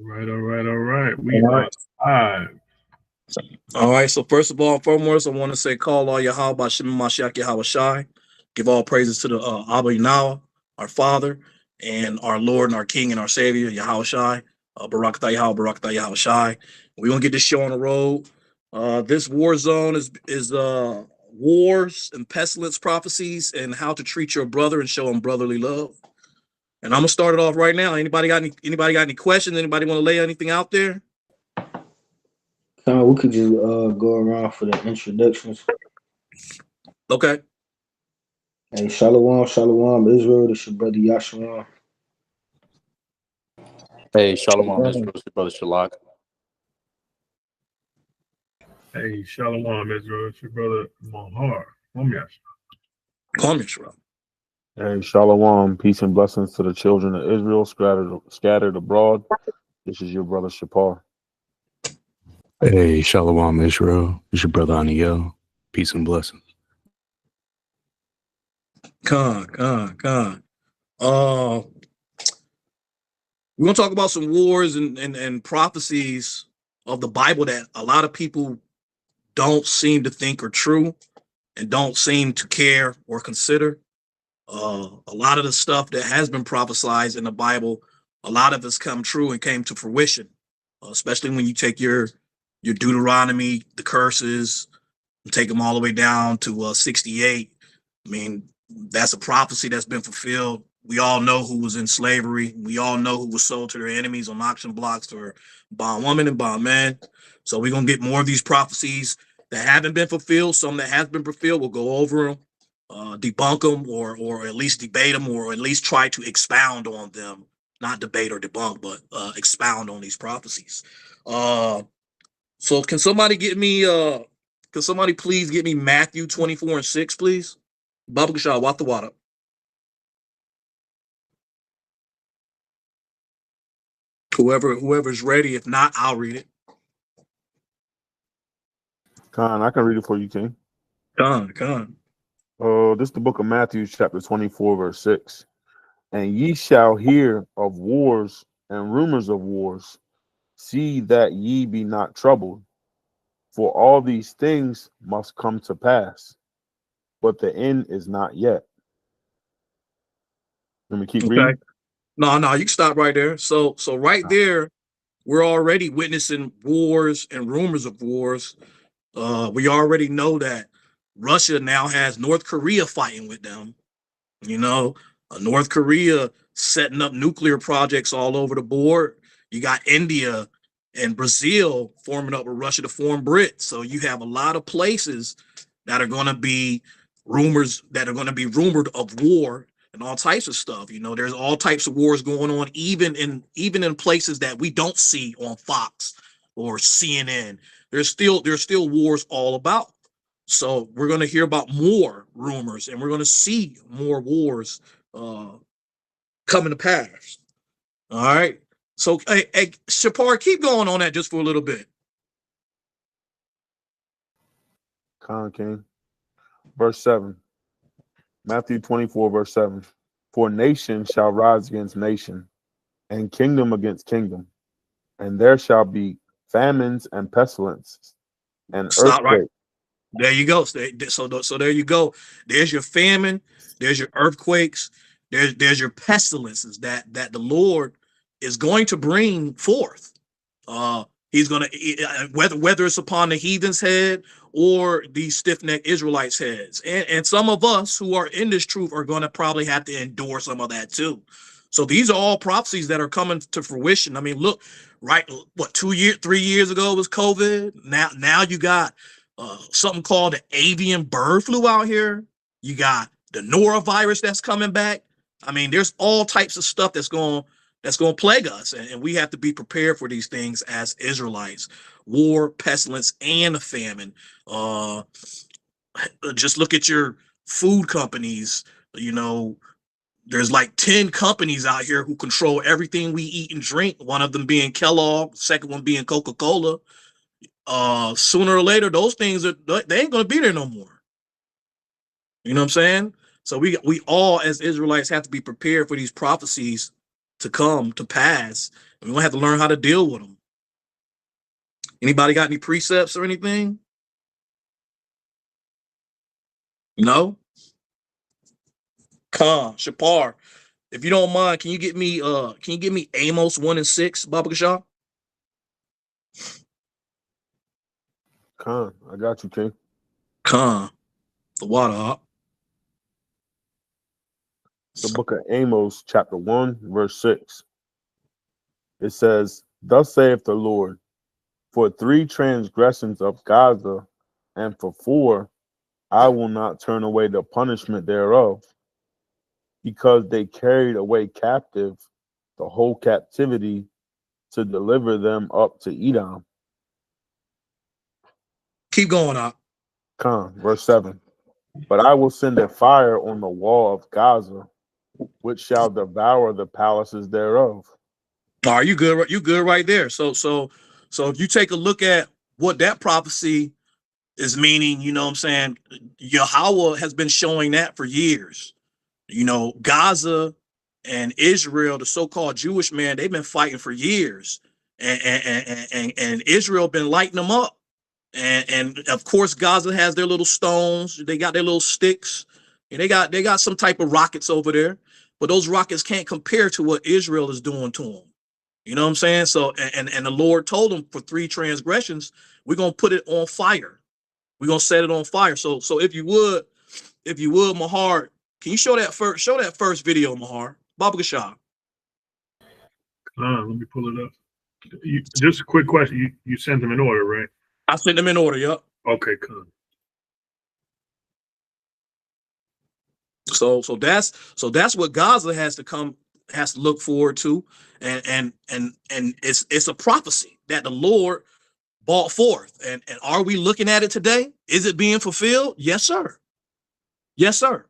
All right. All We right. are live. All right. So first of all, foremost, I want to say, call all Yahawah by Shema Mashiach Yahawah. Give all praises to the Abba Yahweh, our Father, and our Lord and our King and our Savior, Yahawah Shai. Baruch Yahweh, Baruch Yahweh Shai. We're gonna get this show on the road. This war zone is wars and pestilence prophecies and how to treat your brother and show him brotherly love. And I'm gonna start it off right now. Anybody got any questions? Anybody want to lay anything out there? We could just go around for the introductions. Okay. Hey, Shalom, Shalom, Israel. This your brother Yahshua. Hey, Shalom, Israel, it's your brother Shalak. Hey, Shalom, Israel. It's your brother Mahar. Come Israel. Hey, Shalom, peace and blessings to the children of Israel scattered abroad. This is your brother Shapar. Hey, Shalom, Israel. It's your brother Aniel. Peace and blessings. Con. We're gonna talk about some wars and prophecies of the Bible that a lot of people don't seem to think are true and don't seem to care or consider. A lot of the stuff that has been prophesied in the Bible, a lot of it's come true and came to fruition. Especially when you take your Deuteronomy, the curses, and take them all the way down to 68. I mean, that's a prophecy that's been fulfilled. We all know who was in slavery. We all know who was sold to their enemies on auction blocks for bondwomen and bondmen. So we're gonna get more of these prophecies that haven't been fulfilled. Some that have been fulfilled. We'll go over them, debunk them, or at least debate them, or at least try to expound on them. Not debate or debunk, but expound on these prophecies. So can somebody get me? Can somebody please get me Matthew 24:6, please? Baba Gashal, what the water? Whoever's ready. If not, I'll read it. Khan, I can read it for you, King. Con. This is the book of Matthew, chapter 24, verse 6. And ye shall hear of wars and rumors of wars. See that ye be not troubled, for all these things must come to pass, but the end is not yet. Let me keep reading. No, you can stop right there. So right there, we're already witnessing wars and rumors of wars. We already know that Russia now has North Korea fighting with them. You know, North Korea setting up nuclear projects all over the board. You got India and Brazil forming up with Russia to form BRICS. So you have a lot of places that are going to be rumored of war and all types of stuff. You know, there's all types of wars going on, even in places that we don't see on Fox or CNN. There's still wars all about. So we're going to hear about more rumors, and we're going to see more wars coming to pass. All right. So, hey, Shapar, keep going on that just for a little bit. Khan King. Verse 7. Matthew 24, verse 7. For nation shall rise against nation, and kingdom against kingdom, and there shall be famines and pestilences and Stop right earthquakes. there. You go. So there you go. There's your famine. There's your earthquakes. There's your pestilences that the Lord is going to bring forth. He's gonna whether it's upon the heathen's head or these stiff-necked Israelites' heads, and some of us who are in this truth are gonna probably have to endure some of that too. So these are all prophecies that are coming to fruition. I mean, look, right? What 3 years ago was COVID. Now you got something called the avian bird flu out here. You got the norovirus that's coming back. I mean, there's all types of stuff that's going to plague us, and we have to be prepared for these things as Israelites. War, pestilence, and famine. Just look at your food companies. You know, there's like 10 companies out here who control everything we eat and drink. One of them being Kellogg, second one being Coca-Cola. Sooner or later, those things they ain't gonna be there no more. You know what I'm saying? So we all as Israelites have to be prepared for these prophecies to come to pass, We're gonna have to learn how to deal with them. Anybody got any precepts or anything? No? Shapar, if you don't mind, can you get me Amos 1 and 6, Baba Kashaw? Khan, I got you, King. The water up. The book of Amos, chapter 1, verse 6. It says, "Thus saith the Lord, for 3 transgressions of Gaza, and for 4, I will not turn away the punishment thereof, because they carried away captive the whole captivity to deliver them up to Edom." Keep going up. Khan, verse 7. "But I will send a fire on the wall of Gaza, which shall devour the palaces thereof." Are you good? You good right there. So if you take a look at what that prophecy is meaning, you know what I'm saying? Yahawah has been showing that for years. You know, Gaza and Israel, the so-called Jewish man, they've been fighting for years. And Israel been lighting them up. And of course, Gaza has their little stones. They got their little sticks. And they got some type of rockets over there. But those rockets can't compare to what Israel is doing to them. You know what I'm saying? So, and the Lord told them for 3 transgressions, we're going to put it on fire. We're going to set it on fire. So if you would, Mahar, can you show that first video, Mahar? Baba Gashah. Let me pull it up. Just a quick question. You sent them in order, right? I sent them in order, yep. Okay, cool. So that's what Gaza has to look forward to. And it's a prophecy that the Lord brought forth. And are we looking at it today? Is it being fulfilled? Yes, sir. Yes, sir.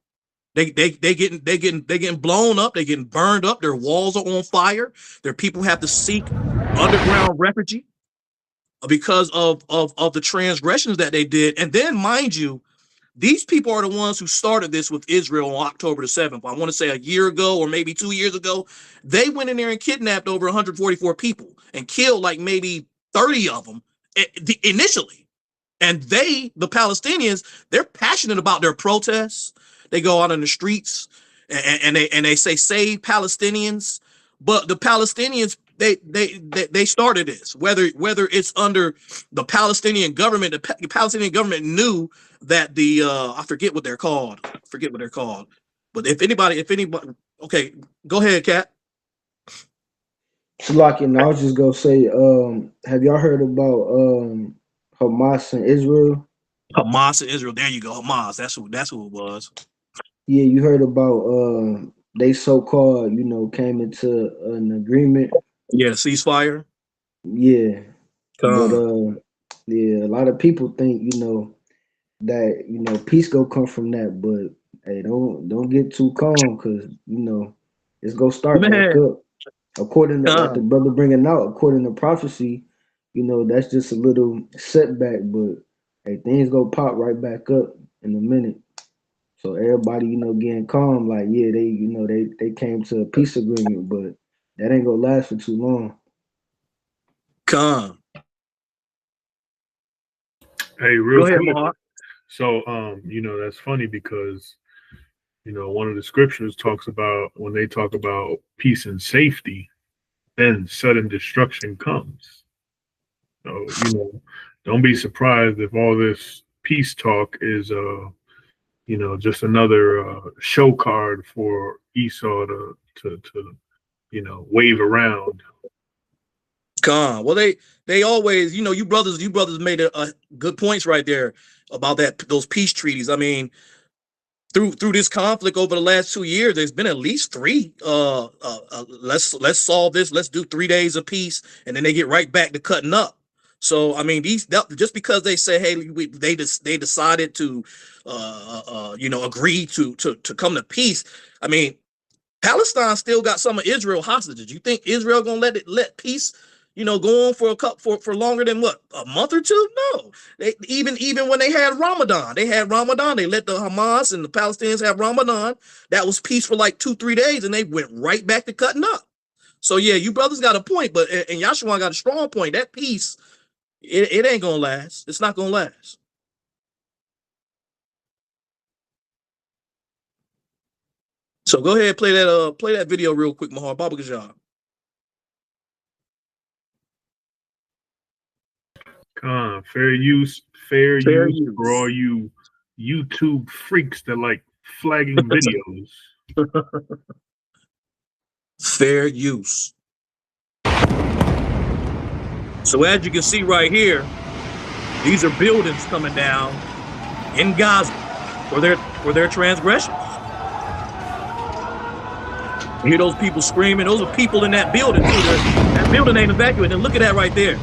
They getting blown up, they getting burned up, their walls are on fire, their people have to seek underground refuge because of the transgressions that they did. And then, mind you, these people are the ones who started this with Israel on October the 7th. I want to say a year ago or maybe 2 years ago. They went in there and kidnapped over 144 people and killed like maybe 30 of them initially. And the Palestinians, they're passionate about their protests. They go out in the streets and they say save Palestinians. But the Palestinians, they started this. Whether it's under the Palestinian government, the Palestinian government knew that I forget what they're called. But if anybody, okay, go ahead, Kat. Shalaki, I was just gonna say, have y'all heard about Hamas and Israel? Hamas and Israel. There you go. Hamas. That's who it was. Yeah, you heard about they so-called, came into an agreement. Yeah, ceasefire. Yeah. But yeah, a lot of people think, that peace go come from that, but hey, don't get too calm, because it's gonna start back up. According to like the brother bringing out, according to prophecy, that's just a little setback, but hey, things go pop right back up in a minute. So everybody, getting calm, like, yeah, they came to a peace agreement, but that ain't gonna last for too long. Calm. Hey, real quick. Mark. So, that's funny because, one of the scriptures talks about when they talk about peace and safety, then sudden destruction comes. So, don't be surprised if all this peace talk is, just another show card for Esau to wave around. Well, they always, you brothers made a good points right there about those peace treaties. I mean, through this conflict over the last 2 years, there's been at least 3. Let's solve this. Let's do 3 days of peace, and then they get right back to cutting up. So I mean, just because they say, hey, they decided to agree to come to peace. I mean, Palestine still got some of Israel hostages. You think Israel gonna let peace go on for longer than what, a month or two? No. They even when they had Ramadan, they let the Hamas and the Palestinians have Ramadan. That was peace for like 2-3 days, and they went right back to cutting up. So yeah, you brothers got a point, but and Yahshua got a strong point. That peace, it ain't gonna last. It's not gonna last. So go ahead, play that video real quick, Mahar. Baba Gajah. Fair use Fair use. for all you YouTube freaks that like flagging videos. Fair use. So as you can see right here, these are buildings coming down in Gaza for their transgressions. You hear those people screaming? Those are people in that building too. That building ain't evacuated. And look at that right there.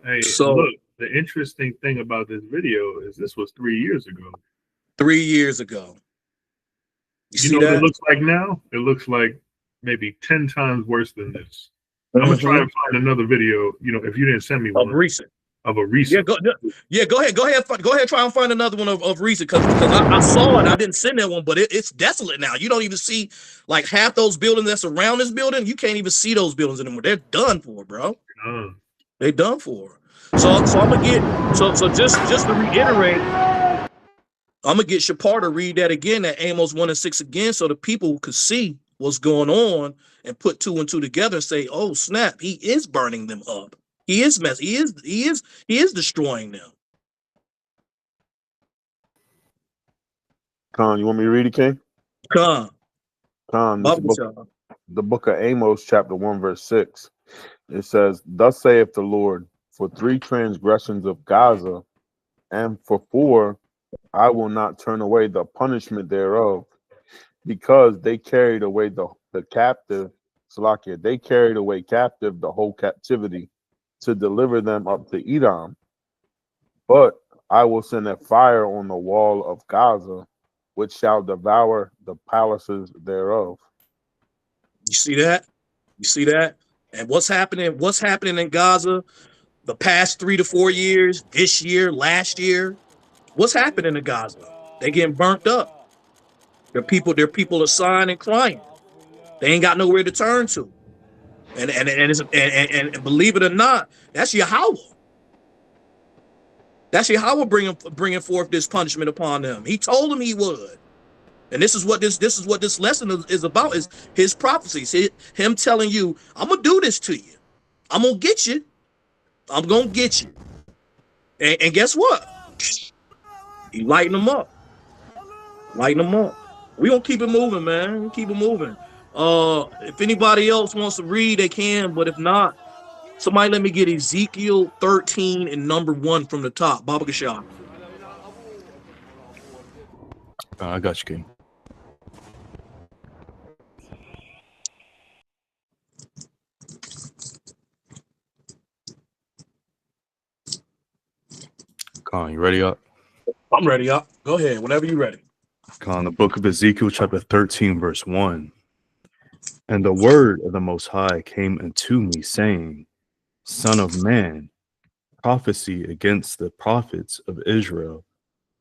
Hey, So look, the interesting thing about this video is this was 3 years ago. 3 years ago. You see know what that? it looks like now? It looks like maybe 10 times worse than this. I'm gonna try and find another video. You know, if you didn't send me one Of recent. of a recent. Go ahead, try and find another one of recent because I saw it. I didn't send that one, but it's desolate now. You don't even see like half those buildings that's around this building. You can't even see those buildings anymore. They're done for, bro. They done for. So I'm gonna get just to reiterate, I'm gonna get Shapar to read that again, that Amos 1 and 6 again, so the people could see what's going on and put 2 and 2 together and say, oh snap, he is burning them up. He is he is destroying them. Khan, you want me to read it, King? Khan, the book of Amos, chapter 1, verse 6. It says, thus saith the Lord, for 3 transgressions of Gaza, and for 4, I will not turn away the punishment thereof, because they carried away the captive, Salakia, they carried away captive the whole captivity to deliver them up to Edom. But I will send a fire on the wall of Gaza, which shall devour the palaces thereof. You see that? You see that? And what's happening in Gaza the past 3 to 4 years, this year, last year? What's happening in Gaza? They getting burnt up. Their people are sighing and crying. They ain't got nowhere to turn to. And believe it or not, that's Yahawah. That's Yahawah bringing forth this punishment upon them. He told them he would. And this is what this lesson is about, is his prophecies. Him telling you, I'm gonna do this to you. I'm gonna get you. I'm gonna get you. And guess what? He lighten them up. Lighten them up. We gonna keep it moving, man. Keep it moving. If anybody else wants to read, they can. But if not, somebody let me get Ezekiel 13 and number 1 from the top. Baba Gashah. I got you, King. Khan, you ready up? I'm ready up. Go ahead, whenever you're ready. Khan, the book of Ezekiel, chapter 13, verse 1. And the word of the Most High came unto me, saying, Son of man, prophesy against the prophets of Israel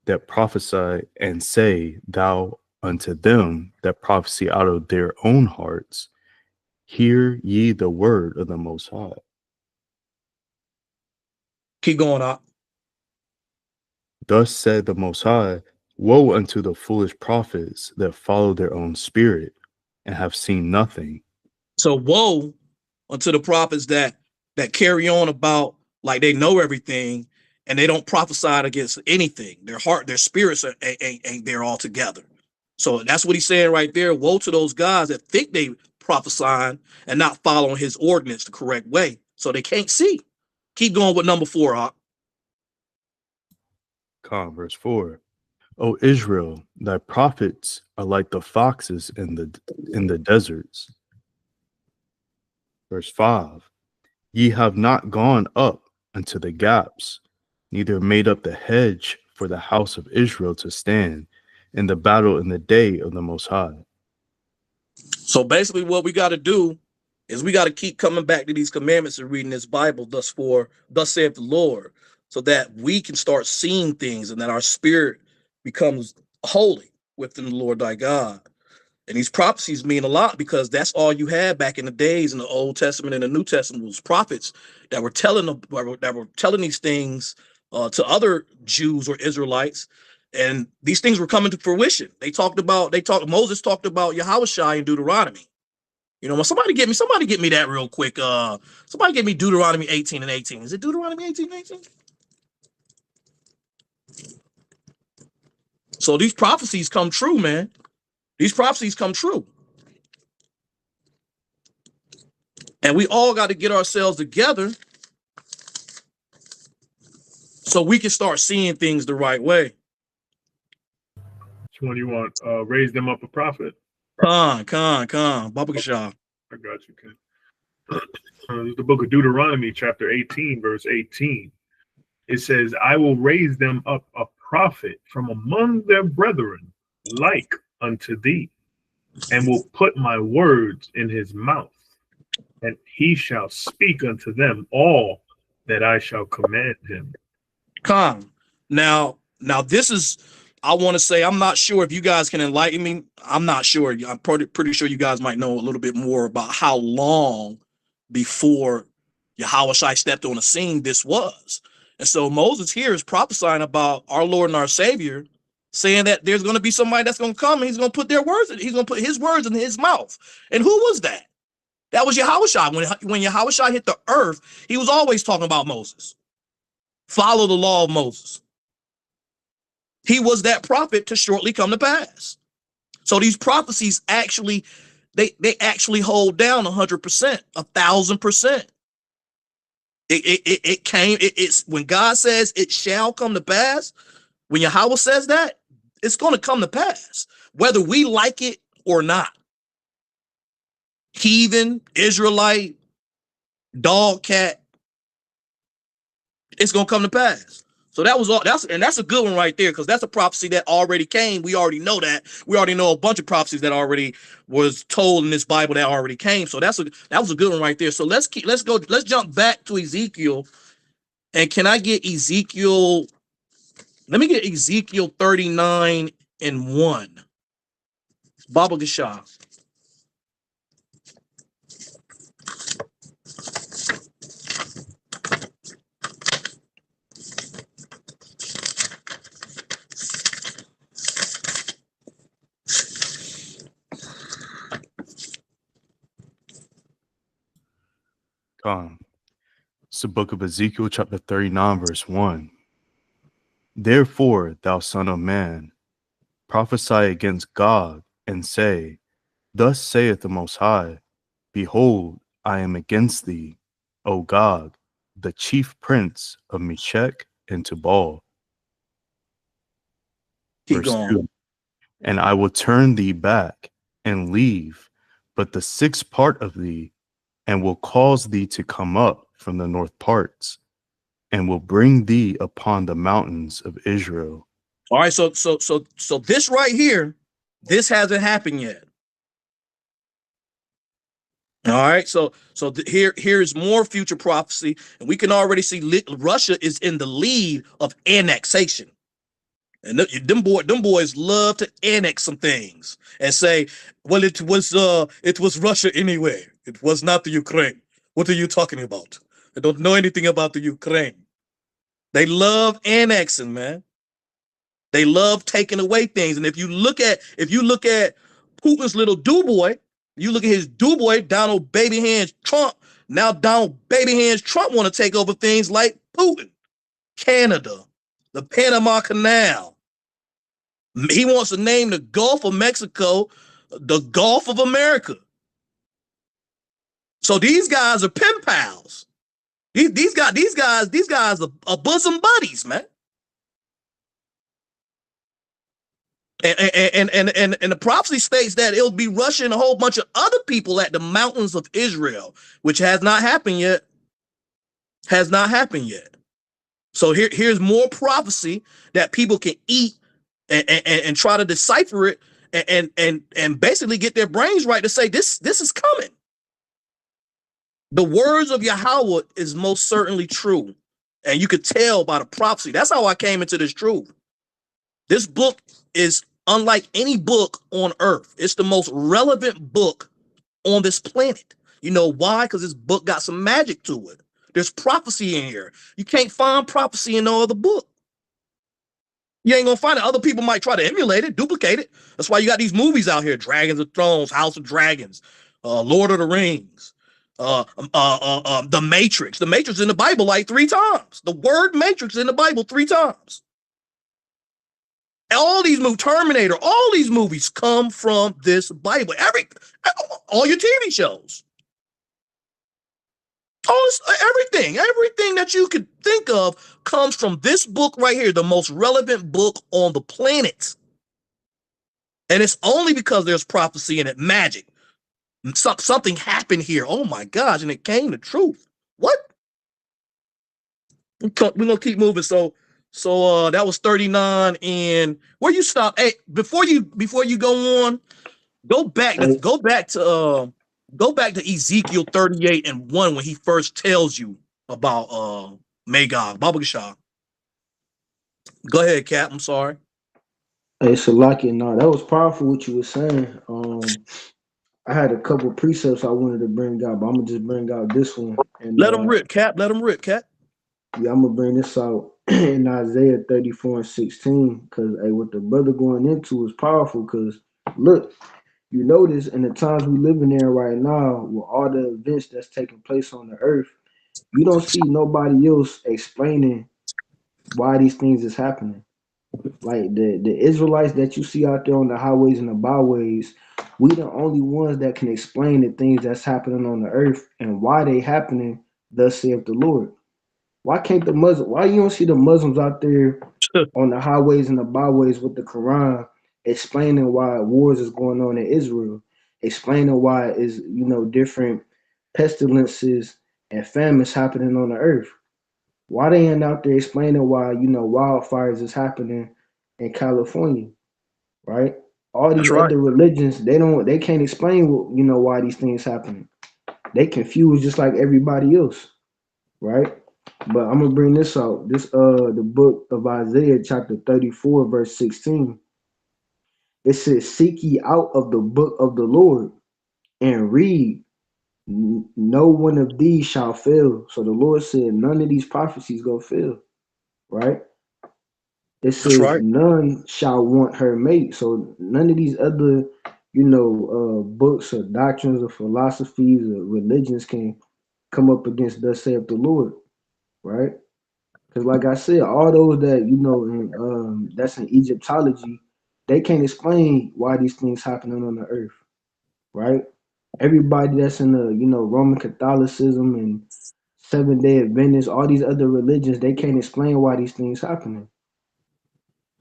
that prophesy, and say thou unto them that prophesy out of their own hearts, hear ye the word of the Most High. Keep going up. Thus said the Most High, woe unto the foolish prophets that follow their own spirit and have seen nothing. So woe unto the prophets that carry on about like they know everything and they don't prophesy against anything. Their heart, their spirits ain't there all together. So that's what he's saying right there. Woe to those guys that think they prophesying and not following his ordinance the correct way. So they can't see. Keep going with number 4, Hawk. Verse 4. O Israel, thy prophets are like the foxes in the deserts. Verse 5. Ye have not gone up unto the gaps, neither made up the hedge for the house of Israel to stand in the battle in the day of the Most High. So basically what we got to do is we got to keep coming back to these commandments and reading this Bible. Thus saith the Lord, so that we can start seeing things and that our spirit becomes holy within the Lord thy God. And these prophecies mean a lot because that's all you had back in the days in the Old Testament and the New Testament was prophets that were telling these things to other Jews or Israelites, and these things were coming to fruition. Moses talked about Yahawah in Deuteronomy. You know, somebody get me that real quick. Somebody get me Deuteronomy 18:18. Is it Deuteronomy 18:18? So these prophecies come true, man. These prophecies come true. And we all got to get ourselves together so we can start seeing things the right way. Which one do you want? Raise them up a prophet? Baba Kashah. I got you, Ken. The book of Deuteronomy, chapter 18, verse 18. It says, I will raise them up a prophet from among their brethren, like unto thee, and will put my words in his mouth, and he shall speak unto them all that I shall command him. Now this is, I want to say, I'm not sure if you guys can enlighten me. I'm not sure. I'm pretty sure you guys might know a little bit more about how long before Yahawah stepped on the scene this was. And so Moses here is prophesying about our Lord and our Savior, saying that there's going to be somebody that's going to come and he's going to put he's going to put his words in his mouth. And who was that? That was Yahawah. When Yahawah hit the earth, he was always talking about Moses. Follow the law of Moses. He was that prophet to shortly come to pass. So these prophecies actually, they actually hold down 100%, 1,000%. It's when God says it shall come to pass, when Yahawah says that, it's going to come to pass, whether we like it or not. Heathen, Israelite, dog, cat, it's going to come to pass. So that was all. That's a good one right there, because that's a prophecy that already came. We already know that. We already know a bunch of prophecies that already was told in this Bible that already came. So that was a good one right there. So let's jump back to Ezekiel. And can I get Ezekiel? Let me get Ezekiel 39:1. Baba Gashah. It's the book of Ezekiel, chapter 39, verse 1. Therefore, thou son of man, prophesy against God, and say, Thus saith the Most High, Behold, I am against thee, O God, the chief prince of Meshech and Tubal. Keep Verse going. 2. And I will turn thee back and leave but the sixth part of thee, and will cause thee to come up from the north parts, and will bring thee upon the mountains of Israel. All right, so this right here, this hasn't happened yet. All right, so here's more future prophecy, and we can already see Russia is in the lead of annexation. And them boys love to annex some things and say, well, it was Russia anyway. It was not the Ukraine. What are you talking about? I don't know anything about the Ukraine. They love annexing, man. They love taking away things. And if you look at Putin's little do-boy, you look at his do-boy, Donald Baby Hands Trump. Now Donald Baby Hands Trump want to take over things like Putin, Canada, the Panama Canal. He wants to name the Gulf of Mexico the Gulf of America. So these guys are pen pals. These guys are bosom buddies, man. And the prophecy states that it'll be Russia and a whole bunch of other people at the mountains of Israel, which has not happened yet. Has not happened yet. So here's more prophecy that people can eat and try to decipher it and basically get their brains right to say this is coming. The words of Yahawah is most certainly true. And you could tell by the prophecy. That's how I came into this truth. This book is unlike any book on earth. It's the most relevant book on this planet. You know why? Because this book got some magic to it. There's prophecy in here. You can't find prophecy in no other book. You ain't gonna find it. Other people might try to emulate it, duplicate it. That's why you got these movies out here: Dragons of Thrones, House of Dragons, Lord of the Rings, The Matrix. The Matrix in the Bible like 3 times. The word Matrix in the Bible 3 times. All these movies, Terminator, all these movies come from this Bible. All your TV shows, everything that you could think of comes from this book right here, the most relevant book on the planet. And it's only because there's prophecy in it, magic. Something happened here. Oh my gosh, and it came to truth. What? We're gonna keep moving. So that was 39. And where you stop? Hey, before you go on, go back to Ezekiel 38:1 when he first tells you about Magog. Baba Gashah. Go ahead, Cap. I'm sorry. Hey, Salaki, no, that was powerful what you were saying. I had a couple precepts I wanted to bring out, but I'm gonna just bring out this one. And let them rip, Cap. Let them rip, Cap. Yeah, I'm gonna bring this out in Isaiah 34:16, because what the brother going into is powerful. Because look, you notice in the times we living in right now, with all the events that's taking place on the earth, you don't see nobody else explaining why these things is happening. Like the Israelites that you see out there on the highways and the byways, we the only ones that can explain the things that's happening on the earth and why they happening, thus saith the Lord. Why can't the Muslim? Why you don't see the Muslims out there on the highways and the byways with the Quran explaining why wars is going on in Israel, explaining why is different pestilences and famines happening on the earth? Why they ain't out there explaining why wildfires is happening in California, right? All these other religions, they can't explain why these things happening. They confused just like everybody else, right? But I'm gonna bring this out. This the book of Isaiah, chapter 34, verse 16. It says, "Seek ye out of the book of the Lord and read. No one of these shall fail." So the Lord said, none of these prophecies gonna fail, right? It says, none shall want her mate. So none of these other, books or doctrines or philosophies or religions can come up against thus saith the Lord, right? Because like I said, all those that that's in Egyptology, they can't explain why these things happening on the earth, right? Everybody that's in the Roman Catholicism and Seventh-day Adventists, all these other religions, they can't explain why these things happening.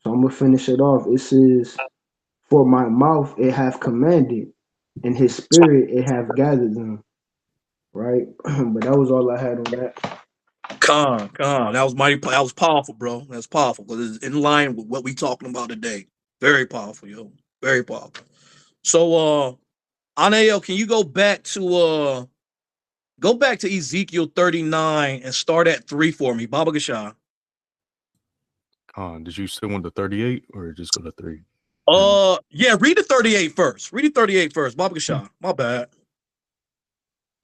So I'm gonna finish it off. It says, "For my mouth it hath commanded, and his spirit it hath gathered them." Right? But that was all I had on that. Con. That was mighty. That was powerful, bro. That's powerful because it's in line with what we talking about today. Very powerful, yo. Very powerful. So, Anael, can you go back to Ezekiel 39 and start at 3 for me, Baba Gashah? Did you still want the 38 or just go to 3? Yeah, read the 38 first. Read the 38 first, Baba Gashah. My bad.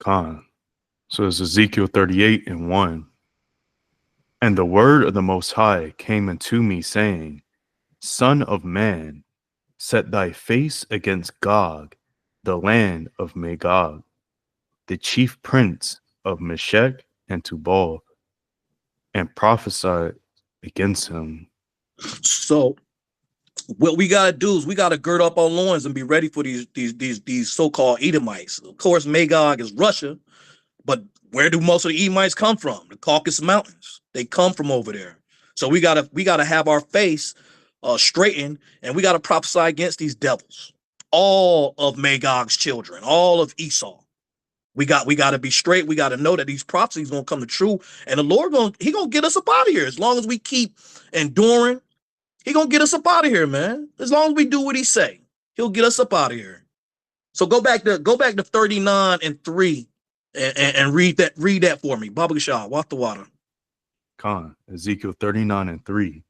So it's Ezekiel 38:1. And the word of the Most High came unto me, saying, Son of man, set thy face against Gog, the land of Magog, the chief prince of Meshech and Tubal, and prophesy against him. So what we gotta do is we gotta gird up our loins and be ready for these so-called Edomites. Of course, Magog is Russia, but where do most of the Edomites come from? The Caucasus Mountains. They come from over there. So we gotta have our face straightened, and we gotta prophesy against these devils. All of Magog's children, all of Esau. We got to be straight. We got to know that these prophecies gonna come to true, and the Lord gonna get us up out of here. As long as we keep enduring, He gonna get us up out of here, man. As long as we do what He say, He'll get us up out of here. So go back to 39:3 And read that for me. Baba Gashah, walk the water. Khan, Ezekiel 39:3.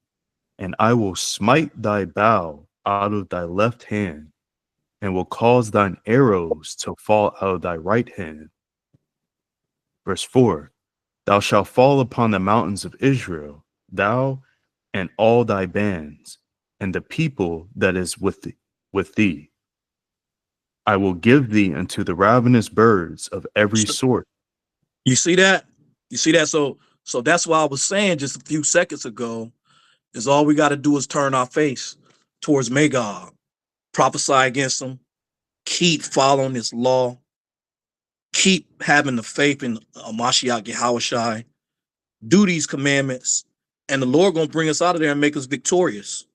And I will smite thy bow out of thy left hand, and will cause thine arrows to fall out of thy right hand. Verse 4. Thou shalt fall upon the mountains of Israel, thou and all thy bands, and the people that is with thee. I will give thee unto the ravenous birds of every sort. You see that? You see that? So that's why I was saying just a few seconds ago, is all we got to do is turn our face towards Magog, prophesy against him, keep following his law, keep having the faith in Mashiach Yahawah, do these commandments, and the Lord gonna bring us out of there and make us victorious.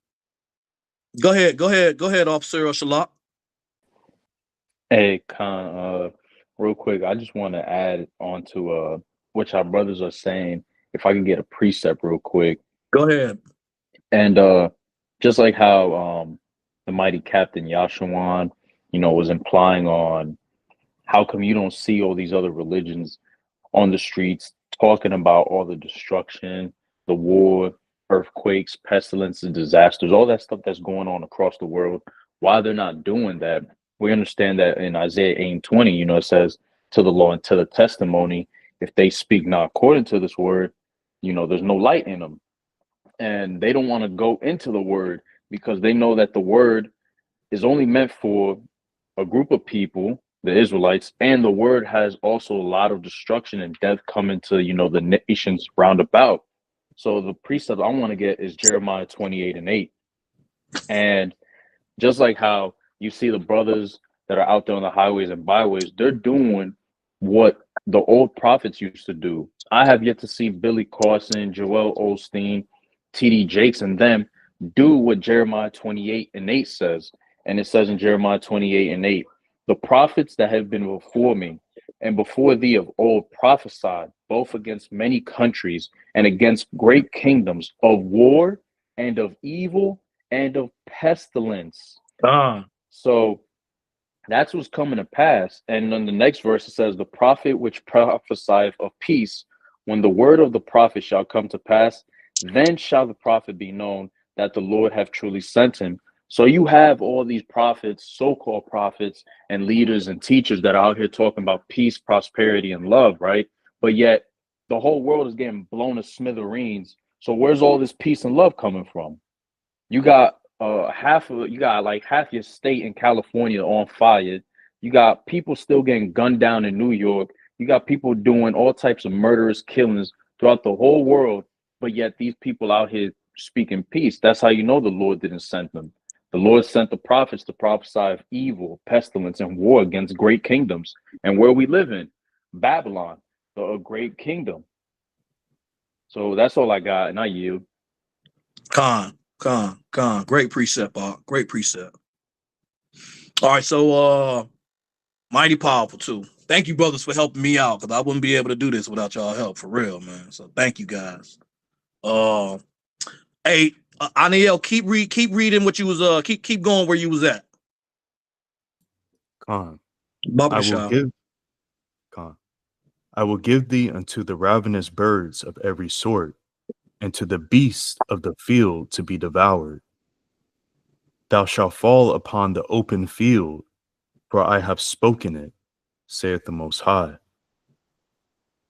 Go ahead, Officer Shalak. Hey, Khan, real quick, I just want to add on to what our brothers are saying. If I can get a precept real quick. Go ahead. And just like how the mighty Captain Yashawan, was implying on how come you don't see all these other religions on the streets talking about all the destruction, the war, earthquakes, pestilence, and disasters, all that stuff that's going on across the world. Why they're not doing that? We understand that in Isaiah 8:20, it says, to the law and to the testimony, if they speak not according to this word, there's no light in them. And they don't want to go into the word because they know that the word is only meant for a group of people, the Israelites, and the word has also a lot of destruction and death coming to, the nations round about. So the precept I want to get is Jeremiah 28:8. And just like how you see the brothers that are out there on the highways and byways, they're doing what the old prophets used to do. I have yet to see Billy Carson, Joel Osteen, T.D. Jakes, and them do what Jeremiah 28:8 says. And it says in Jeremiah 28:8, the prophets that have been before me and before thee of old prophesied, both against many countries and against great kingdoms, of war and of evil and of pestilence. So that's what's coming to pass. And in the next verse, it says, the prophet which prophesieth of peace, when the word of the prophet shall come to pass, then shall the prophet be known that the Lord hath truly sent him. So you have all these prophets, so-called prophets and leaders and teachers that are out here talking about peace, prosperity, and love, right? But yet the whole world is getting blown to smithereens. So where's all this peace and love coming from? You got half your state in California on fire. You got people still getting gunned down in New York. You got people doing all types of murderous killings throughout the whole world. But yet these people out here speaking peace. That's how you know the Lord didn't send them. The Lord sent the prophets to prophesy of evil, pestilence, and war against great kingdoms. And where we live in, Babylon, a great kingdom. So that's all I got, and I yield. Khan. Great precept, Bob. Great precept. All right, so mighty powerful too. Thank you, brothers, for helping me out, because I wouldn't be able to do this without y'all help, for real, man. So thank you guys. Hey, Aniel, keep reading what you was keep going where you was at. Khan, Baba I will give thee unto the ravenous birds of every sort, and to the beasts of the field to be devoured. Thou shalt fall upon the open field, for I have spoken it, saith the Most High.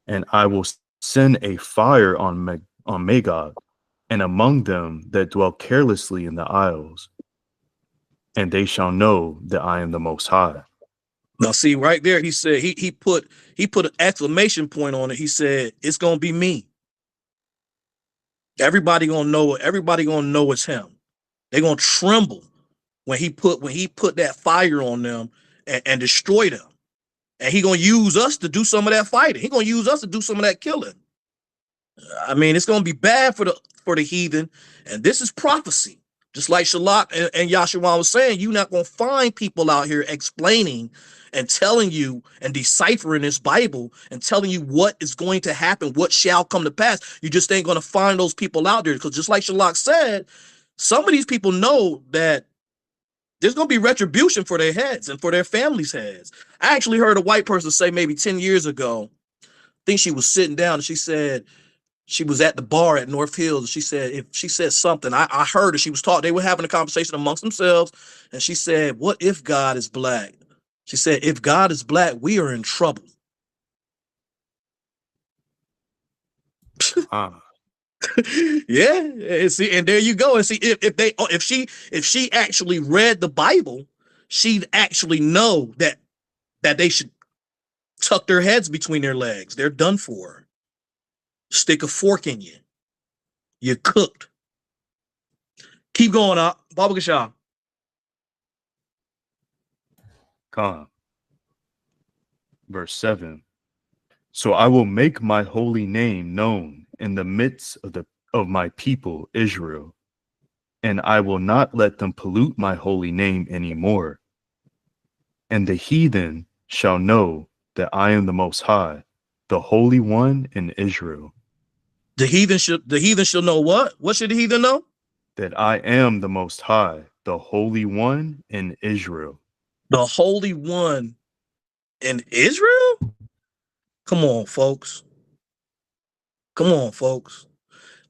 And I will send a fire on Magog, and among them that dwell carelessly in the isles, and they shall know that I am the Most High. Now, see right there, he said he put an exclamation point on it. He said it's gonna be me. Everybody gonna know it. Everybody gonna know it's him. They're gonna tremble when he put that fire on them and destroy them. And he gonna use us to do some of that fighting. He gonna use us to do some of that killing. I mean, it's gonna be bad for the heathen. And this is prophecy. Just like Shalak and Yahshua was saying, you're not gonna find people out here explaining and telling you and deciphering this Bible and telling you what is going to happen, what shall come to pass. You just ain't going to find those people out there, because just like Shalak said, some of these people know that There's going to be retribution for their heads and for their families' heads. I actually heard a white person say maybe 10 years ago, I think she was sitting down and she said, she was at the bar at North Hills. And she said, if she said something, I heard her, she was talking, they were having a conversation amongst themselves. And she said, what if God is black? She said, if God is black, we are in trouble. Yeah, and see, and there you go. And see, if she actually read the Bible, she'd actually know that they should tuck their heads between their legs. They're done for. Stick a fork in you. You're cooked. Keep going up. Baba Gashah. Come. Verse 7. So I will make my holy name known in the midst of my people Israel, and I will not let them pollute my holy name anymore. And the heathen shall know that I am the Most High, the Holy One in Israel. The heathen shall know what? What should the heathen know? That I am the Most High, the Holy One in Israel. The Holy One in Israel? Come on, folks. Come on, folks.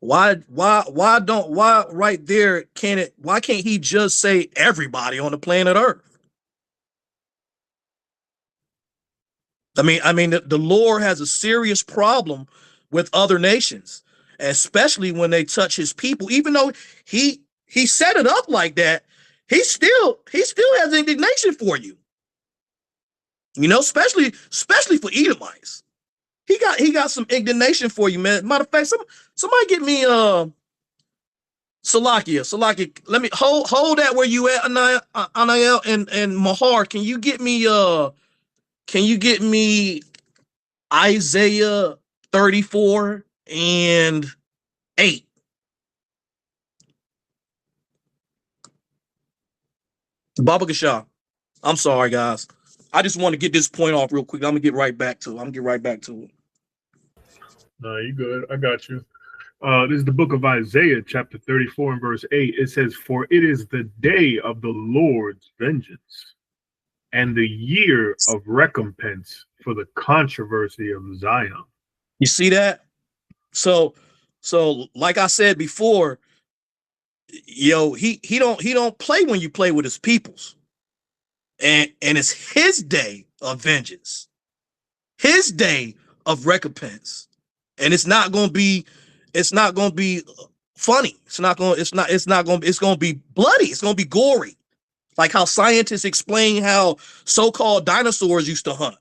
Why right there why can't he just say everybody on the planet Earth? I mean, the Lord has a serious problem with other nations, especially when they touch his people. Even though he set it up like that, he still has indignation for you. You know, especially for Edomites. He got some indignation for you, man. Matter of fact, somebody get me Salakia. Let me hold that where you at, Anael and Mahar. Can you get me Isaiah 34 and 8? Baba Gashah. I'm sorry, guys. I just want to get this point off real quick. I'm gonna get right back to it. No, you good. I got you. This is the book of Isaiah, chapter 34 and verse 8. It says, for it is the day of the Lord's vengeance and the year of recompense for the controversy of Zion. You see that? So like I said before, he don't play when you play with his peoples. And it's his day of vengeance, his day of recompense. And it's not gonna be funny. It's gonna be bloody. It's gonna be gory. Like how scientists explain how so-called dinosaurs used to hunt.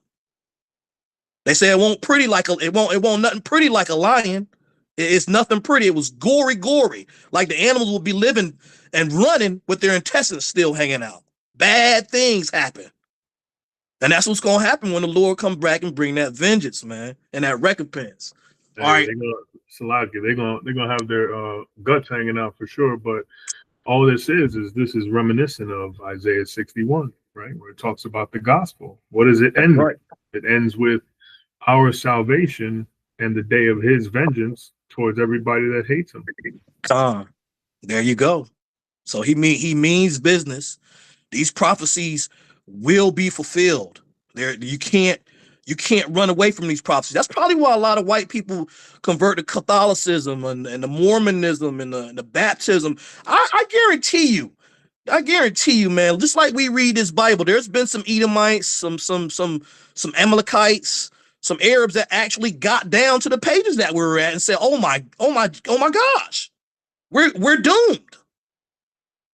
They say it won't nothing pretty like a lion. It's nothing pretty. It was gory. Like the animals will be living and running with their intestines still hanging out. Bad things happen. And that's what's gonna happen when the Lord comes back and bring that vengeance, man, and that recompense. All right. They're gonna have their guts hanging out for sure. But all this is reminiscent of Isaiah 61, right? Where it talks about the gospel. What does it end with? It ends with our salvation and the day of his vengeance towards everybody that hates him. There you go. So he means business. These prophecies will be fulfilled. You can't run away from these prophecies. That's probably why a lot of white people convert to Catholicism and the Mormonism and the baptism. I guarantee you, man, just like we read this Bible, there's been some Edomites, some Amalekites, some Arabs that actually got down to the pages that we were at and said, oh my gosh, we're doomed.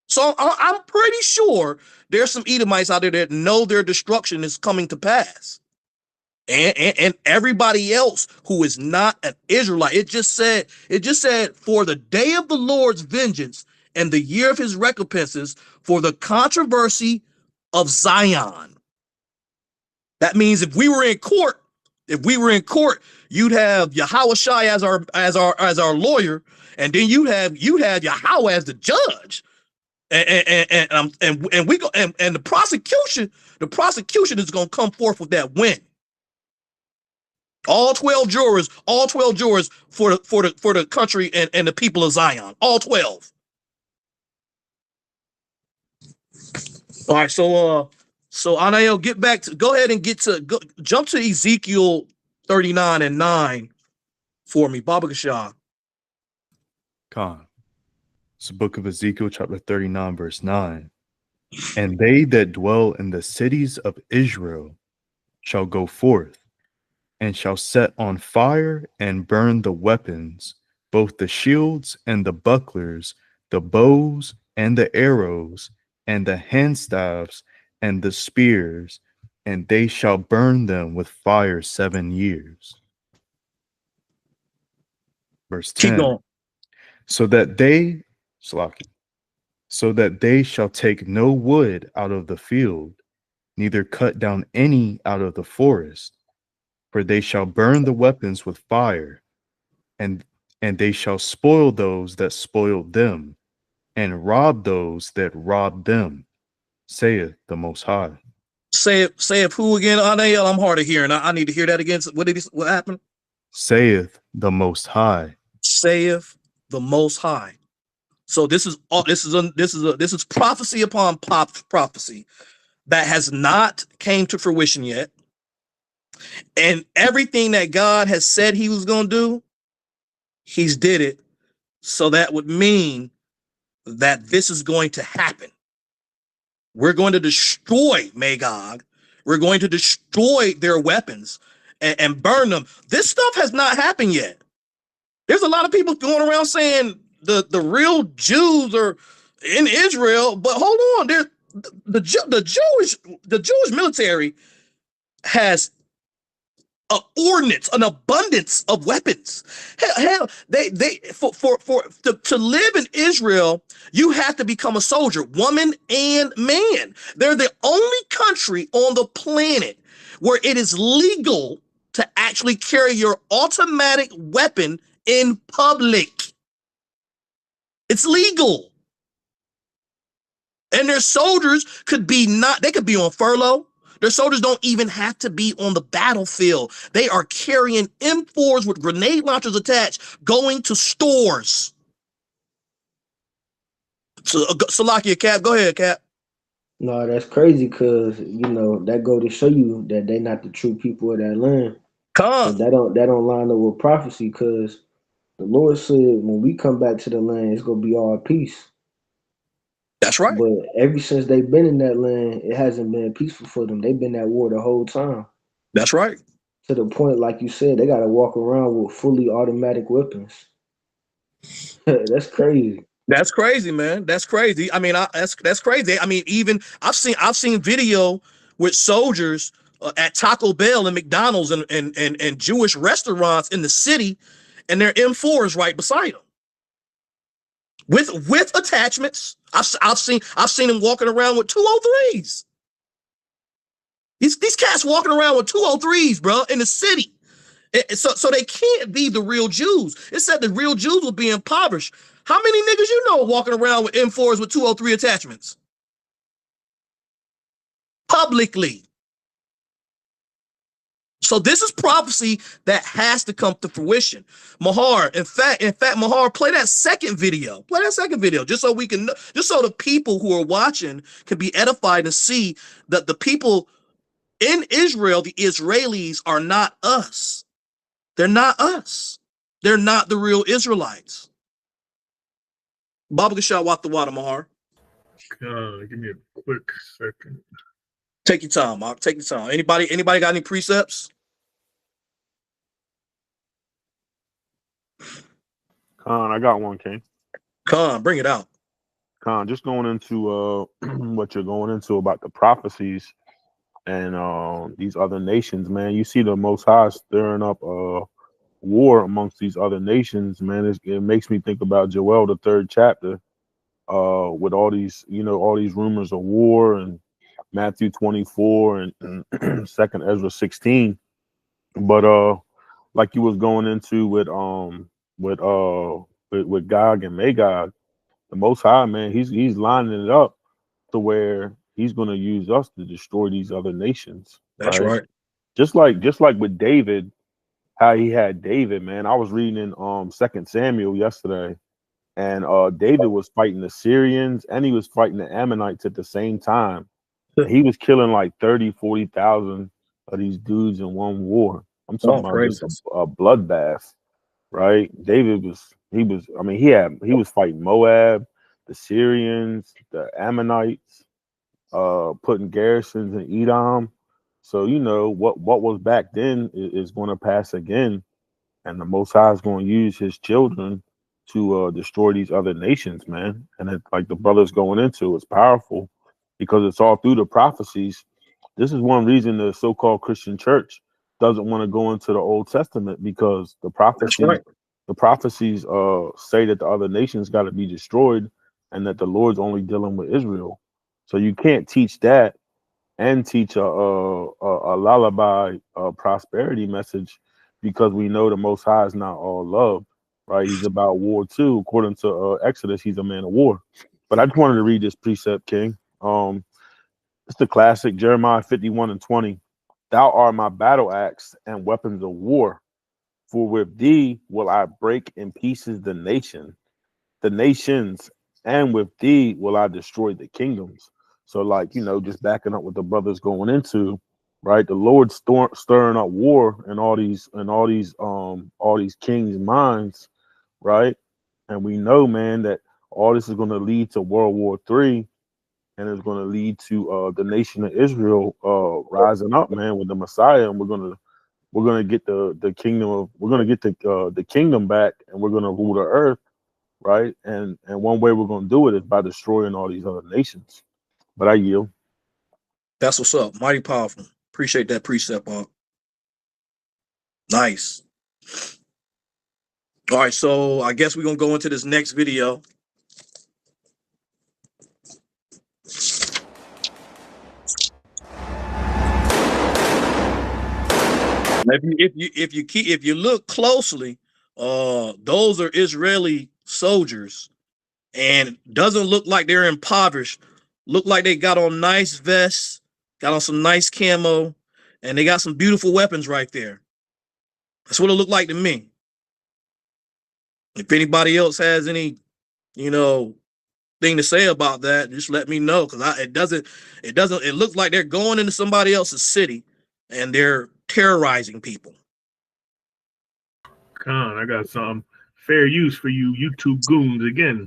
So I'm pretty sure there's some Edomites out there that know their destruction is coming to pass. And everybody else who is not an Israelite. It just said, for the day of the Lord's vengeance and the year of his recompenses for the controversy of Zion. That means if we were in court, you'd have Yahawah as our lawyer, and then you had Yahawah as the judge. And the prosecution is going to come forth with that win. All 12 jurors for the country and the people of Zion. All 12. All right, so Anael, go ahead and jump to Ezekiel 39:9 for me, Baba Kashah. Khan. It's the book of Ezekiel, chapter 39, verse 9. And they that dwell in the cities of Israel shall go forth, and shall set on fire and burn the weapons, both the shields and the bucklers, the bows and the arrows, and the handstaffs and the spears, and they shall burn them with fire 7 years. Verse 10. Keep going. So that they shall take no wood out of the field, neither cut down any out of the forest, for they shall burn the weapons with fire, and they shall spoil those that spoiled them, and rob those that robbed them, saith the Most High. Say it who again, Anael? I'm hard of hearing. I need to hear that again. What happened? Saith the Most High. Saith the Most High. So this is prophecy upon prophecy that has not came to fruition yet. And everything that God has said he was going to do, he's did it. So that would mean that this is going to happen. We're going to destroy Magog. We're going to destroy their weapons and burn them. This stuff has not happened yet. There's a lot of people going around saying the real Jews are in Israel, but hold on, the Jewish military has an abundance of weapons. Hell, to live in Israel, you have to become a soldier, woman and man. They're the only country on the planet where it is legal to actually carry your automatic weapon in public. It's legal. And their soldiers could be on furlough. Their soldiers don't even have to be on the battlefield. They are carrying M4s with grenade launchers attached, going to stores. So, Salakia, Cap, go ahead, Cap. No, that's crazy because, that go to show you that they're not the true people of that land. Come. That don't line up with prophecy because the Lord said when we come back to the land, it's going to be all peace. That's right. But ever since they've been in that land, it hasn't been peaceful for them. They've been at war the whole time. That's right. To the point, like you said, they got to walk around with fully automatic weapons. That's crazy. That's crazy, man. That's crazy. I mean, that's crazy. I mean, even I've seen video with soldiers at Taco Bell and McDonald's and Jewish restaurants in the city, and their M4s right beside them with attachments. I've seen them walking around with 203s. These cats walking around with 203s, bro, in the city. So they can't be the real Jews. It said the real Jews will be impoverished. How many niggas you know walking around with M4s with 203 attachments? Publicly. So this is prophecy that has to come to fruition. Mahar, in fact, Mahar, play that second video. Play that second video just so the people who are watching can be edified and see that the people in Israel, the Israelis, are not us. They're not us. They're not the real Israelites. Baba Gashah, walk the water, Mahar. Give me a quick second. Take your time, Mark. Take your time. Anybody got any precepts? Khan, I got one, King. Khan, bring it out. Khan, just going into what you're going into about the prophecies and these other nations, man. You see the Most High stirring up war amongst these other nations, man. It makes me think about Joel, the 3rd chapter, with all these rumors of war, and Matthew 24 and 2nd Ezra 16. But like you was going into with Gog and Magog, the Most High, man, he's lining it up to where he's going to use us to destroy these other nations. That's right. Just like with David, how he had David, man. I was reading in 2 Samuel yesterday, and David was fighting the Syrians and he was fighting the Ammonites at the same time. He was killing like 30,000-40,000 of these dudes in one war. I'm talking about just praises. a bloodbath, right? David I mean, he was fighting Moab, the Syrians, the Ammonites, putting garrisons in Edom. So you know what was back then is going to pass again, and the Most High is going to use His children to destroy these other nations, man. And it, like the brothers going into, it's powerful because it's all through the prophecies. This is one reason the so-called Christian church doesn't want to go into the Old Testament, because the prophecies, right. the prophecies say that the other nations got to be destroyed, and that the Lord's only dealing with Israel. So you can't teach that and teach a lullaby prosperity message, because we know the Most High is not all love, right? He's about war too. According to Exodus, he's a man of war. But I just wanted to read this precept, King. It's the classic Jeremiah 51:20. Thou art my battle axe and weapons of war, for with thee will I break in pieces the nations, and with thee will I destroy the kingdoms. So, like, you know, just backing up what the brothers going into, right? The Lord's stirring up war in all these kings' minds, right? And we know, man, that all this is going to lead to World War III, and it's going to lead to the nation of Israel rising up, man, with the Messiah, and we're gonna get the kingdom of the kingdom back, and we're gonna rule the earth, right? And one way we're gonna do it is by destroying all these other nations. But I yield. That's what's up. Mighty powerful. Appreciate that precept, Bob. Nice. All right, so I guess we're gonna go into this next video. If you look closely, those are Israeli soldiers, and doesn't look like they're impoverished. Look like they got on nice vests, got on some nice camo, and they got some beautiful weapons right there. That's what it looked like to me. If anybody else has any, thing to say about that, just let me know, because it looks like they're going into somebody else's city and they're terrorizing people. Con, I got some fair use for you YouTube goons again.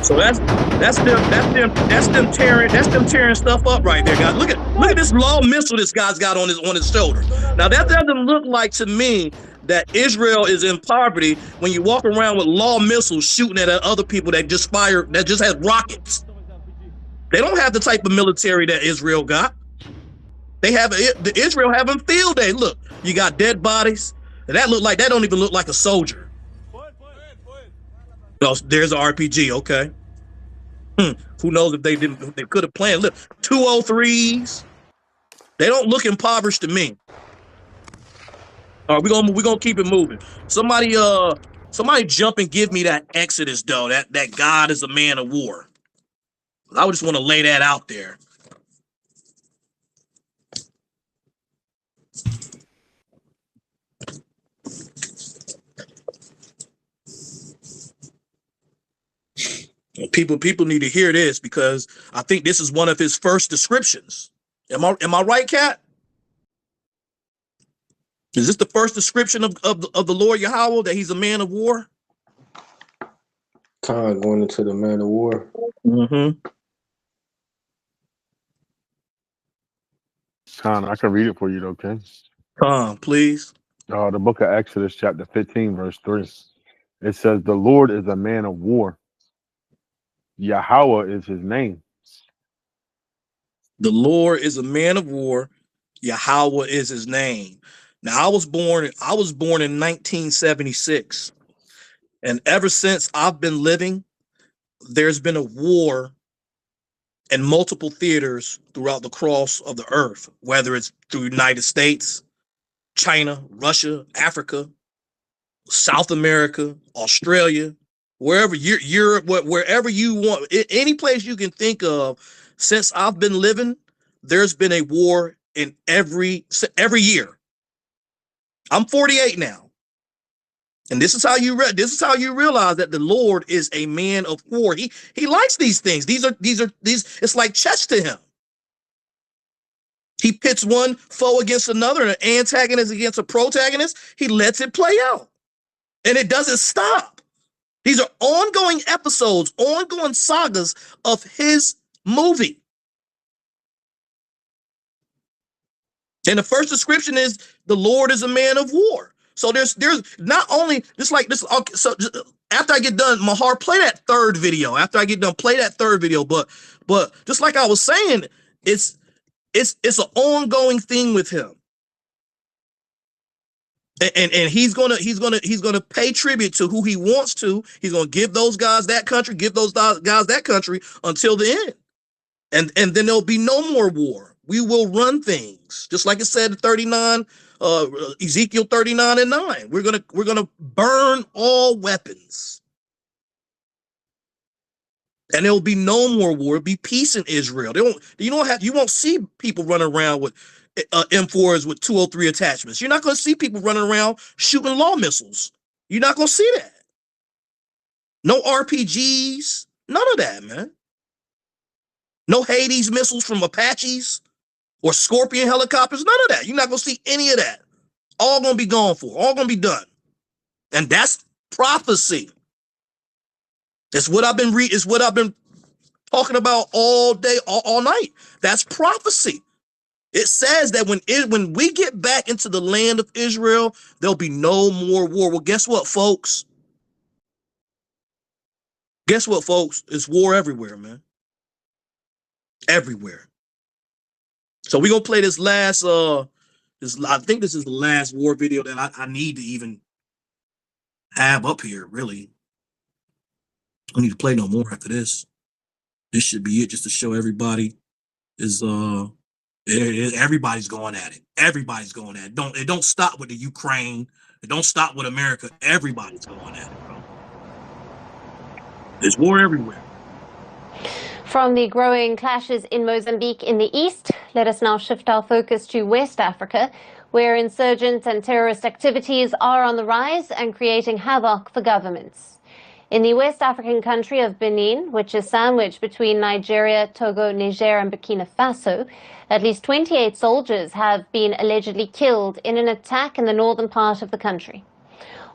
So that's them tearing stuff up right there, guys. Look at this law missile this guy's got on his shoulder. Now that doesn't look like to me that Israel is in poverty when you walk around with law missiles shooting at other people that just has rockets. They don't have the type of military that Israel got. Israel having field day. Look, you got dead bodies. And that don't even look like a soldier. Oh, there's an RPG. Okay. Who knows if they could have planned. Look, 203s. They don't look impoverished to me. All right, we're gonna keep it moving. Somebody jump and give me that Exodus though. That God is a man of war. I would just want to lay that out there. People need to hear this, because I think this is one of his first descriptions. Am I right, Cat? Is this the first description of the Lord Yahawah, that he's a man of war? Going into the man of war. Mm-hmm. Con, I can read it for you, though, okay? Please. The book of Exodus, chapter 15, verse 3. It says, "The Lord is a man of war. Yahawah is his name." The Lord is a man of war. Yahawah is his name. Now, I was born in 1976. And ever since I've been living, there's been a war in multiple theaters throughout the cross of the earth, whether it's through the United States, China, Russia, Africa, South America, Australia, wherever Europe, wherever you want, any place you can think of. Since I've been living, there's been a war in every year. I'm 48 now, and this is how you realize that the Lord is a man of war. He likes these things. These. It's like chess to him. He pits one foe against another, an antagonist against a protagonist. He lets it play out. And it doesn't stop. These are ongoing episodes, ongoing sagas of his movie. And the first description is the Lord is a man of war. So there's not only just like this. So after I get done, Mahar, play that third video. After I get done, play that third video. But just like I was saying, it's an ongoing thing with him. And he's gonna pay tribute to who he wants to. He's gonna give those guys that country, until the end. And then there'll be no more war. We will run things, just like it said in 39, Ezekiel 39:9. We're gonna burn all weapons. And there will be no more war. It'll be peace in Israel. You won't see people running around with M4s with 203 attachments. You're not going to see people running around shooting law missiles. You're not going to see that. No RPGs, none of that, man. No Hades missiles from Apaches or Scorpion helicopters, none of that. You're not going to see any of that. All going to be gone for, all going to be done. And that's prophecy. It's what I've been reading. It's what I've been talking about all day, all night. That's prophecy. It says that when we get back into the land of Israel, there'll be no more war. Well, guess what, folks? It's war everywhere, man. Everywhere. So we're gonna play this last. I think this is the last war video that I need to even have up here. Really, I need to play no more after this. This should be it, just to show everybody everybody's going at it. Everybody's going at it. It don't stop with the Ukraine. It don't stop with America. Everybody's going at it, bro. There's war everywhere. From the growing clashes in Mozambique in the east, let us now shift our focus to West Africa, where insurgent and terrorist activities are on the rise and creating havoc for governments. In the West African country of Benin, which is sandwiched between Nigeria, Togo, Niger, and Burkina Faso, at least 28 soldiers have been allegedly killed in an attack in the northern part of the country.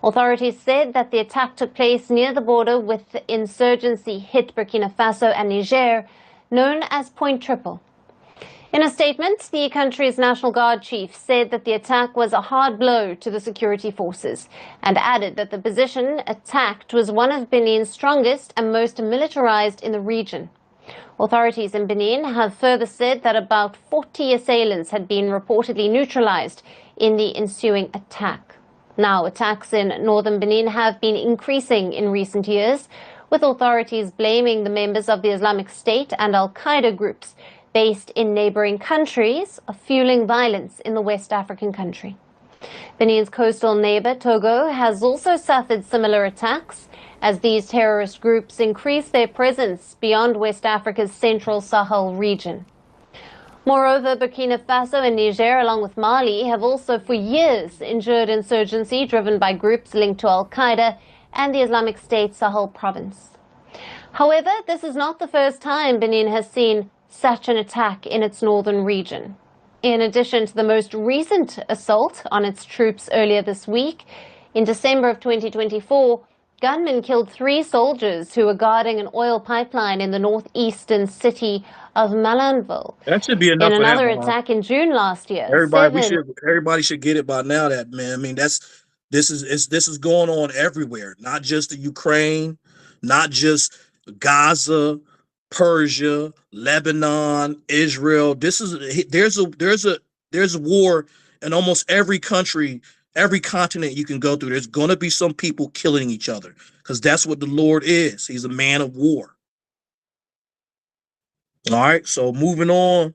Authorities said that the attack took place near the border with the insurgency hit Burkina Faso and Niger, known as Point Triple. In a statement, the country's National Guard chief said that the attack was a hard blow to the security forces and added that the position attacked was one of Benin's strongest and most militarized in the region. Authorities in Benin have further said that about 40 assailants had been reportedly neutralized in the ensuing attack. Now, attacks in northern Benin have been increasing in recent years, with authorities blaming the members of the Islamic State and Al-Qaeda groups based in neighboring countries of fueling violence in the West African country. Benin's coastal neighbor, Togo, has also suffered similar attacks as these terrorist groups increase their presence beyond West Africa's central Sahel region. Moreover, Burkina Faso and Niger, along with Mali, have also for years endured insurgency driven by groups linked to Al-Qaeda and the Islamic State Sahel province. However, this is not the first time Benin has seen such an attack in its northern region. In addition to the most recent assault on its troops earlier this week, in December of 2024, gunmen killed 3 soldiers who were guarding an oil pipeline in the northeastern city of Malanville. That should be In enough for that, another Bob. attack in June last year, Everybody should get it by now. That, man, I mean, this is going on everywhere, not just the Ukraine, not just Gaza, Persia, Lebanon, Israel. There's a war in almost every country, every continent you can go through. There's gonna be some people killing each other, because that's what the Lord is. He's a man of war. All right, so moving on.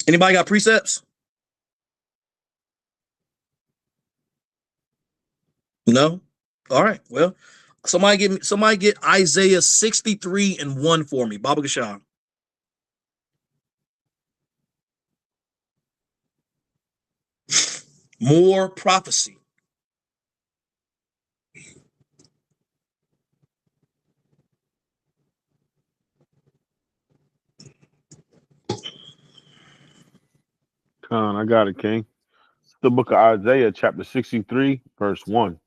Anybody got precepts? No? All right. Well, somebody get Isaiah 63:1 for me. Baba Gasham. More prophecy. I got it, King. The book of Isaiah, chapter 63, verse 1.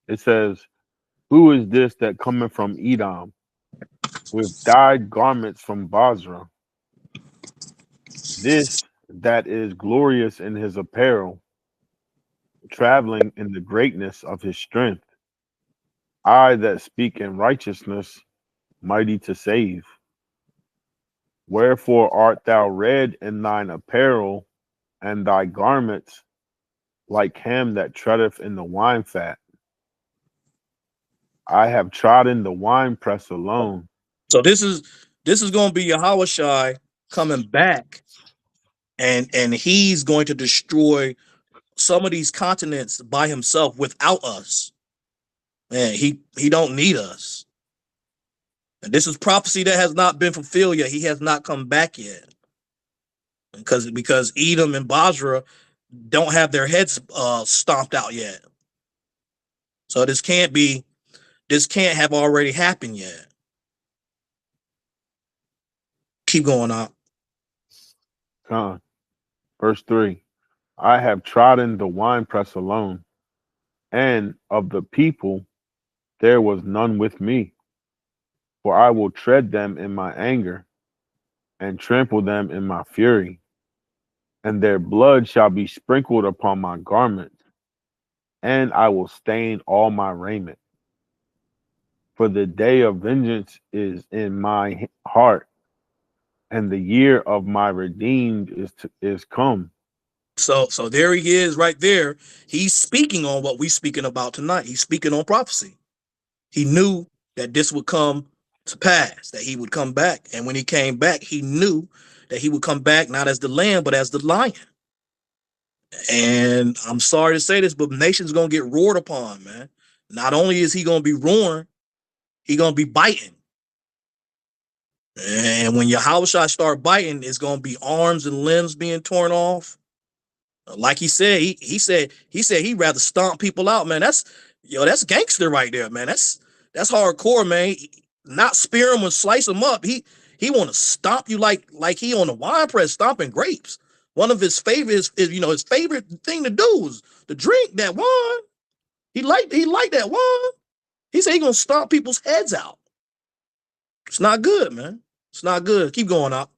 It says, "Who is this that cometh from Edom, with dyed garments from Basra? This that is glorious in his apparel, traveling in the greatness of his strength. I that speak in righteousness, mighty to save. Wherefore art thou red in thine apparel, and thy garments like him that treadeth in the wine fat? I have trodden the winepress alone." So this is going to be Yahawah coming back, and he's going to destroy some of these continents by himself without us. Man, he don't need us. And this is prophecy that has not been fulfilled yet. He has not come back yet. Because Edom and Basra don't have their heads stomped out yet. So this can't have already happened yet. Keep going on. Verse 3. I have trodden the winepress alone, and of the people there was none with me. For I will tread them in my anger, and trample them in my fury, and their blood shall be sprinkled upon my garments, and I will stain all my raiment. For the day of vengeance is in my heart, and the year of my redeemed is come. So there he is right there. He's speaking on what we're speaking about tonight. He's speaking on prophecy. He knew that this would come to pass, that he would come back. And when he came back, he knew that he would come back not as the lamb, but as the lion. And I'm sorry to say this, but the nation's going to get roared upon, man. Not only is he going to be roaring, he's going to be biting. And when Yahawah start biting, it's going to be arms and limbs being torn off. Like he said, he said he'd rather stomp people out, man. That's gangster right there, man. That's hardcore, man. Not spear him and slice him up. He want to stomp you like he on the wine press stomping grapes. One of his favorites is his favorite thing to do is to drink that wine. He liked that wine. He said he gonna stomp people's heads out. It's not good, man. It's not good. Keep going up.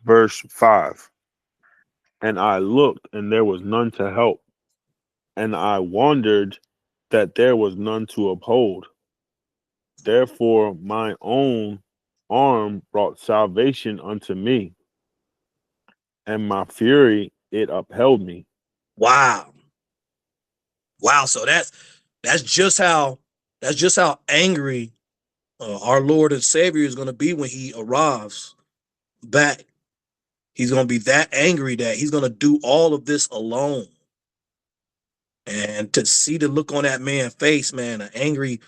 Verse 5. And I looked, and there was none to help, and I wondered that there was none to uphold. Therefore my own arm brought salvation unto me, and my fury it upheld me. Wow. So that's just how angry our Lord and Savior is going to be when he arrives back. He's going to be that angry that he's going to do all of this alone. And to see the look on that man's face, man, an angry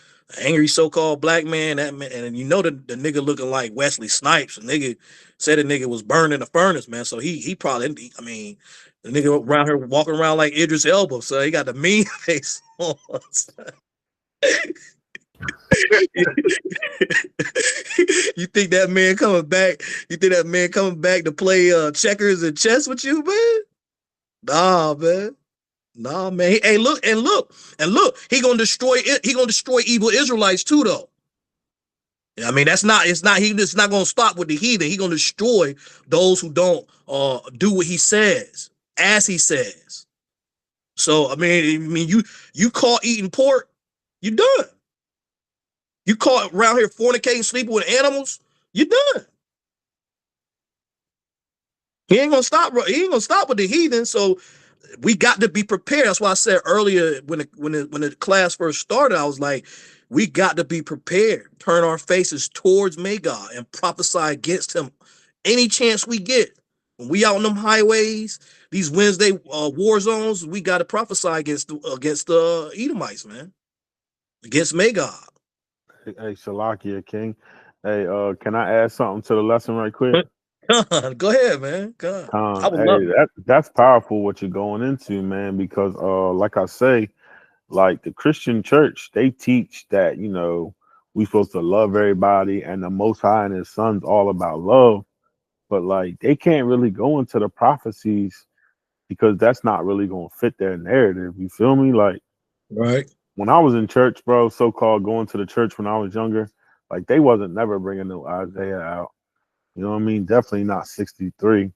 so-called black man, that man, and the nigga looking like Wesley Snipes. The nigga said the nigga was burned in the furnace, man. So he probably, the nigga around here walking around like Idris Elba, so he got the mean face on. You think that man coming back? You think that man coming back to play checkers and chess with you, man? Nah, man. Nah, man. Hey, look. He gonna destroy it. He gonna destroy evil Israelites too, though. I mean, it's not gonna stop with the heathen. He gonna destroy those who don't do what he says, as he says. So I mean, you caught eating pork, you done. You caught around here fornicating, sleeping with animals, you done. He ain't gonna stop. He ain't gonna stop with the heathen. So we got to be prepared. That's why I said earlier when the class first started, I was like, we got to be prepared. Turn our faces towards Magog and prophesy against him any chance we get. When we out on them highways, these Wednesday war zones, we got to prophesy against the Edomites, man, against Magog. Hey, Shalakia, King. Hey, can I add something to the lesson right quick? Go ahead, man. I would love it. That's powerful what you're going into, man, because like I say, like the Christian church, they teach that, you know, we supposed to love everybody and the Most High and his son's all about love, but like they can't really go into the prophecies because that's not really going to fit their narrative. You feel me? Like, right. When I was in church, bro, so-called going to the church when I was younger, like they wasn't never bringing no Isaiah out. You know what I mean? Definitely not 63.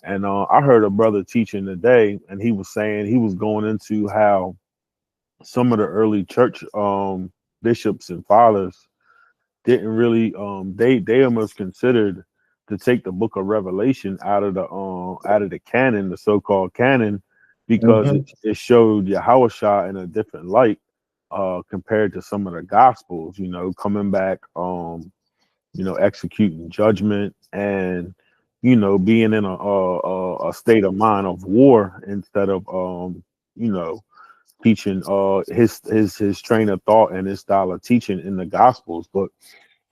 And I heard a brother teaching today, and he was saying he was going into how some of the early church bishops and fathers didn't really they almost considered to take the book of Revelation out of the canon, the so-called canon, because it showed Yahawah in a different light compared to some of the gospels, you know, coming back you know, executing judgment and, you know, being in a state of mind of war instead of, you know, teaching his train of thought and his style of teaching in the gospels. But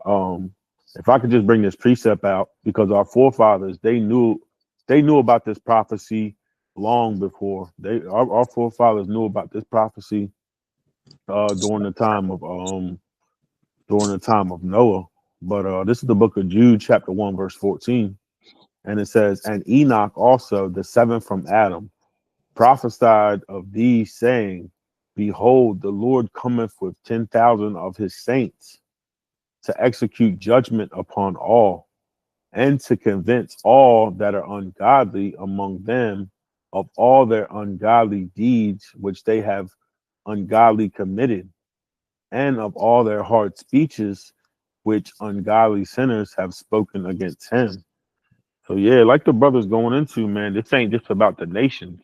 if I could just bring this precept out, because our forefathers, they knew about this prophecy long before our forefathers knew about this prophecy during the time of Noah. But this is the book of Jude, chapter 1, verse 14. And it says, and Enoch also, the seventh from Adam, prophesied of these, saying, behold, the Lord cometh with 10,000 of his saints to execute judgment upon all, and to convince all that are ungodly among them of all their ungodly deeds which they have ungodly committed, and of all their hard speeches which ungodly sinners have spoken against him. So yeah, like the brothers going into, man, this ain't just about the nations,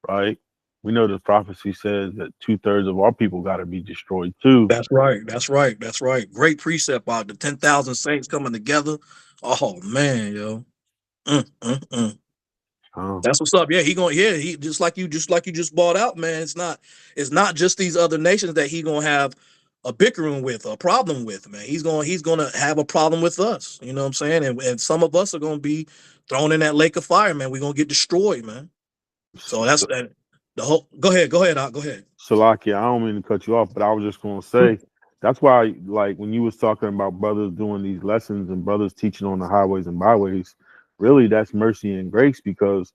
right? We know the prophecy says that 2/3 of our people got to be destroyed too. That's right. Great precept about the 10,000 saints coming together. Oh man, yo. That's what's up. Yeah, he just like you just bought out, man. It's not just these other nations that he gonna have a bickering with, a problem with, man. He's gonna have a problem with us. You know what I'm saying? And some of us are gonna be thrown in that lake of fire, man. We're gonna get destroyed, man. So that's the whole. Go ahead. Go ahead. Salakia, I don't mean to cut you off, but I was just gonna say that's why, like when you was talking about brothers doing these lessons and brothers teaching on the highways and byways, really that's mercy and grace, because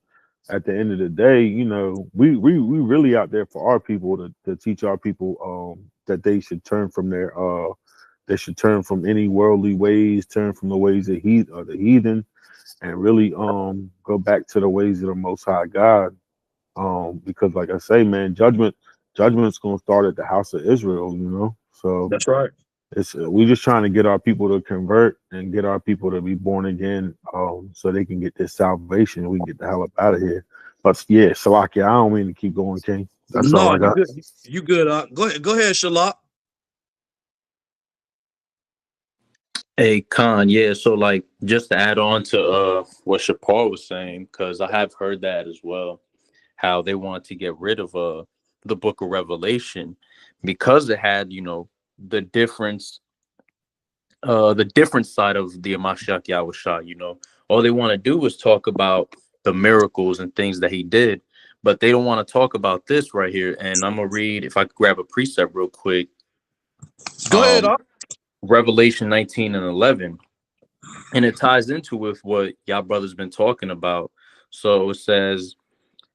at the end of the day, you know, we really out there for our people to teach our people that they should turn from any worldly ways, turn from the ways of the heathen, and really go back to the ways of the Most High God. Because like I say, man, judgment's gonna start at the house of Israel, you know. So that's right. We just trying to get our people to convert and get our people to be born again, so they can get this salvation and we can get the hell up out of here. But yeah, Salakia, I don't mean to keep going, King. That's all I got. You good. Go ahead, Shalak. Hey, Khan, yeah, so like just to add on to what Shapar was saying, because I have heard that as well, how they want to get rid of the book of Revelation because it had, you know, the different side of the Mashiach Yahawah, you know. All they want to do is talk about the miracles and things that he did, but they don't want to talk about this right here. And I'm gonna read, if I could grab a precept real quick. Go ahead, Revelation 19 and 11, and it ties into with what y'all brothers been talking about. So it says,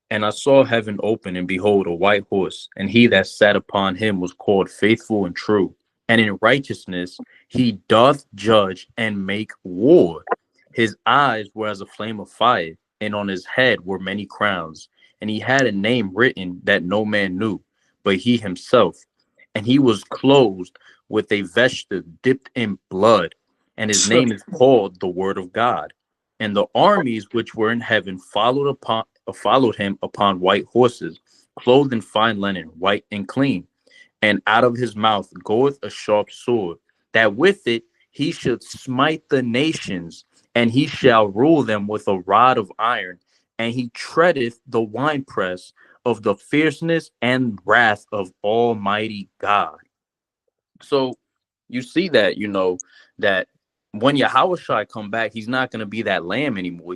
And I saw heaven open, and behold, a white horse, and he that sat upon him was called Faithful and True. And in righteousness he doth judge and make war. His eyes were as a flame of fire, and on his head were many crowns. And he had a name written that no man knew, but he himself. And he was clothed with a vesture dipped in blood, and his name is called the Word of God. And the armies which were in heaven followed him upon white horses, clothed in fine linen, white and clean. And out of his mouth goeth a sharp sword, that with it he should smite the nations, and he shall rule them with a rod of iron. And he treadeth the winepress of the fierceness and wrath of Almighty God. So you see that, that when Yahawah come back, he's not going to be that lamb anymore.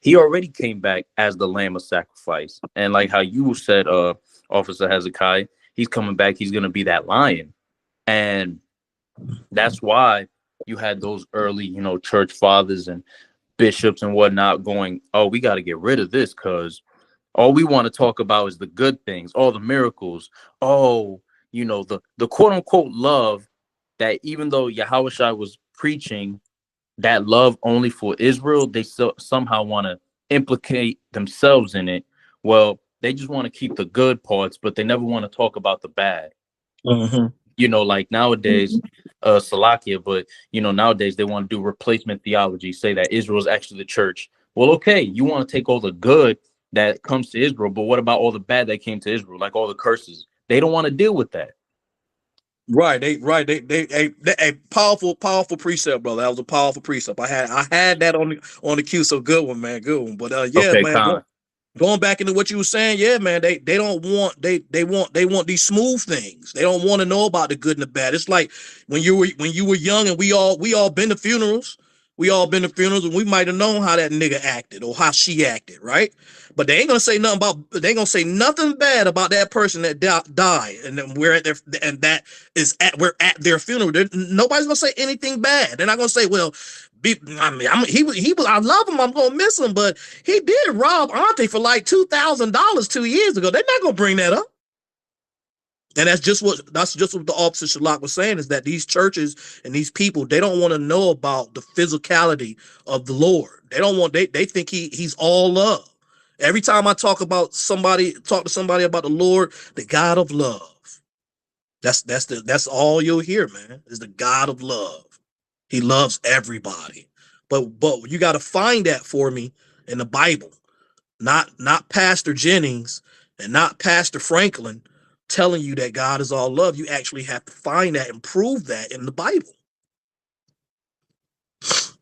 He already came back as the lamb of sacrifice. And like how you said, Officer Hezekiah, he's coming back. He's going to be that lion. And that's why you had those early, church fathers and bishops and whatnot going, oh, we got to get rid of this because all we want to talk about is the good things, all the miracles. Oh, the quote unquote love that even though Yahawah was preaching that love only for Israel, they somehow want to implicate themselves in it. Well, they just want to keep the good parts, but they never want to talk about the bad. Like nowadays, Salakia, but nowadays they want to do replacement theology, say that Israel is actually the church. Well, okay, you want to take all the good that comes to Israel, but what about all the bad that came to Israel, like all the curses? They don't want to deal with that. Right, they a powerful precept, brother. That was a powerful precept. I had that on the queue. So good one, man, good one. But yeah, okay, man, going back into what you were saying, yeah, man, they don't want they want these smooth things. They don't want to know about the good and the bad. It's like when you were young and we all been to funerals. We all been to funerals and we might have known how that nigga acted or how she acted, right? But they ain't gonna say nothing bad about that person that died, and then we're at their funeral. Nobody's gonna say anything bad. They're not gonna say, well, I love him. I'm gonna miss him, but he did rob Auntie for like $2,000 2 years ago. They're not gonna bring that up. And that's just what the officer Shalak was saying, is that these churches and these people, they don't want to know about the physicality of the Lord. They think he's all love. Every time I talk to somebody about the Lord, the God of love. That's all you'll hear, man, is the God of love. He loves everybody. But you got to find that for me in the Bible. Not Pastor Jennings and not Pastor Franklin telling you that God is all love. You actually have to find that and prove that in the Bible.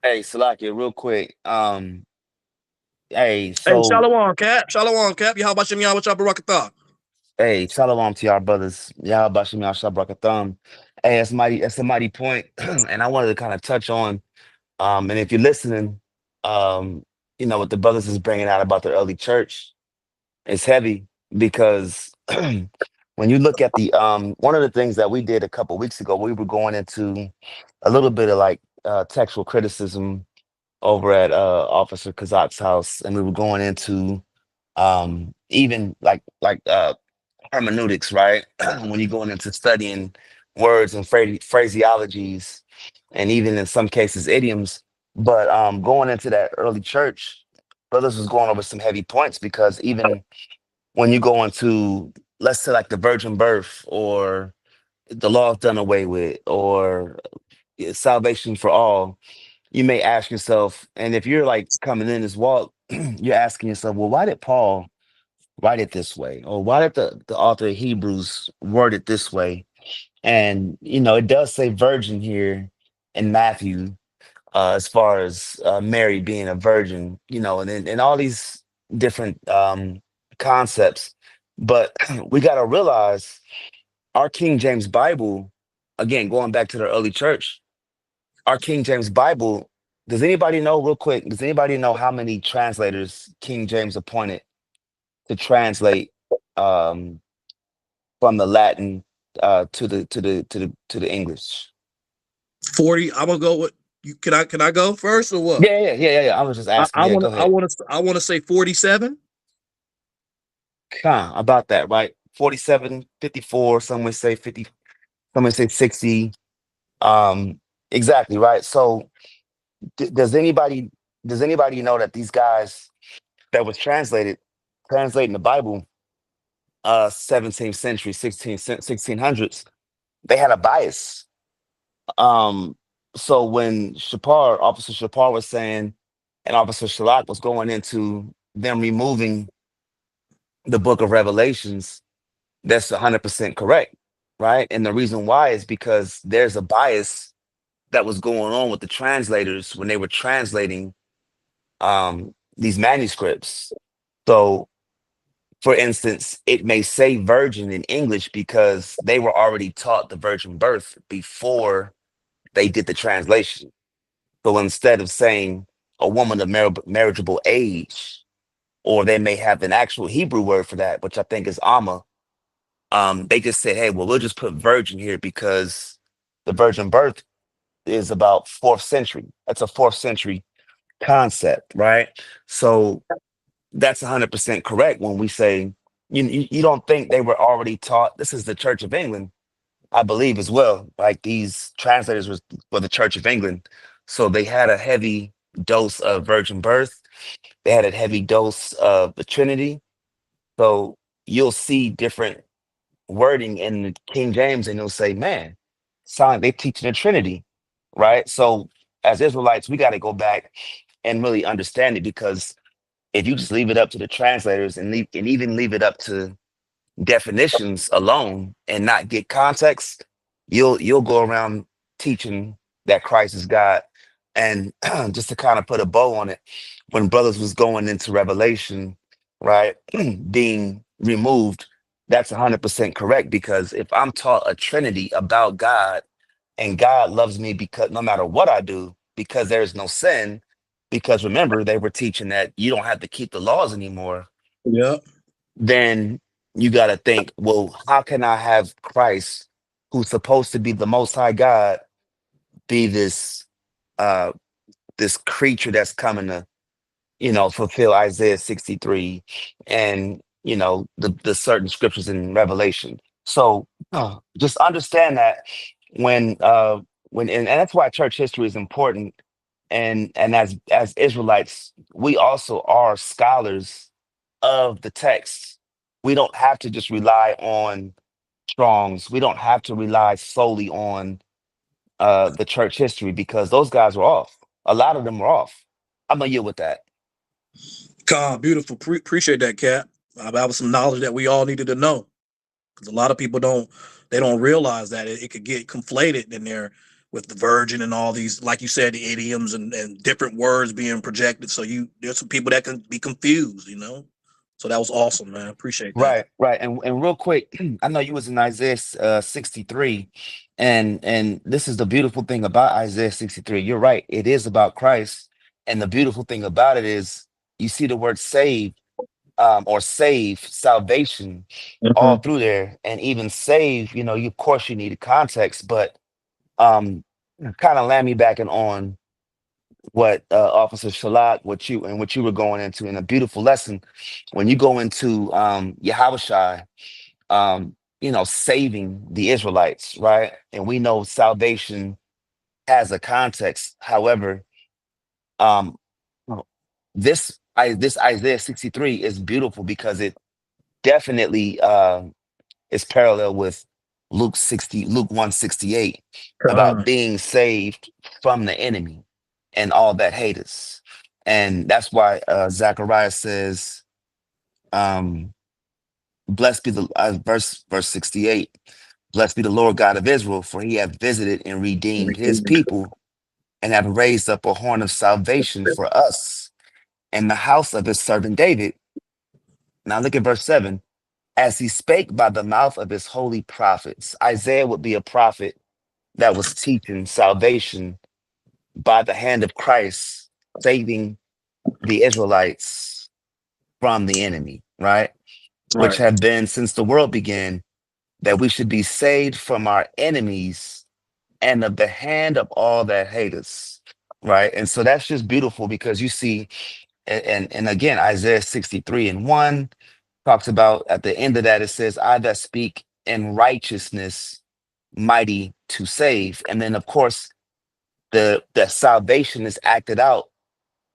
Hey, Salakia, real quick. Hey, Shalom, Cap. Yahawahscam, Yahawah Barakatah. Hey, shalom to y'all brothers. Yahawahscam, Yahawah Barakatah. Hey, that's a mighty point. And I wanted to kind of touch on, and if you're listening, what the brothers is bringing out about the early church, it's heavy because when you look at the one of the things that we did a couple weeks ago, we were going into a little bit of like textual criticism over at Officer Kazak's house, and we were going into even like hermeneutics, right? When you're going into studying words and phraseologies, and even in some cases idioms. But going into that early church, brothers was going over some heavy points, because even when you go into, let's say, like the virgin birth, or the law is done away with, or salvation for all, you may ask yourself, and if you're like coming in this walk, you're asking yourself, well, why did Paul write it this way? Or why did the author of Hebrews word it this way? And, it does say virgin here in Matthew, as far as Mary being a virgin, and all these different concepts. But we got to realize our King James Bible, again, going back to the early church, our King James Bible, does anybody know, real quick, does anybody know how many translators King James appointed to translate from the Latin to the English? 40. I'm gonna go with you. Can I go first or what? Yeah. I was just asking. Go ahead. I want to say 47. About that, right? 47, 54, some would say 50, some would say 60. Exactly, right? So does anybody know that these guys that was translating the Bible 17th century, 1600s, they had a bias. So when Officer Shapar was saying, and Officer Shalak was going into them removing the book of Revelations, that's 100% correct, right? And the reason why is because there's a bias that was going on with the translators when they were translating these manuscripts. So, for instance, it may say virgin in English because they were already taught the virgin birth before they did the translation. So instead of saying a woman of marriageable age, or they may have an actual Hebrew word for that, which I think is Amma, they just said, hey, well, we'll just put virgin here because the virgin birth is about 4th century. That's a 4th century concept, right? So that's 100% correct when we say, you don't think they were already taught. This is the Church of England, I believe, as well. Like, these translators were the Church of England. So they had a heavy dose of virgin birth. They had a heavy dose of the Trinity. So you'll see different wording in the King James, and you'll say, man, sound like they teaching the Trinity, right? So as Israelites, we got to go back and really understand it, because if you just leave it up to the translators and even leave it up to definitions alone and not get context, you'll go around teaching that Christ is God. And just to kind of put a bow on it, when brothers was going into Revelation, right, being removed, that's 100% correct, because if I'm taught a Trinity about God, and God loves me because no matter what I do, because there is no sin, because remember, they were teaching that you don't have to keep the laws anymore, Yeah. then you got to think, well, how can I have Christ, who's supposed to be the most high God, be uh this creature that's coming to, fulfill Isaiah 63 and, the certain scriptures in Revelation. So just understand that and that's why church history is important. And as Israelites, we also are scholars of the text. We don't have to just rely on Strong's. We don't have to rely solely on the church history, because those guys were off. A lot of them were off. I'm gonna yield with that. Beautiful. Appreciate that, Cap. That was some knowledge that we all needed to know, because a lot of people don't realize that it could get conflated in there with the virgin and all these, like you said, the idioms and different words being projected. So there's some people that can be confused, So that was awesome, man. Appreciate that. Right. And real quick, I know you was in Isaiah 63, and this is the beautiful thing about Isaiah 63. You're right, it is about Christ, and the beautiful thing about it is you see the word save, or save, salvation, all through there, and even save. Of course you need a context, but kind of land me back and on what Officer Shalak, what you were going into in a beautiful lesson when you go into Yahawah, saving the Israelites, right? And we know salvation has a context. However, um, this Isaiah 63 is beautiful because it definitely is parallel with Luke 168 about being saved from the enemy and all that hate us. And that's why Zechariah says, blessed be the verse 68, blessed be the Lord God of Israel, for he hath visited and redeemed his people, and have raised up a horn of salvation for us in the house of his servant David. Now look at verse 7. As he spake by the mouth of his holy prophets. Isaiah would be a prophet that was teaching salvation by the hand of Christ, saving the Israelites from the enemy, right? Which have been since the world began, that we should be saved from our enemies and of the hand of all that hate us, right? And so that's just beautiful, because you see, and again, Isaiah 63 and 1, talks about at the end of that, it says, I that speak in righteousness, mighty to save. And then, of course, the salvation is acted out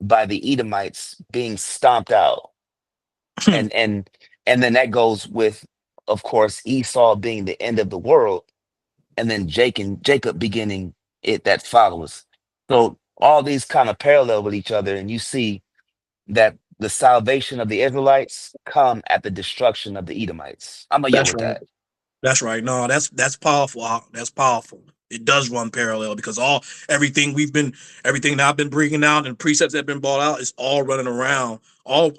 by the Edomites being stomped out. and then that goes with, of course, Esau being the end of the world, and then Jacob beginning it that follows. So all these kind of parallel with each other, and you see that the salvation of the Israelites come at the destruction of the Edomites. I'm gonna yield That's with right. that. That's right. No, that's powerful. That's powerful. It does run parallel because everything that I've been bringing out and precepts that have been brought out is all running around, all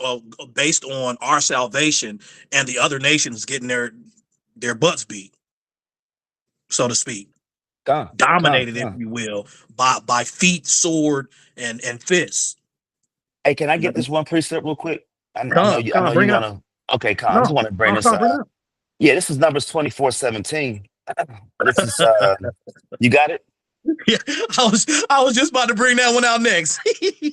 based on our salvation and the other nations getting their butts beat, so to speak, dominated, if you will, by feet, sword, and fists. Hey, can I You know, get this one precept real quick? I know Con, you. I Con, know you bring it up. want to. Okay, Con. I just No, want to bring no, this Con, bring up. it Yeah, this is Numbers 24:17. This is you got it? Yeah, I was just about to bring that one out next.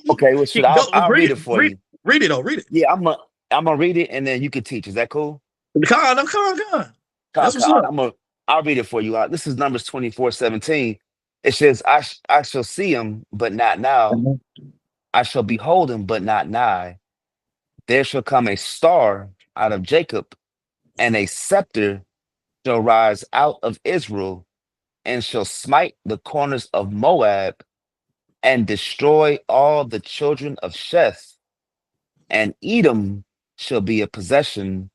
Okay, well, should Go I'll read read it. it for you. Read it. Read it. Yeah, I'm gonna read it and then you can teach. Is that cool? Con. That's what's up. I'll read it for you. This is Numbers 24:17. It says, I shall see him, but not now. I shall behold him, but not nigh. There shall come a star out of Jacob, and a scepter shall rise out of Israel, and shall smite the corners of Moab, and destroy all the children of Sheth. And Edom shall be a possession.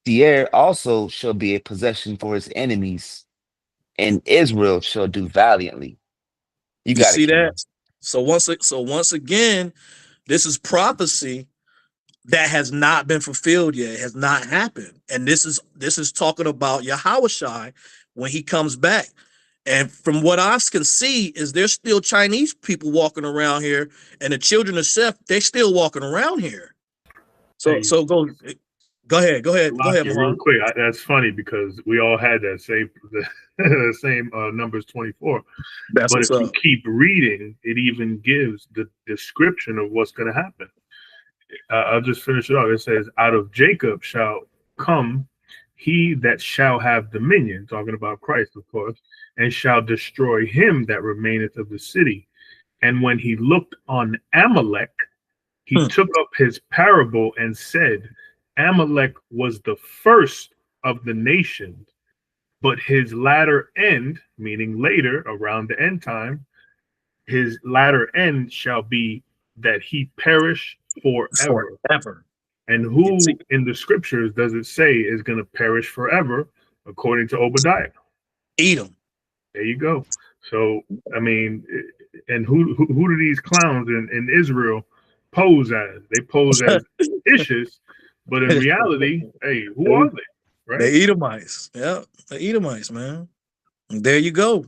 Seir also shall be a possession for his enemies, and Israel shall do valiantly. You You got it, see King. that? So once again, this is prophecy that has not been fulfilled yet. It has not happened, and this is talking about Yahawah when he comes back. And from what I can see, is there's still Chinese people walking around here, and the children of Seth, they're still walking around here. So Hey, go ahead, real Mohan. quick. That's funny because we all had that same Numbers 24. That's But what's if you up. keep reading, it even gives the description of what's going to happen. I'll just finish it off. It says, "Out of Jacob shall come he that shall have dominion," talking about Christ, of course, "and shall destroy him that remaineth of the city. And when he looked on Amalek, he took up his parable and said, Amalek was the first of the nations, but his latter end," meaning later, around the end time, "his latter end shall be that he perish forever." And who in the scriptures does it say is going to perish forever, according to Obadiah? Edom. There you go. So, I mean, and who do these clowns in Israel pose as? They pose as issues, but in reality, hey, who are they? Right? The Edomites. Yeah, the Edomites, man. There you go.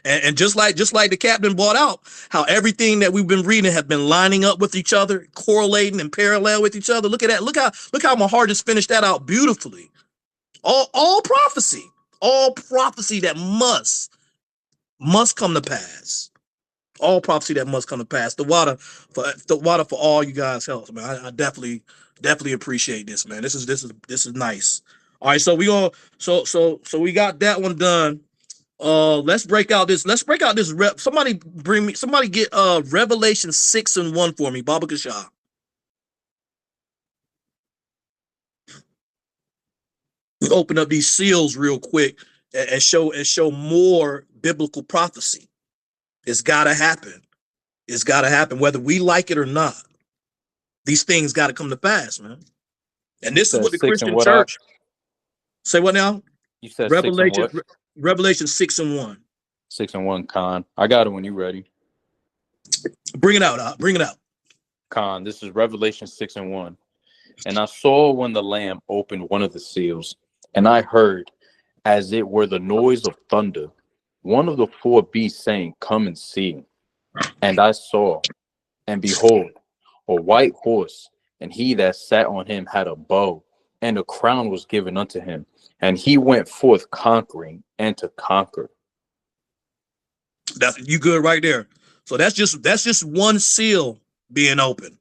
And just like the captain brought out, how everything that we've been reading have been lining up with each other, correlating and parallel with each other. Look at that. Look how my heart just finished that out beautifully. All prophecy that must come to pass. All prophecy that must come to pass. The water for all you guys' help, man. I definitely appreciate this, man. This is nice. All right, so we we got that one done. Let's break out this somebody get Revelation 6:1 for me, Baba Kasha. Open up these seals real quick and show more biblical prophecy. It's gotta happen. It's gotta happen, whether we like it or not. These things gotta come to pass, man. And this is what the Christian church say. What now? You said Revelation 6 and what? Revelation 6:1. 6 and 1, Khan. I got it when you're ready. Bring it out. Bring it out. Khan, this is Revelation 6:1. "And I saw when the Lamb opened one of the seals, and I heard, as it were the noise of thunder, one of the four beasts saying, Come and see. And I saw, and behold, a white horse, and he that sat on him had a bow, and a crown was given unto him, and he went forth conquering and to conquer." That's you good right there. So that's just one seal being open.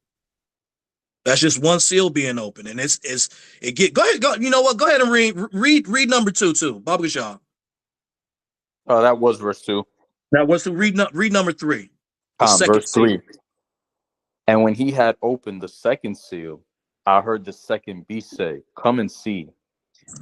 That's just one seal being open, and go ahead. You know what? Go ahead and read number 2 too, Baba Shah. That was verse 2. Now, what's the read number 3? The second Verse 3. And when he had opened the second seal, I heard the second beast say, "Come and see."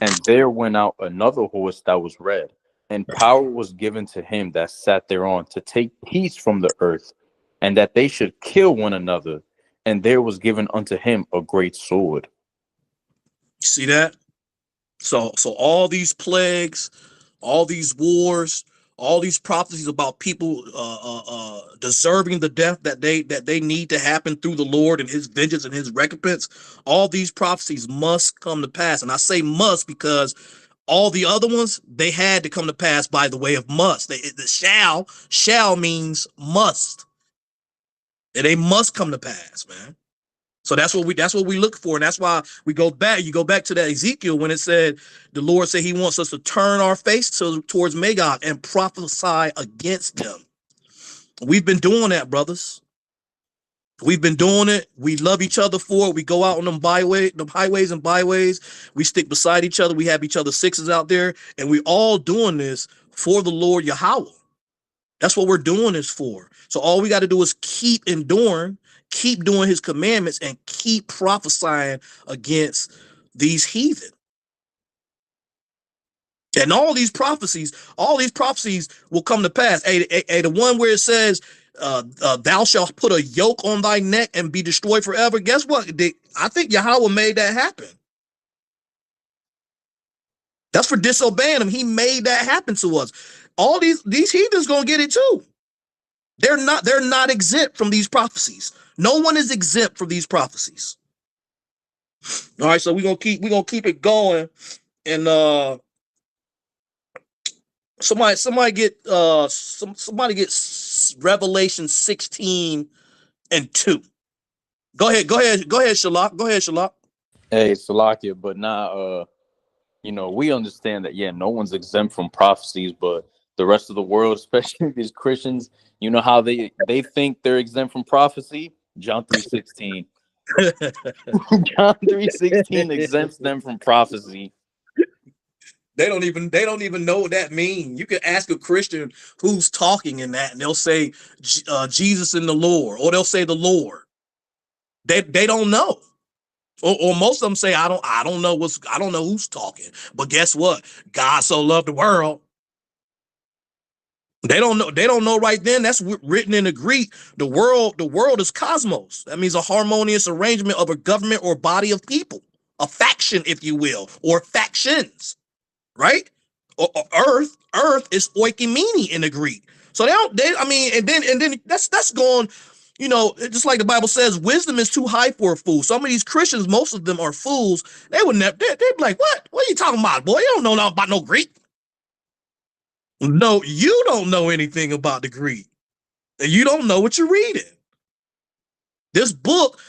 And there went out another horse that was red, and power was given to him that sat thereon to take peace from the earth, and that they should kill one another. And there was given unto him a great sword. See that? So all these plagues, all these wars, all these prophecies about people deserving the death that they need to happen through the Lord and his vengeance and his recompense, all these prophecies must come to pass. And I say must because all the other ones, they had to come to pass by the way of must. The shall means must. And they must come to pass, man. So that's what we look for, and that's why we go back. You go back to that Ezekiel when it said the Lord said he wants us to turn our face towards Magog and prophesy against them. We've been doing that, brothers. We've been doing it. We love each other for it. We go out on them highways and byways. We stick beside each other. We have each other sixes out there, and we all doing this for the Lord Yahawah. That's what we're doing this for. So all we got to do is keep enduring, keep doing his commandments, and keep prophesying against these heathen. And all these prophecies will come to pass. The one where it says, thou shalt put a yoke on thy neck and be destroyed forever. Guess what? I think Yahawah made that happen. That's for disobeying him. He made that happen to us. All these heathens gonna get it too. They're not exempt from these prophecies. No one is exempt from these prophecies. All right, so we're gonna keep it going, and somebody get Revelation 16:2. Go ahead, Shalak. Go ahead, Shalak. Hey, Salakia, but now we understand that no one's exempt from prophecies, but the rest of the world, especially these Christians, you know how they think they're exempt from prophecy? John 3:16. John 3:16 exempts them from prophecy. They don't even know what that means. You can ask a Christian who's talking in that, and they'll say Jesus and the Lord, or they'll say the Lord. They don't know. Or most of them say, I don't know who's talking. But guess what? God so loved the world. They don't know right then. That's written in the Greek. The world is cosmos. That means a harmonious arrangement of a government or body of people, a faction, if you will, or factions, right? Or earth is oikoumene in the Greek. So and then that's going. Just like the Bible says, wisdom is too high for a fool. Some of these Christians, most of them are fools. They would never. They'd be like, "What? What are you talking about, boy? You don't know nothing about no Greek." No, you don't know anything about the Greek. You don't know what you're reading. This book,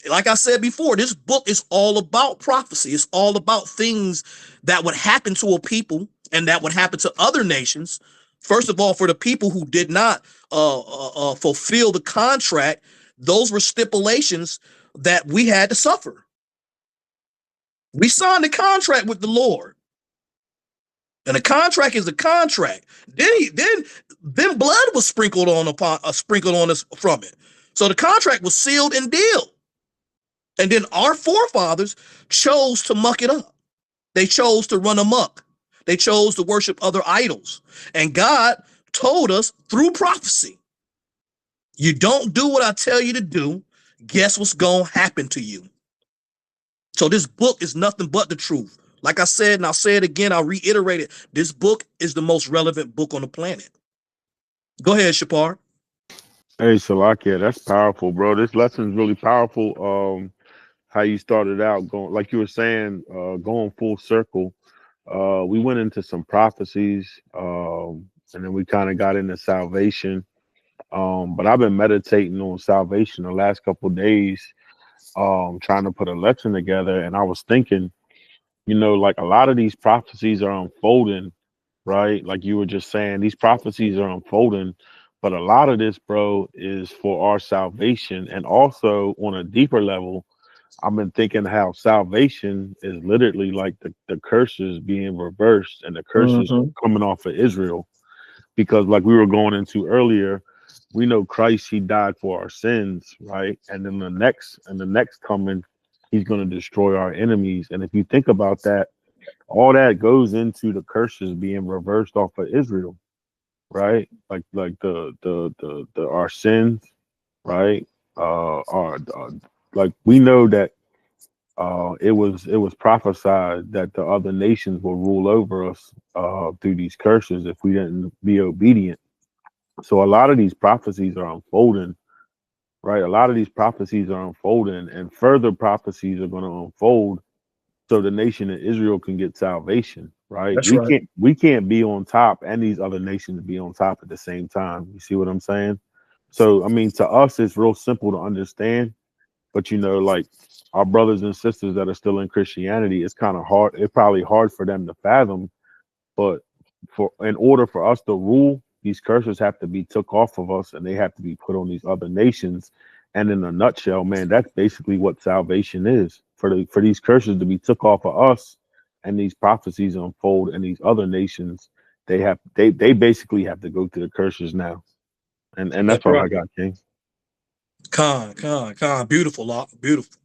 like I said before, this book is all about prophecy. It's all about things that would happen to a people and that would happen to other nations. First of all, for the people who did not fulfill the contract, those were stipulations that we had to suffer. We signed a contract with the Lord. And a contract is a contract. Then blood was sprinkled on us from it. So the contract was sealed and sealed. And then our forefathers chose to muck it up. They chose to run amok. They chose to worship other idols. And God told us through prophecy, you don't do what I tell you to do, guess what's going to happen to you? So this book is nothing but the truth. Like I said, and I'll say it again, I'll reiterate it. This book is the most relevant book on the planet. Go ahead, Shapar. Hey, Salakia, that's powerful, bro. This lesson is really powerful. How you started out going, like you were saying, going full circle. We went into some prophecies, and then we kind of got into salvation. But I've been meditating on salvation the last couple of days, trying to put a lesson together. And I was thinking, like a lot of these prophecies are unfolding, right? Like you were just saying, these prophecies are unfolding, but a lot of this, bro, is for our salvation. And also on a deeper level, I've been thinking how salvation is literally like the curses being reversed and the curses coming off of Israel. Because like we were going into earlier, we know Christ, he died for our sins, right? And then the next coming, he's going to destroy our enemies. And if you think about that, all that goes into the curses being reversed off of Israel, right? Like the our sins, right? Our like we know that it was prophesied that the other nations will rule over us through these curses if we didn't be obedient. So a lot of these prophecies are unfolding, right? A lot of these prophecies are unfolding, and further prophecies are going to unfold so the nation of Israel can get salvation, right? That's right. We can't be on top and these other nations be on top at the same time. You see what I'm saying? So I mean, to us, it's real simple to understand, but you know, like our brothers and sisters that are still in Christianity, it's kind of hard. It's probably hard for them to fathom, but in order for us to rule, these curses have to be took off of us and they have to be put on these other nations. And in a nutshell, man, that's basically what salvation is. For these curses to be took off of us and these prophecies unfold in these other nations, they basically have to go through the curses now. And that's all I got, King. Con, beautiful, Locke. Beautiful.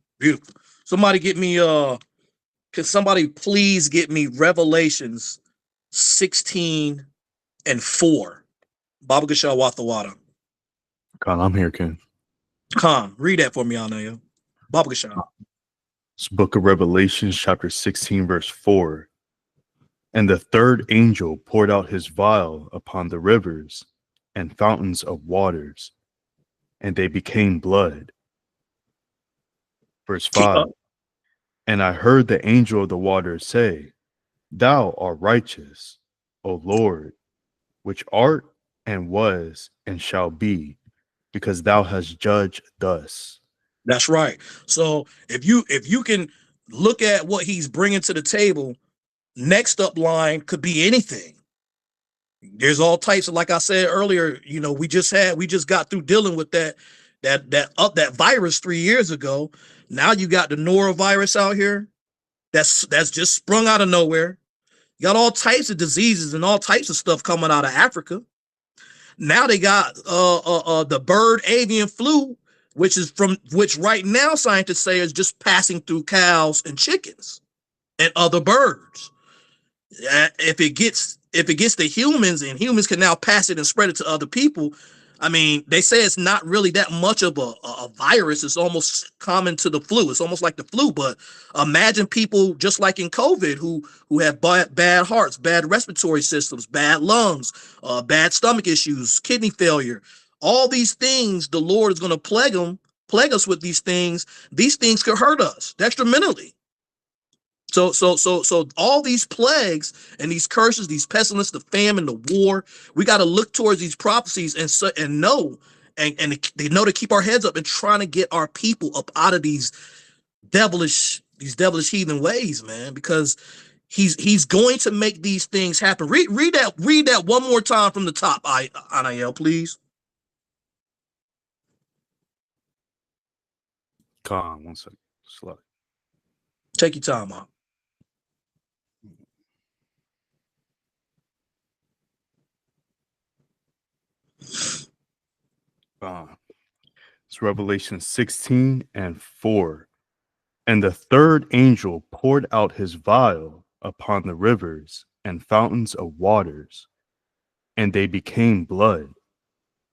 Somebody get me can somebody please get me Revelations 16 and 4? Baba Gashal Wathawada. God, I'm here, King. Con, read that for me, Anaya. Baba Gashal. It's Book of Revelations, chapter 16, verse 4. And the third angel poured out his vial upon the rivers and fountains of waters, and they became blood. Verse 5. And I heard the angel of the waters say, Thou art righteous, O Lord, which art and was and shall be, because thou hast judged thus. That's right. So if you can look at what he's bringing to the table, next up line could be anything. There's all types of, like I said earlier, you know, we just got through dealing with that virus 3 years ago. Now you got the norovirus out here that's just sprung out of nowhere. You got all types of diseases and all types of stuff coming out of Africa. Now they got the bird avian flu, which right now scientists say is just passing through cows and chickens and other birds. If it gets to humans and humans can now pass it and spread it to other people, I mean, they say it's not really that much of a virus. It's almost common to the flu. It's almost like the flu, but imagine people just like in COVID who have bad hearts, bad respiratory systems, bad lungs, bad stomach issues, kidney failure. All these things, the Lord is going to plague us with these things. These things could hurt us detrimentally. So all these plagues and these curses, these pestilence, the famine, the war, we got to look towards these prophecies and know they know to keep our heads up and trying to get our people up out of these devilish heathen ways, man, because he's going to make these things happen. Read that one more time from the top, Anael, please. Come on, 1 second. Slow. Take your time out. It's Revelation 16 and 4. And the third angel poured out his vial upon the rivers and fountains of waters, and they became blood.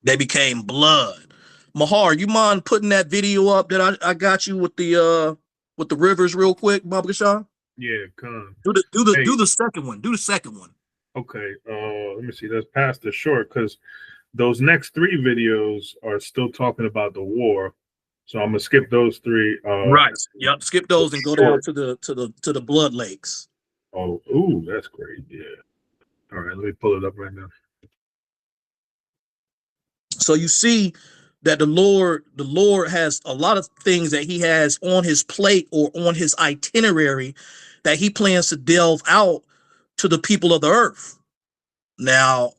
They became blood. Mahar, you mind putting that video up that I got you with the rivers real quick, Baba Gashan? Yeah, come. Do the second one. Do the second one. Okay. Let me see. Let's pass the short because those next 3 videos are still talking about the war. So I'm gonna skip those 3. Right. Yep. Skip those and go down to the blood lakes. Oh, ooh, that's great. Yeah. All right, let me pull it up right now. So you see that the Lord has a lot of things that he has on his plate or on his itinerary that he plans to delve out to the people of the earth. Now,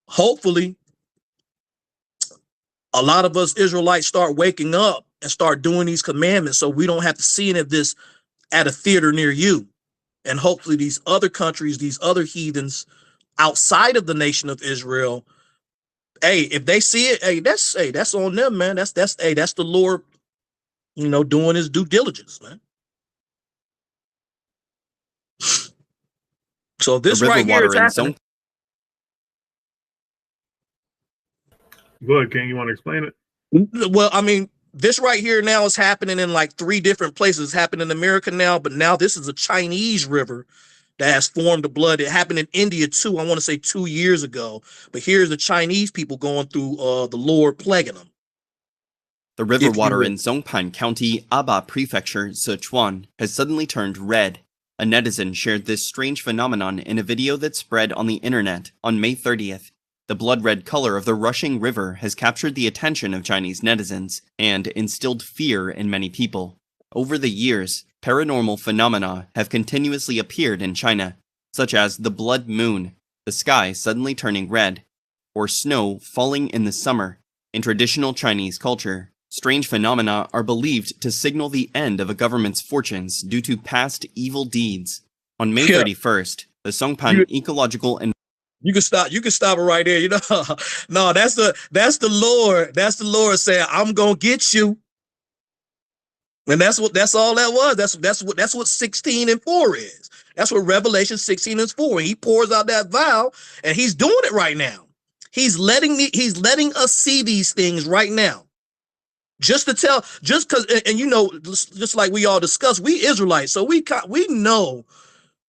hopefully, a lot of us Israelites start waking up and start doing these commandments so we don't have to see any of this at a theater near you. And hopefully these other countries, these other heathens outside of the nation of Israel, hey, if they see it, hey, that's on them, man. That's the Lord, you know, doing his due diligence, man. So this right here is happening. Go ahead, King. You want to explain it? Well, I mean, this right here now is happening in like 3 different places. It's happening in America now, but now this is a Chinese river that has formed the blood. It happened in India too, I want to say 2 years ago. But here's the Chinese people going through the Lord plaguing them. The river water in Zhongpan County, Aba Prefecture, Sichuan, has suddenly turned red. A netizen shared this strange phenomenon in a video that spread on the internet on May 30th. The blood-red color of the rushing river has captured the attention of Chinese netizens and instilled fear in many people. Over the years, paranormal phenomena have continuously appeared in China, such as the blood moon, the sky suddenly turning red, or snow falling in the summer. In traditional Chinese culture, strange phenomena are believed to signal the end of a government's fortunes due to past evil deeds. On May 31st, the Songpan Ecological and You can stop it right there. You know, no, that's the Lord. That's the Lord saying, I'm gonna get you. And that's all that was. That's what 16:4 is. That's what Revelation 16:4. And he pours out that vial, and he's doing it right now. He's letting us see these things right now. Just because, and you know, just like we all discussed, we Israelites, so we know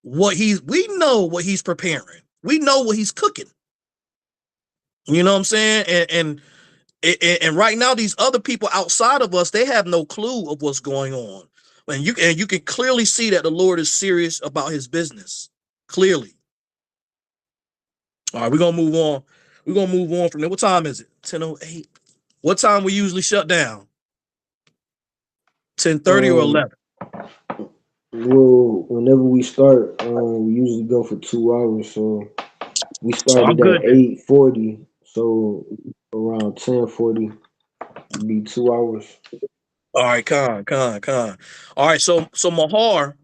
what he's preparing. We know what he's cooking. You know what I'm saying? And right now, these other people outside of us, they have no clue of what's going on. And you can clearly see that the Lord is serious about his business. Clearly. All right, we're gonna move on. We're gonna move on from there. What time is it? 10:08. What time we usually shut down? 10:30 or 11? Well, whenever we start, we usually go for 2 hours. So we started at 8:40. So around 10:40, it'll be 2 hours. All right, con. All right, so Mahar,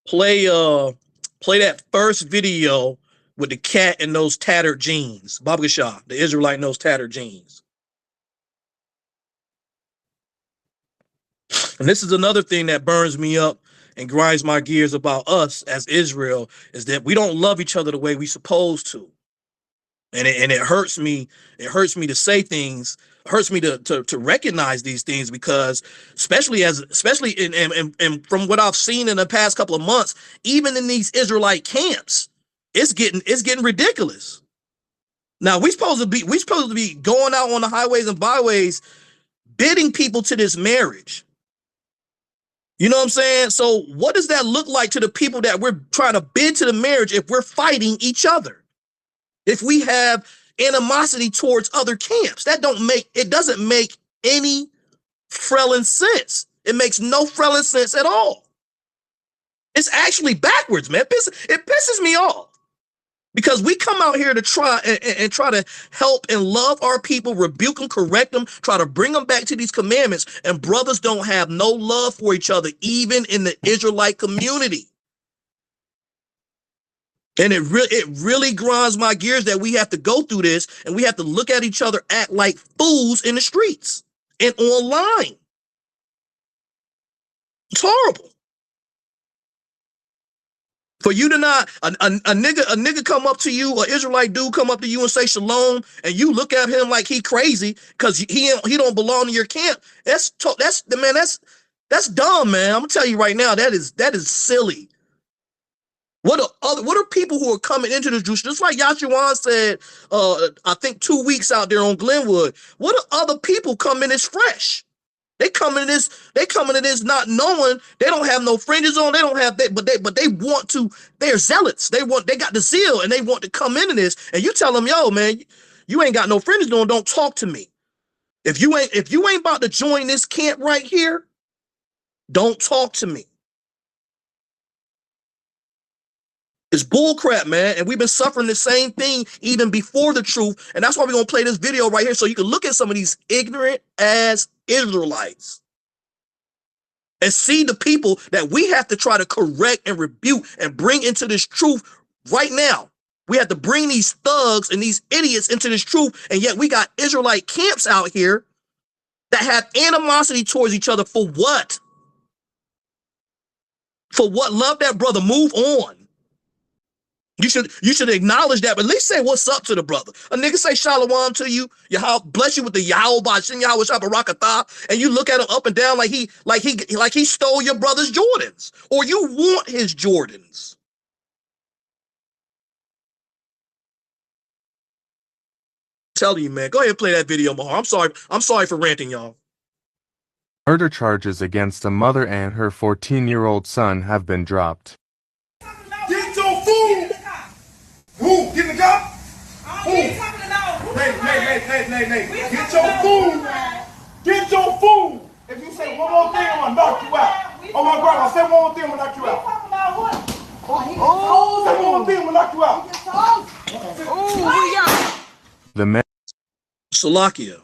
play that first video with the cat in those tattered jeans. Baba Shah, the Israelite in those tattered jeans. And this is another thing that burns me up and grinds my gears about us as Israel, is that we don't love each other the way we supposed to. And it hurts me. It hurts me to say things. It hurts me to recognize these things, because especially in from what I've seen in the past couple of months, even in these Israelite camps, it's getting ridiculous. Now we're supposed to be going out on the highways and byways, bidding people to this marriage. You know what I'm saying? So what does that look like to the people that we're trying to bid to the marriage if we're fighting each other? If we have animosity towards other camps, it doesn't make any frelling sense. It makes no frelling sense at all. It's actually backwards, man. It pisses me off, because we come out here to try and try to help and love our people, rebuke them, correct them, try to bring them back to these commandments, and brothers don't have no love for each other, even in the Israelite community. And it really grinds my gears that we have to go through this, and we have to look at each other, act like fools in the streets and online. It's horrible. For you to not a nigga come up to you, an Israelite dude come up to you and say shalom, and you look at him like he crazy because he don't belong to your camp. That's dumb, man. I'm gonna tell you right now, that is silly. What are people who are coming into the Jews, just like Yahawah said, I think 2 weeks out there on Glenwood, what are other people coming as fresh? They come into this not knowing, they don't have no fringes on, but they want to, they're zealots. They got the zeal, and they want to come into this, and you tell them, yo, man, you ain't got no fringes on, don't talk to me. If you ain't about to join this camp right here, don't talk to me. It's bullcrap, man. And we've been suffering the same thing even before the truth. And that's why we're going to play this video right here, so you can look at some of these ignorant ass Israelites. and see the people that we have to try to correct and rebuke and bring into this truth right now. We have to bring these thugs and these idiots into this truth, and yet we got Israelite camps out here that have animosity towards each other for what? For what? Love that brother. Move on. You should acknowledge that, but at least say what's up to the brother. A nigga say shalom to you, Yahawah bless you with the Yahawahscampraleigh, and you look at him up and down like he stole your brother's Jordans, or you want his Jordans. Tell you, man. Go ahead and play that video, Mahar. I'm sorry for ranting, y'all. Murder charges against a mother and her 14-year-old son have been dropped. Get your food! Who? Get in the car? Who? Nay. Get your food! Get your food! If you say one more thing, I'm gonna knock you out. Oh my grandma, say one more thing, I'm gonna knock you out. Oh, say one more thing, I'm gonna knock you out. The man. Salakia.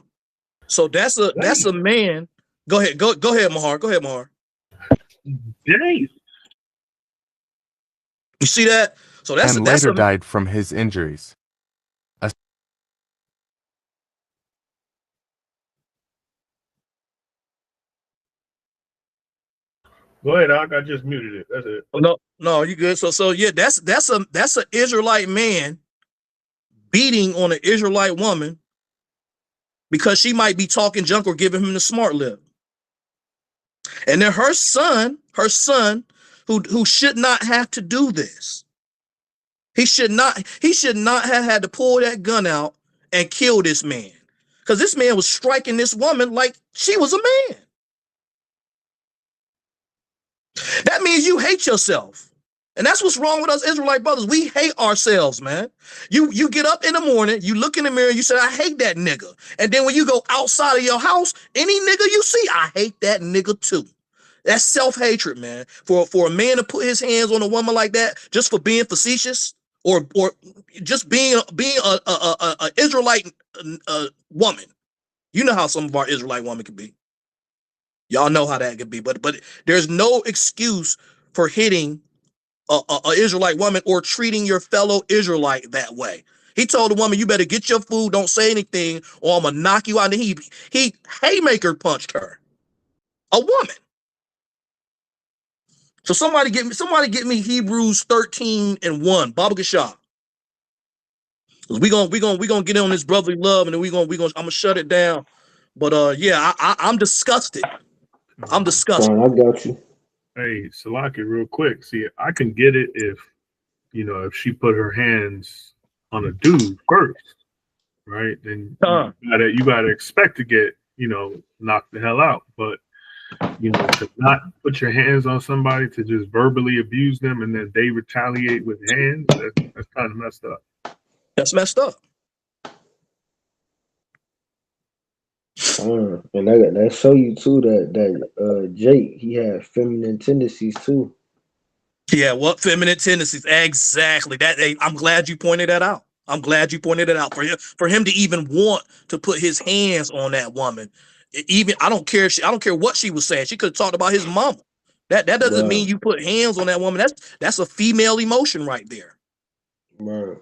So that's a man. Go ahead, Mahar. Go ahead, Mahar. Dang. You see that? So that's later died from his injuries. Go ahead, Doc. I just muted it. That's it. No, you good. So yeah, that's an Israelite man beating on an Israelite woman because she might be talking junk or giving him the smart lip. And then her son, who should not have to do this. He should not have had to pull that gun out and kill this man. Because this man was striking this woman like she was a man. That means you hate yourself. And that's what's wrong with us Israelite brothers. We hate ourselves, man. You get up in the morning, you look in the mirror, you say, I hate that nigga. And then when you go outside of your house, any nigga you see, I hate that nigga too. That's self-hatred, man. For a man to put his hands on a woman like that just for being facetious or just being a Israelite woman. You know how some of our Israelite women can be. Y'all know how that could be. But there's no excuse for hitting a Israelite woman or treating your fellow Israelite that way. He told the woman, you better get your food, don't say anything, or I'm gonna knock you out. And he haymaker punched her. A woman. So somebody get me Hebrews 13:1, Baba Gashah. We gonna get on this brotherly love, and then I'm gonna shut it down. But yeah, I'm disgusted. I'm disgusted. I got you. Hey, Salaki, real quick. See, I can get it if she put her hands on a dude first, right? Then you gotta expect to get, knocked the hell out. But to not put your hands on somebody, to just verbally abuse them and then they retaliate with hands, that's kind of messed up. That's messed up. And that show you too that Jake, he had feminine tendencies too. Yeah, what feminine tendencies? Exactly. I'm glad you pointed that out. I'm glad you pointed it out. For him to even want to put his hands on that woman. Even I don't care what she was saying. She could have talked about his mama. That doesn't mean you put hands on that woman. That's a female emotion right there. Right.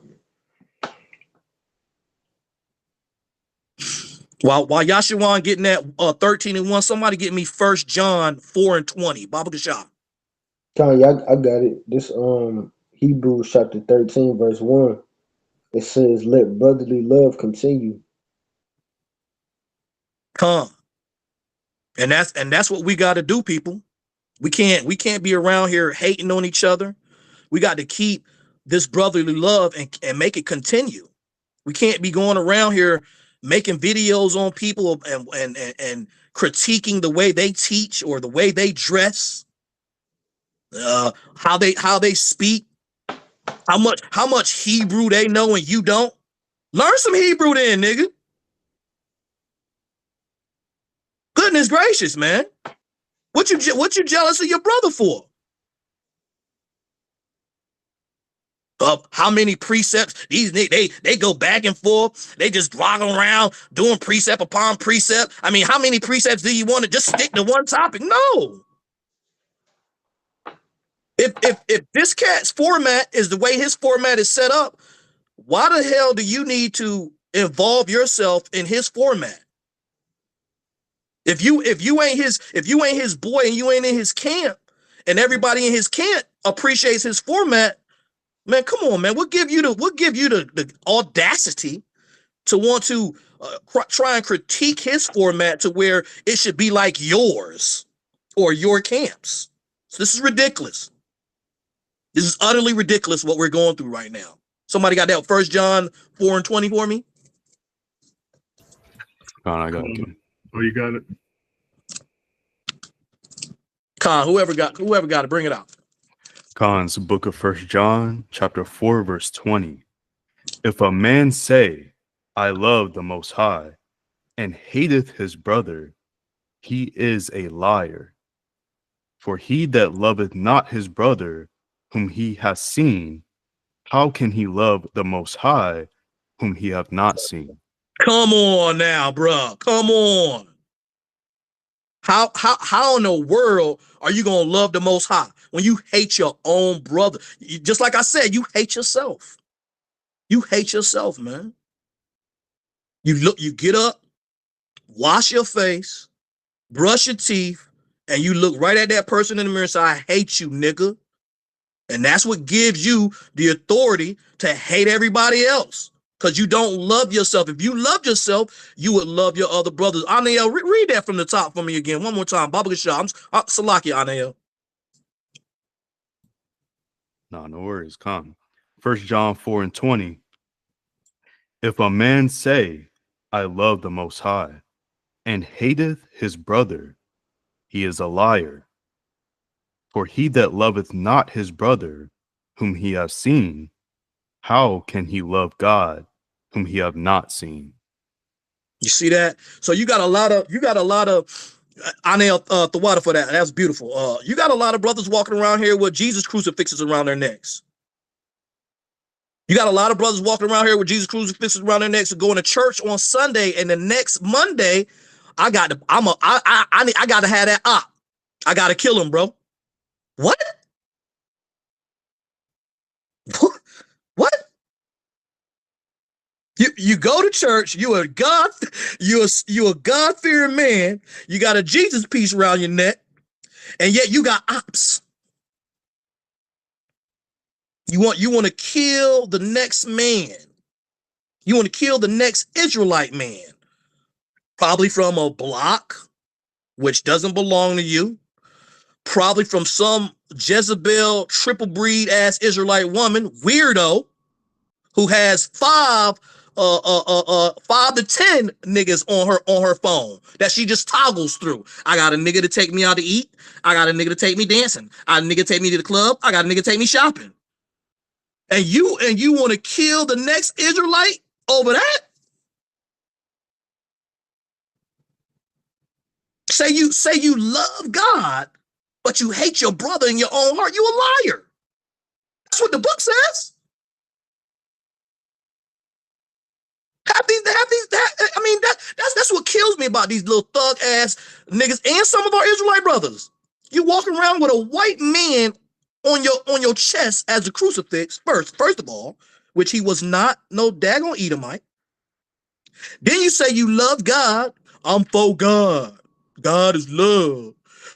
While Yashawan getting that 13:1, somebody get me 1 John 4:20. Baba Gashah. Kanye, I got it. This Hebrews chapter 13, verse 1. It says, let brotherly love continue. Come. And that's what we got to do, people. We can't be around here hating on each other. We got to keep this brotherly love and make it continue. We can't be going around here making videos on people and critiquing the way they teach or the way they dress, how they speak, how much Hebrew they know and you don't. Learn some Hebrew then, nigga. Goodness gracious, man. What you jealous of your brother for? How many precepts? These they go back and forth. They just rocking around doing precept upon precept. I mean, how many precepts do you want to just stick to one topic? No. If this cat's format is the way his format is set up, why the hell do you need to involve yourself in his format? If you ain't his boy and you ain't in his camp, and everybody in his camp appreciates his format, man, come on, man. We'll give you the audacity to want to try and critique his format to where it should be like yours or your camps. So this is ridiculous. This is utterly ridiculous what we're going through right now. Somebody got that 1 John 4:20 for me? I got it. Oh, you got it? Con, whoever got it, bring it out. Con's book of 1 John, chapter 4, verse 20. If a man say, I love the Most High, and hateth his brother, he is a liar. For he that loveth not his brother, whom he hath seen, how can he love the Most High, whom he hath not seen? Come on now, bro. Come on. How in the world are you gonna love the Most High when you hate your own brother? Just like I said, you hate yourself. You hate yourself, man. You get up, wash your face, brush your teeth, and you look right at that person in the mirror and say, I hate you, nigga. And that's what gives you the authority to hate everybody else, because you don't love yourself. If you love yourself, you would love your other brothers. Anael, read that from the top for me again. One more time. Baba Gashah. Salaki, Anael. No worries. Come. 1 John 4:20. If a man say, I love the Most High, and hateth his brother, he is a liar. For he that loveth not his brother, whom he hath seen, how can he love God, whom he have not seen? You see that? So you got a lot of Anel Thawada for that. That's beautiful. You got a lot of brothers walking around here with Jesus crucifixes around their necks. You got a lot of brothers walking around here with Jesus crucifixes around their necks and going to church on Sunday, and the next Monday, I got to have that op. I got to kill him, bro. What? What? You go to church, you a God-fearing man, you got a Jesus piece around your neck, and yet you got ops. You want to kill the next man. You want to kill the next Israelite man. Probably from a block, which doesn't belong to you. Probably from some Jezebel triple breed ass Israelite woman, weirdo, who has 5 to 10 niggas on her phone that she just toggles through. I got a nigga to take me out to eat. I got a nigga to take me dancing. I got a nigga to take me to the club. I got a nigga to take me shopping. And you want to kill the next Israelite over that? Say you love God, but you hate your brother in your own heart. You a liar. That's what the book says. That's what kills me about these little thug ass niggas and some of our Israelite brothers. You walking around with a white man on your chest as a crucifix first of all, which he was not no daggone Edomite. Then you say you love God. I'm for God. God is love.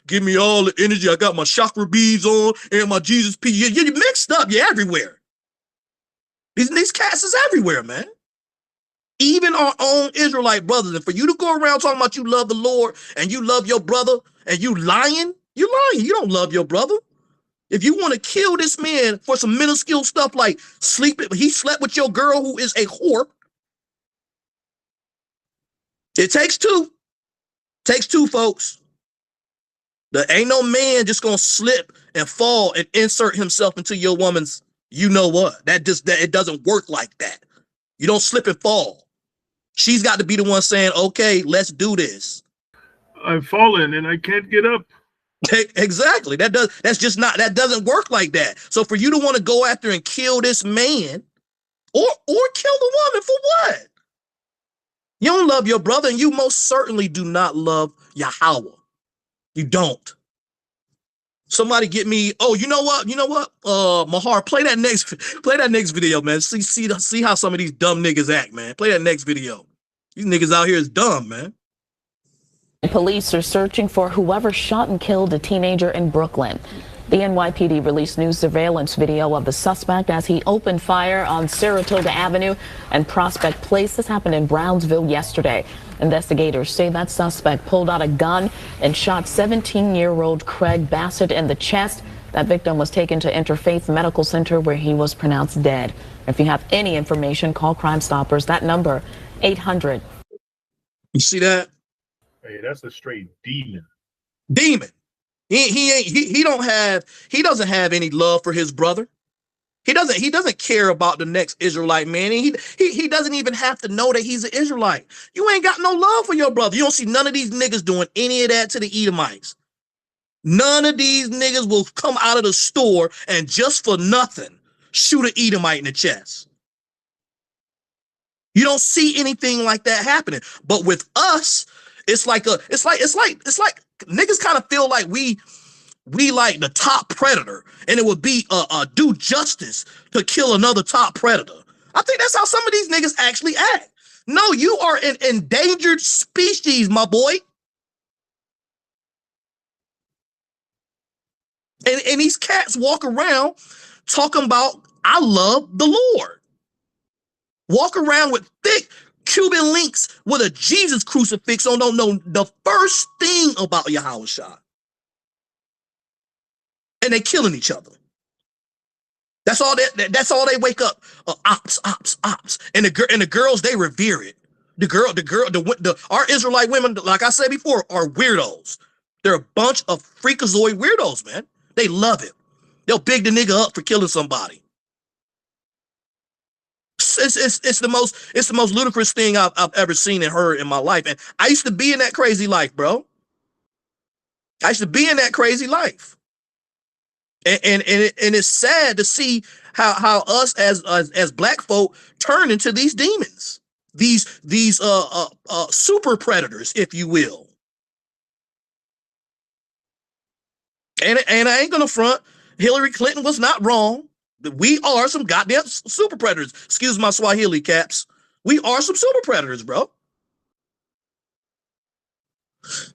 Give me all the energy. I got my chakra beads on and my Jesus piece. You're mixed up. You're everywhere. These cats is everywhere, man. Even our own Israelite brothers. And for you to go around talking about you love the Lord and you love your brother and you lying. You don't love your brother. If you want to kill this man for some minuscule stuff like he slept with your girl who is a whore. It takes two. Takes two, folks. There ain't no man just gonna slip and fall and insert himself into your woman's you know what. It doesn't work like that. You don't slip and fall. She's got to be the one saying, okay, let's do this. I've fallen and I can't get up. Exactly. That doesn't work like that. So for you to want to go after and kill this man or kill the woman for what? You don't love your brother, and you most certainly do not love Yahawah. You don't. Somebody get me. Oh, you know what? Mahar, play that next video, man. See how some of these dumb niggas act, man. Play that next video. These niggas out here is dumb, man. Police are searching for whoever shot and killed a teenager in Brooklyn. The NYPD released new surveillance video of the suspect as he opened fire on Saratoga Avenue and Prospect Place. This happened in Brownsville yesterday. Investigators say that suspect pulled out a gun and shot 17-year-old Craig Bassett in the chest. That victim was taken to Interfaith Medical Center where he was pronounced dead. If you have any information, call Crime Stoppers. That number, 800. You see that? Hey, that's a straight demon. Demon. He doesn't have any love for his brother. He doesn't care about the next Israelite man. He doesn't even have to know that he's an Israelite. You ain't got no love for your brother. You don't see none of these niggas doing any of that to the Edomites. None of these niggas will come out of the store and just for nothing shoot an Edomite in the chest. You don't see anything like that happening. But with us, it's like niggas kind of feel like we like the top predator, and it would be due justice to kill another top predator. I think that's how some of these niggas actually act. No, you are an endangered species, my boy. And these cats walk around talking about, I love the Lord. Walk around with thick Cuban links with a Jesus crucifix on, don't know the first thing about Yahawah. And they killing each other. That's all they wake up. Ops. And the girls, they revere it. Our Israelite women, like I said before, are weirdos. They're a bunch of freakazoid weirdos, man. They love it. They'll big the nigga up for killing somebody. It's the most ludicrous thing I've ever seen and heard in my life. And I used to be in that crazy life, bro. I used to be in that crazy life. And it's sad to see how us as black folk turn into these demons, these super predators, if you will. And I ain't gonna front. Hillary Clinton was not wrong. We are some goddamn super predators. Excuse my Swahili caps. We are some super predators, bro.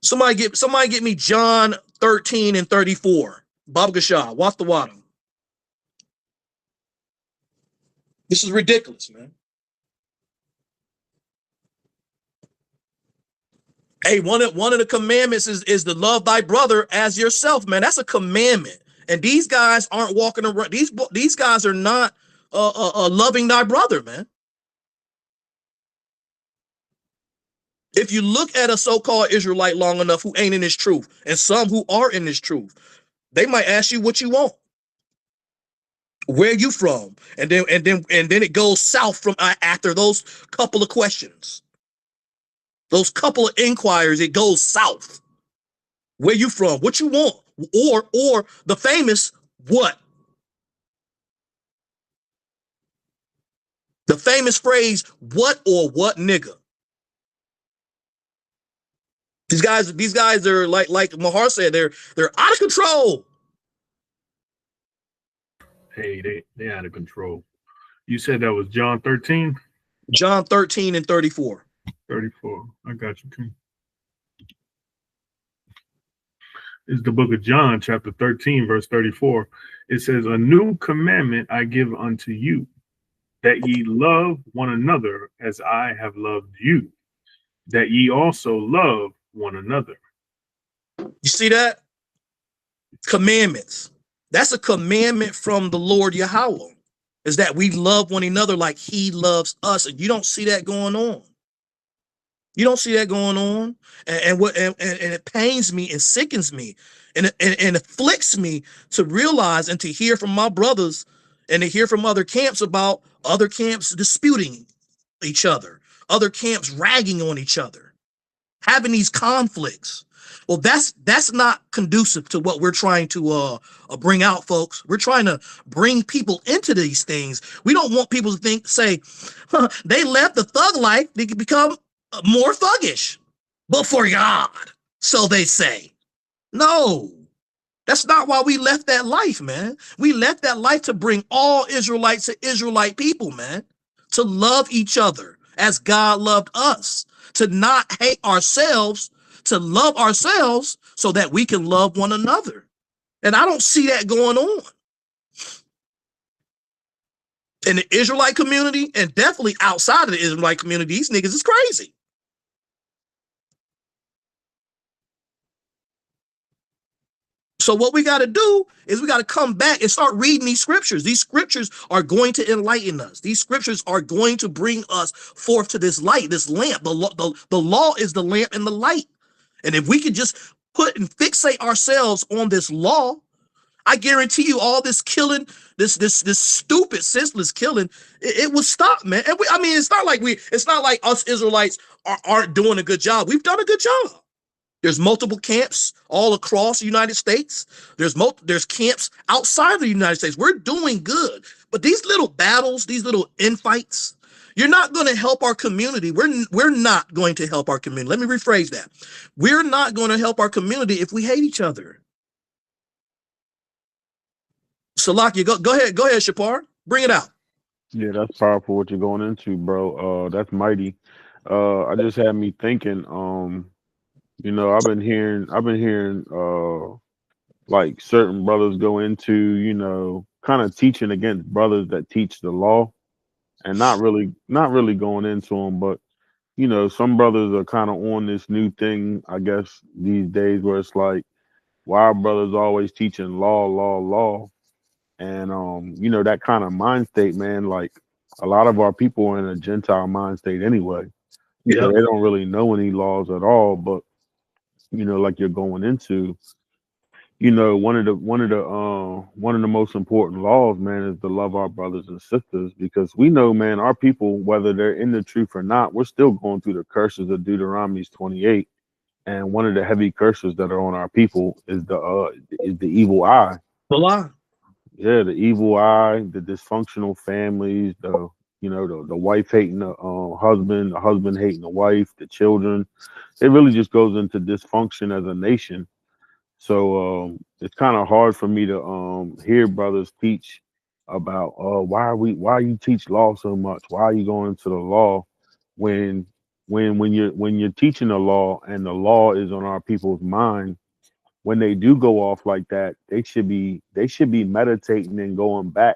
Somebody get me John 13 and 34. Baba Gashah, watch the water. This is ridiculous, man. Hey, one of the commandments is to love thy brother as yourself, man. That's a commandment. And these guys aren't walking around. These guys are not loving thy brother, man. If you look at a so-called Israelite long enough who ain't in this truth, and some who are in this truth, they might ask you what you want, where you from, and then it goes south from after those couple of questions, those couple of inquiries. It goes south. Where you from? What you want? Or the famous what? The famous phrase, what or what nigga? These guys are like Mahar said, they're out of control. Hey, they out of control. You said that was John 13? John 13 and 34. 34. I got you, too. It's the book of John, chapter 13, verse 34. It says, a new commandment I give unto you, that ye love one another as I have loved you, that ye also love one another. You see that? Commandments. That's a commandment from the Lord Yahawah, is that we love one another like he loves us. And you don't see that going on. You don't see that going on. And it pains me and sickens me and afflicts me to realize and to hear from my brothers and to hear from other camps about other camps disputing each other, other camps ragging on each other, having these conflicts. Well, that's not conducive to what we're trying to bring out, folks. We're trying to bring people into these things. We don't want people to say, they left the thug life, they can become more thuggish, but for God, so they say. No, That's not why we left that life, man. We left that life to bring all Israelites to Israelite people, man, to love each other as God loved us, to not hate ourselves, to love ourselves so that we can love one another. And I don't see that going on in the Israelite community, and definitely outside of the Israelite community. These niggas is crazy. So what we got to do is we got to come back and start reading these scriptures. These scriptures are going to enlighten us. These scriptures are going to bring us forth to this light, this lamp. The law is the lamp and the light. And if we could just put and fixate ourselves on this law, I guarantee you all this killing, this stupid, senseless killing, it will stop, man. And I mean, it's not like us Israelites aren't doing a good job. We've done a good job. There's multiple camps all across the United States. There's camps outside the United States. We're doing good. But these little battles, these little infights, you're not going to help our community. We're not going to help our community. Let me rephrase that. We're not going to help our community if we hate each other. Salakia, go ahead, Shapar. Bring it out. Yeah, that's powerful what you're going into, bro. That's mighty. I just had me thinking, you know, I've been hearing like certain brothers go into, you know, kind of teaching against brothers that teach the law, and not really going into them, but you know, some brothers are kind of on this new thing, I guess, these days, where it's like, why are brothers always teaching law? And you know, that kind of mind state, man, like a lot of our people are in a Gentile mind state anyway. Yeah. So they don't really know any laws at all. But you know, like you're going into, you know, one of the most important laws, man, is to love our brothers and sisters, because we know, man, our people, whether they're in the truth or not, we're still going through the curses of Deuteronomy 28. And one of the heavy curses that are on our people is the evil eye. The lie. Yeah, the evil eye, the dysfunctional families, the wife hating the husband, the husband hating the wife, the children. It really just goes into dysfunction as a nation. So it's kind of hard for me to hear brothers teach about why you teach law so much? Why are you going into the law when you're teaching the law and the law is on our people's mind? When they do go off like that, they should be meditating and going back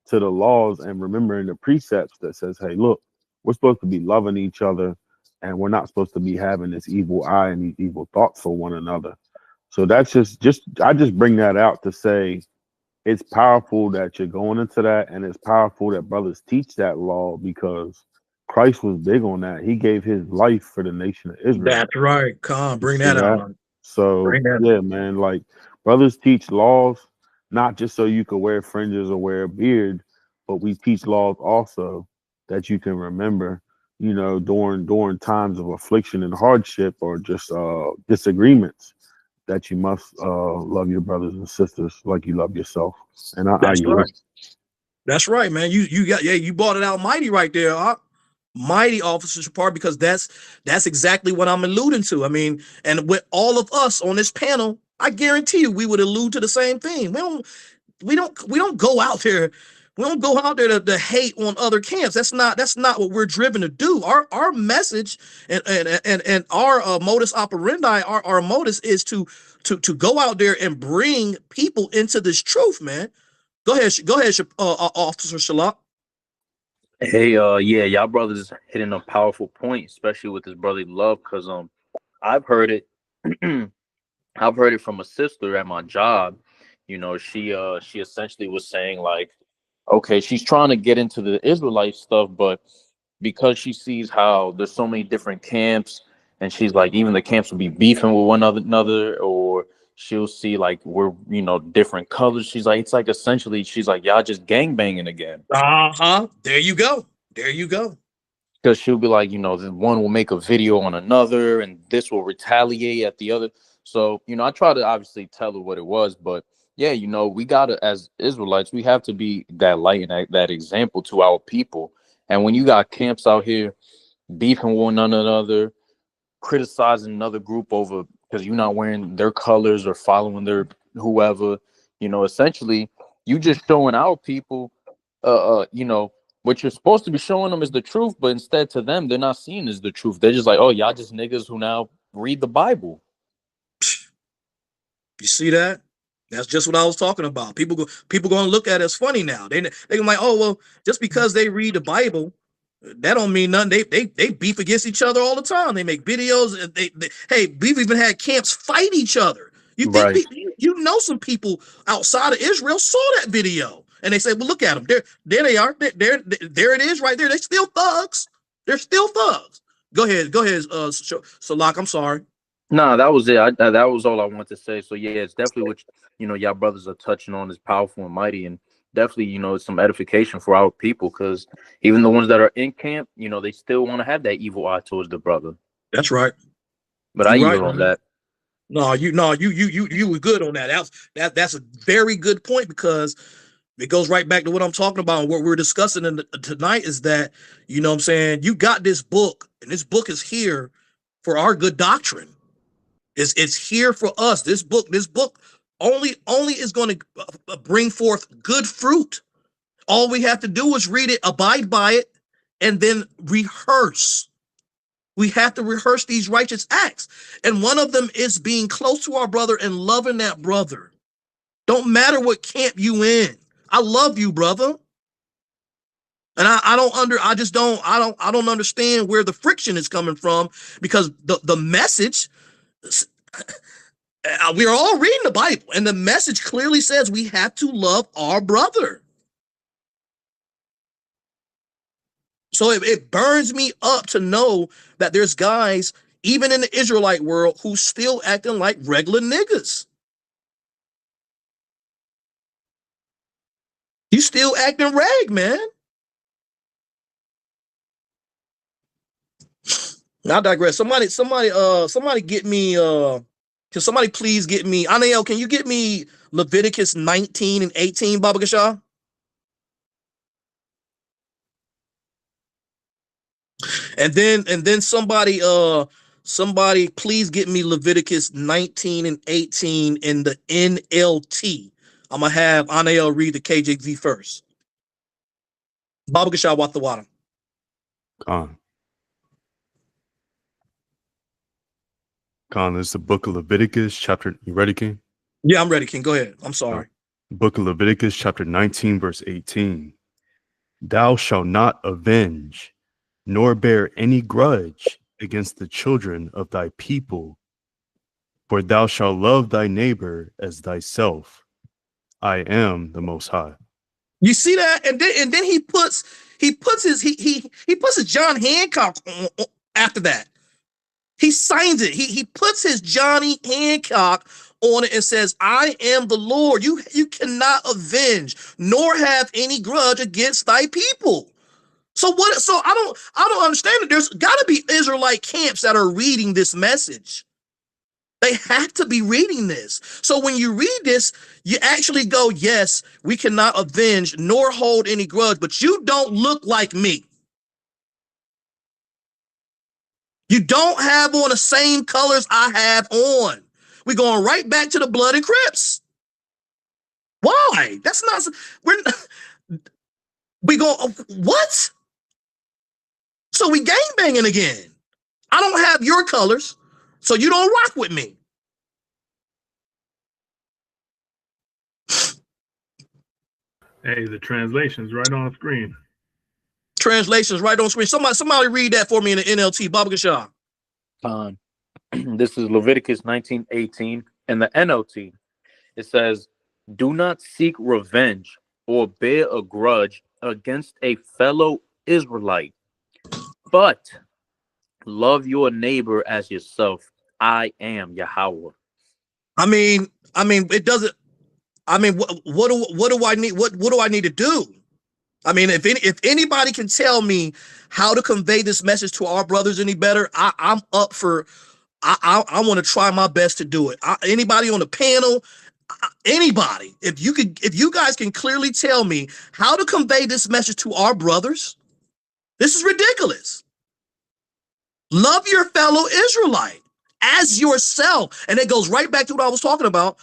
to the laws and remembering the precepts that says, hey, look, we're supposed to be loving each other, and we're not supposed to be having this evil eye and these evil thoughts for one another. So that's I just bring that out to say it's powerful that you're going into that, and it's powerful that brothers teach that law, because Christ was big on that. He gave his life for the nation of Israel. That's right. Come bring that out. So yeah, man, like brothers teach laws not just so you could wear fringes or wear a beard, but we teach laws also that you can remember, you know, during times of affliction and hardship, or just disagreements, that you must love your brothers and sisters like you love yourself. And That's right, man. You brought it out mighty right there. Mighty, Officer Shapar, because that's exactly what I'm alluding to. I mean, and with all of us on this panel, I guarantee you we would allude to the same thing. We don't go out there. We don't go out there to hate on other camps. That's not what we're driven to do. Our message and our modus operandi, our modus is to go out there and bring people into this truth, man. Go ahead, Officer Shalak. Hey, yeah, y'all brothers hitting a powerful point, especially with this brotherly love, because I've heard it I've heard it from a sister at my job. You know, she essentially was saying, like, okay, she's trying to get into the Israelite stuff, but because she sees how there's so many different camps, and she's like, even the camps will be beefing with one another, or she'll see like we're, you know, different colors. She's like, it's like essentially, she's like, y'all just gangbanging again. There you go. Because she'll be like, you know, then one will make a video on another, and this will retaliate at the other. So, you know, I try to obviously tell her what it was, but yeah, you know, we gotta, as Israelites, we have to be that light and that example to our people. And when you got camps out here beefing with one another, criticizing another group over because you're not wearing their colors or following their whoever, essentially you just showing our people, what you're supposed to be showing them is the truth, but instead to them, they're not seeing as the truth. They're just like, oh, y'all just niggas who now read the Bible. You see that? That's just what I was talking about. People going to look at it as funny now. They like, oh, well, just because they read the Bible, that don't mean nothing. They beef against each other all the time. They make videos. And hey, we've even had camps fight each other. You think some people outside of Israel saw that video and they say, well, look at them. There they are. There it is right there. They're still thugs. They're still thugs. Go ahead, Salak. I'm sorry. Nah, that was it. That was all I wanted to say. So yeah, it's definitely what y'all brothers are touching on is powerful and mighty, and definitely it's some edification for our people, because even the ones that are in camp, they still want to have that evil eye towards the brother. That's right. But I yield on that. No, you were good on that. That's a very good point, because it goes right back to what I'm talking about and what we're discussing tonight is that, what I'm saying, you got this book, and this book is here for our good doctrine. It's here for us. This book only is going to bring forth good fruit. All we have to do is read it, abide by it, and then rehearse. We have to rehearse these righteous acts. And one of them is being close to our brother and loving that brother. Don't matter what camp you in. I love you, brother. And I don't understand where the friction is coming from, because the message, we are all reading the Bible, and the message clearly says we have to love our brother. So it burns me up to know that there's guys, even in the Israelite world, who still acting like regular niggas. You still acting rag, man. I digress. Somebody get me, can somebody please get me, Anael, can you get me Leviticus 19 and 18, Baba Gashah? And then somebody please get me Leviticus 19 and 18 in the NLT. I'm gonna have Anael read the KJV first. Baba Gashah Watawata. Khan, this is the book of Leviticus, chapter. You ready, King? Yeah, I'm ready, King. Go ahead. I'm sorry. Book of Leviticus, chapter 19, verse 18. Thou shalt not avenge, nor bear any grudge against the children of thy people, for thou shalt love thy neighbor as thyself. I am the Most High. You see that? And then he puts his John Hancock on after that. He signs it. He puts his Johnny Hancock on it and says, I am the Lord. You cannot avenge nor have any grudge against thy people. So what? So I don't understand it. There's got to be Israelite camps that are reading this message. They have to be reading this. So when you read this, you actually go, yes, we cannot avenge nor hold any grudge, but you don't look like me. You don't have on the same colors I have on. We're going right back to the blood and Crips. Why? That's not, we go, what? So we gangbanging again. I don't have your colors, so you don't rock with me. Hey, the translation's right on screen. Translations right on screen. Somebody read that for me in the NLT. Baba Gashah. This is Leviticus 19:18 and the NLT. It says, do not seek revenge or bear a grudge against a fellow Israelite, but love your neighbor as yourself. I am Yahawah. I mean, it doesn't. I mean, what do I need? What do I need to do? I mean, if anybody can tell me how to convey this message to our brothers any better, I'm up for. I want to try my best to do it. Anybody on the panel, anybody, if you guys can clearly tell me how to convey this message to our brothers, this is ridiculous. Love your fellow Israelite as yourself. And it goes right back to what I was talking about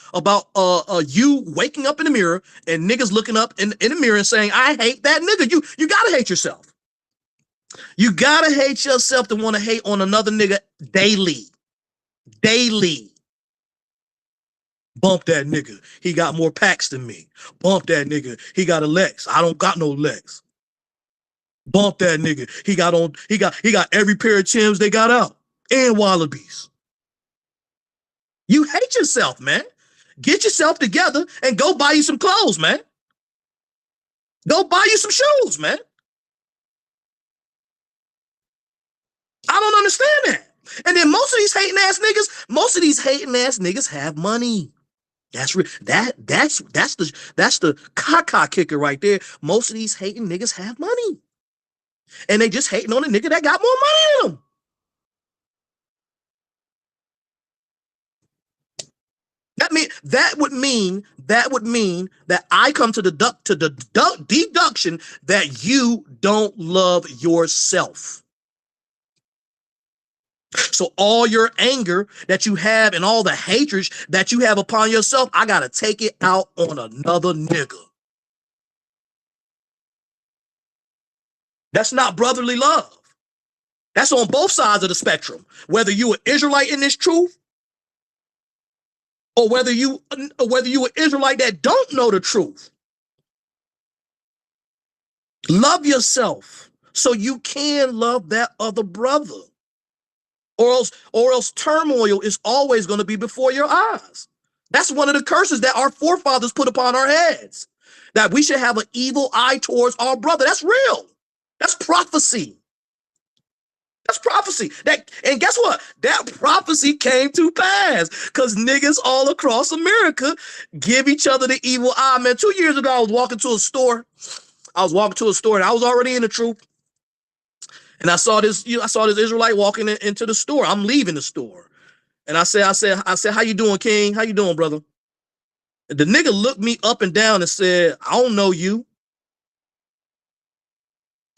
you waking up in the mirror and niggas looking up in the mirror and saying, I hate that nigga. You gotta hate yourself. You gotta hate yourself to want to hate on another nigga daily. Bump that nigga. He got more packs than me. Bump that nigga. He got a Lex. I don't got no Lex. Bump that nigga. He got every pair of Timbs they got out and Wallabies. You hate yourself, man. Get yourself together and go buy you some clothes, man. Go buy you some shoes, man. I don't understand that. And then most of these hating ass niggas have money. That's the caca kicker right there. Most of these hating niggas have money. And they just hating on a nigga that got more money than them. That would mean that I come to the deduction that you don't love yourself. So all your anger that you have and all the hatred that you have upon yourself, I gotta take it out on another nigga. That's not brotherly love. That's on both sides of the spectrum. Whether you an Israelite in this truth, or whether you an Israelite that don't know the truth. Love yourself so you can love that other brother. Or else turmoil is always going to be before your eyes. That's one of the curses that our forefathers put upon our heads. That we should have an evil eye towards our brother. That's real. That's prophecy. That's prophecy. And guess what? That prophecy came to pass because niggas all across America give each other the evil eye. Man, 2 years ago, I was walking to a store. And I was already in the truth. And I saw this Israelite walking into the store. I'm leaving the store. And I said, how you doing, King? How you doing, brother? And the nigga looked me up and down and said, I don't know you.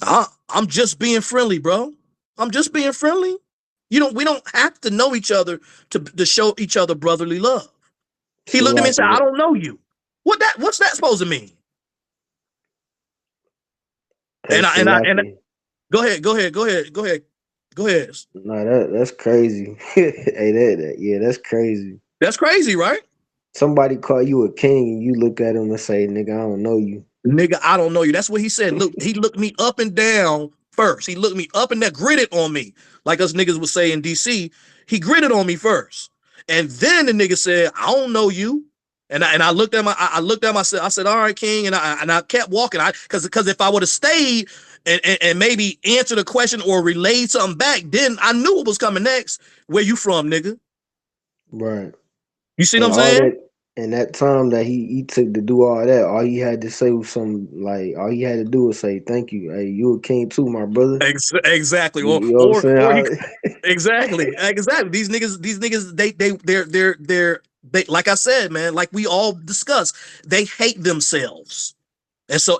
I'm just being friendly, bro. I'm just being friendly. We don't have to know each other to show each other brotherly love. He looked at me and said, I don't know you. What's that supposed to mean? Go ahead. No, that's crazy. Hey, that's crazy. That's crazy, right? Somebody call you a king and you look at him and say, nigga, I don't know you. Nigga, I don't know you. That's what he said. Look, he looked me up and down first. He looked me up and down, gritted on me. Like us niggas would say in DC, he gritted on me first. And then the nigga said, I don't know you. And I looked at myself. I said, all right, King. And I kept walking. Because if I would have stayed and maybe answered a question or relayed something back, then I knew what was coming next. Where you from, nigga? Right. You see what I'm saying? And that time that he took to do all that, all he had to say was all he had to do was say, thank you. Hey, you a king too, my brother. Exactly. You know what I'm saying? Exactly. These niggas, they're like I said, man, like we all discussed, they hate themselves. And so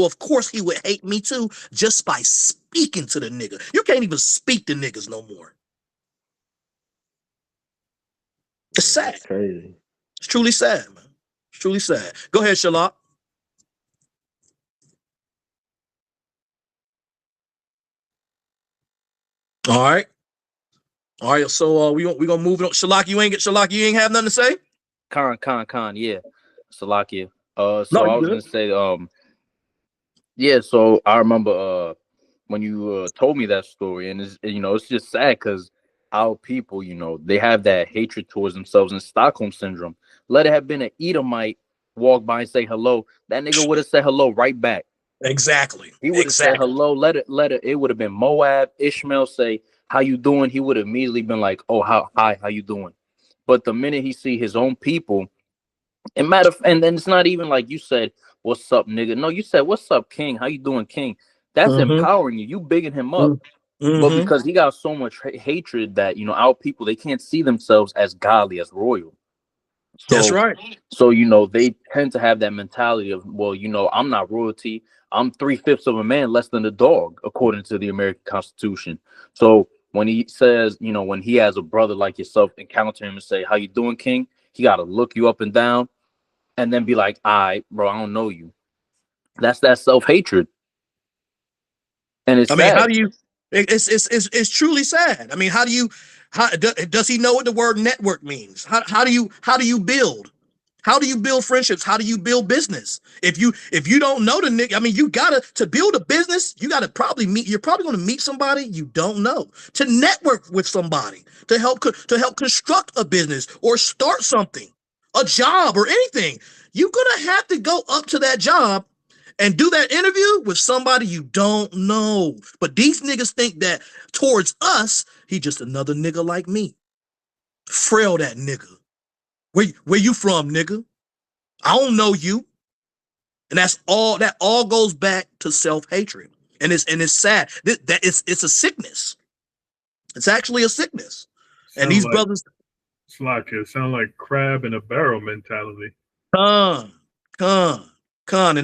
of course he would hate me too, just by speaking to the nigga. You can't even speak to niggas no more. It's sad. That's crazy. It's truly sad, man. It's truly sad. Go ahead, Shalak. All right. So we gonna move it on. Shalak, you ain't have nothing to say? Khan, yeah. Salakia. So I was gonna say, yeah. So I remember when you told me that story, and it's just sad because our people, they have that hatred towards themselves and Stockholm syndrome. Let it have been an Edomite walk by and say hello, that nigga would have said hello right back. Exactly. He would have said hello. Let it. It would have been Moab. Ishmael say, "How you doing?" He would have immediately been like, "Oh, hi, how you doing?" But the minute he see his own people, and then it's not even like you said, "What's up, nigga?" No, you said, "What's up, King? How you doing, King?" That's empowering you. You bigging him up. But because he got so much hatred that our people, they can't see themselves as godly, as royal. So, that's right. So they tend to have that mentality of, well, I'm not royalty. I'm 3/5 of a man, less than a dog, according to the American Constitution. So when he says, you know, when he has a brother like yourself encounter him and say, "How you doing, King?" He got to look you up and down and then be like, "All right, bro, I don't know you." That's that self-hatred. And it's I mean, sad. how do you? It's truly sad. I mean, how does he know what the word network means? How do you build? How do you build friendships? How do you build business? If you don't know the nigga, I mean, you gotta, to build a business, you gotta probably meet. You're probably gonna meet somebody you don't know, to network with somebody, to help construct a business or start something, a job or anything. You're gonna have to go up to that job and do that interview with somebody you don't know. But these niggas think that towards us, he just another nigga like me. Frail that nigga. Where you from, nigga? I don't know you. And that all goes back to self-hatred. And it's sad. It's a sickness. It's actually a sickness. And these brothers, it's like, it sounds like crab in a barrel mentality. And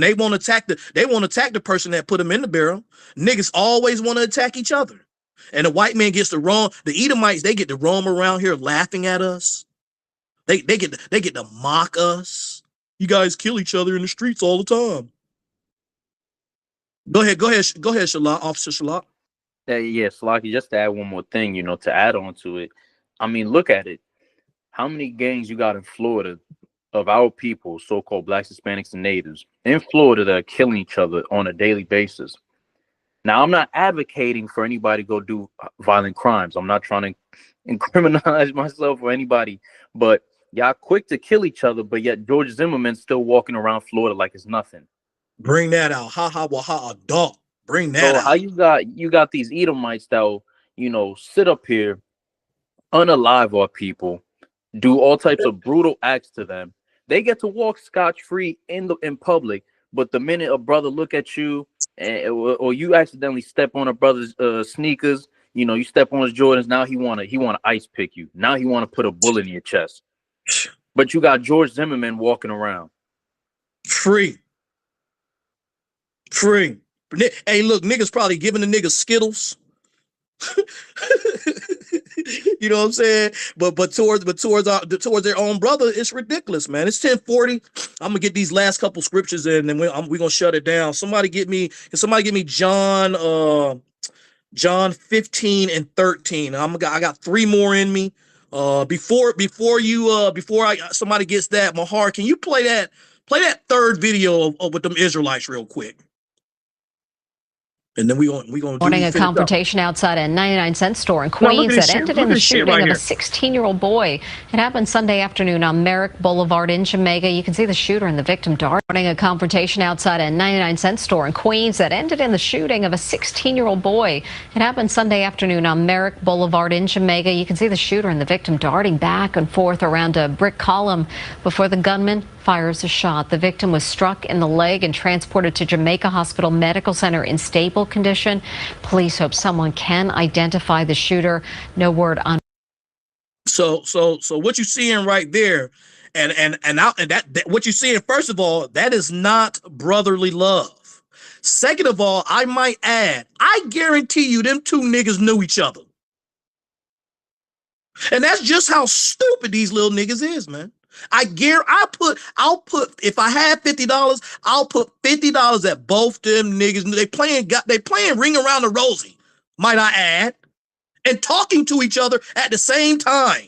they want to attack the person that put them in the barrel. Niggas always want to attack each other. And the white man gets the Edomites, they get to roam around here laughing at us. They get to mock us. You guys kill each other in the streets all the time. Go ahead, Shalak, Officer Shalak. Yeah, Salaki, just to add one more thing, you know, to add on to it. I mean, look at it. How many gangs you got in Florida of our people, so-called blacks, Hispanics, and natives in Florida that are killing each other on a daily basis? Now, I'm not advocating for anybody to go do violent crimes. I'm not trying to incriminate myself or anybody, but y'all quick to kill each other, but yet George Zimmerman's still walking around Florida like it's nothing. Bring that out. Ha, dog. Bring that out. How you got these Edomites that will, you know, sit up here, unalive our people, do all types of brutal acts to them. They get to walk scotch-free in public, but the minute a brother look at you or you accidentally step on a brother's sneakers, you know, you step on his Jordans, now he wanna ice pick you. Now he wanna put a bullet in your chest. But you got George Zimmerman walking around. Free. Hey, look, niggas probably giving the niggas Skittles. You know what I'm saying? But towards their own brother, it's ridiculous, man. It's 10:40. I'm gonna get these last couple scriptures in, and we're gonna shut it down. Can somebody get me John 15 and 13. I got 3 more in me. Before somebody gets that, Mahar, can you play that third video of with them Israelites real quick? And then we gonna morning a confrontation outside a 99-cent store in Queens that ended in the shooting of a 16-year-old boy. It happened Sunday afternoon on Merrick Boulevard in Jamaica. You can see the shooter and the victim darting. A confrontation outside a 99-cent store in Queens that ended in the shooting of a 16-year-old boy. It happened Sunday afternoon on Merrick Boulevard in Jamaica. You can see the shooter and the victim darting back and forth around a brick column before the gunman fires a shot. The victim was struck in the leg and transported to Jamaica Hospital Medical Center in stable condition. Police hope someone can identify the shooter. No word on. So what you seeing right there, and that what you seeing, first of all, that is not brotherly love. Second of all, I might add, I guarantee you them two niggas knew each other. And that's just how stupid these little niggas is, man. I'll put if I had $50, I'll put $50 at both them niggas. They playing Ring Around the Rosie, might I add, and talking to each other at the same time.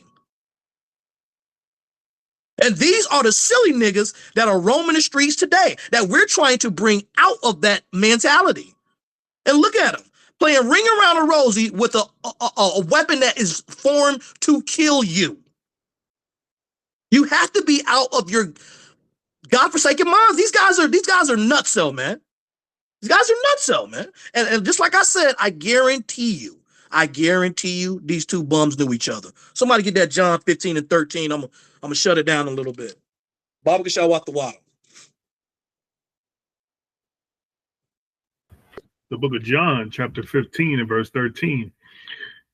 And these are the silly niggas that are roaming the streets today that we're trying to bring out of that mentality. And look at them playing Ring Around the Rosie with a weapon that is formed to kill you. You have to be out of your godforsaken minds. These guys are nutso, man. These guys are nutso, man. And just like I said, I guarantee you, these two bums knew each other. Somebody get that John 15 and 13. I'm gonna shut it down a little bit. Baruch Yahawah. The book of John, chapter 15 and verse 13.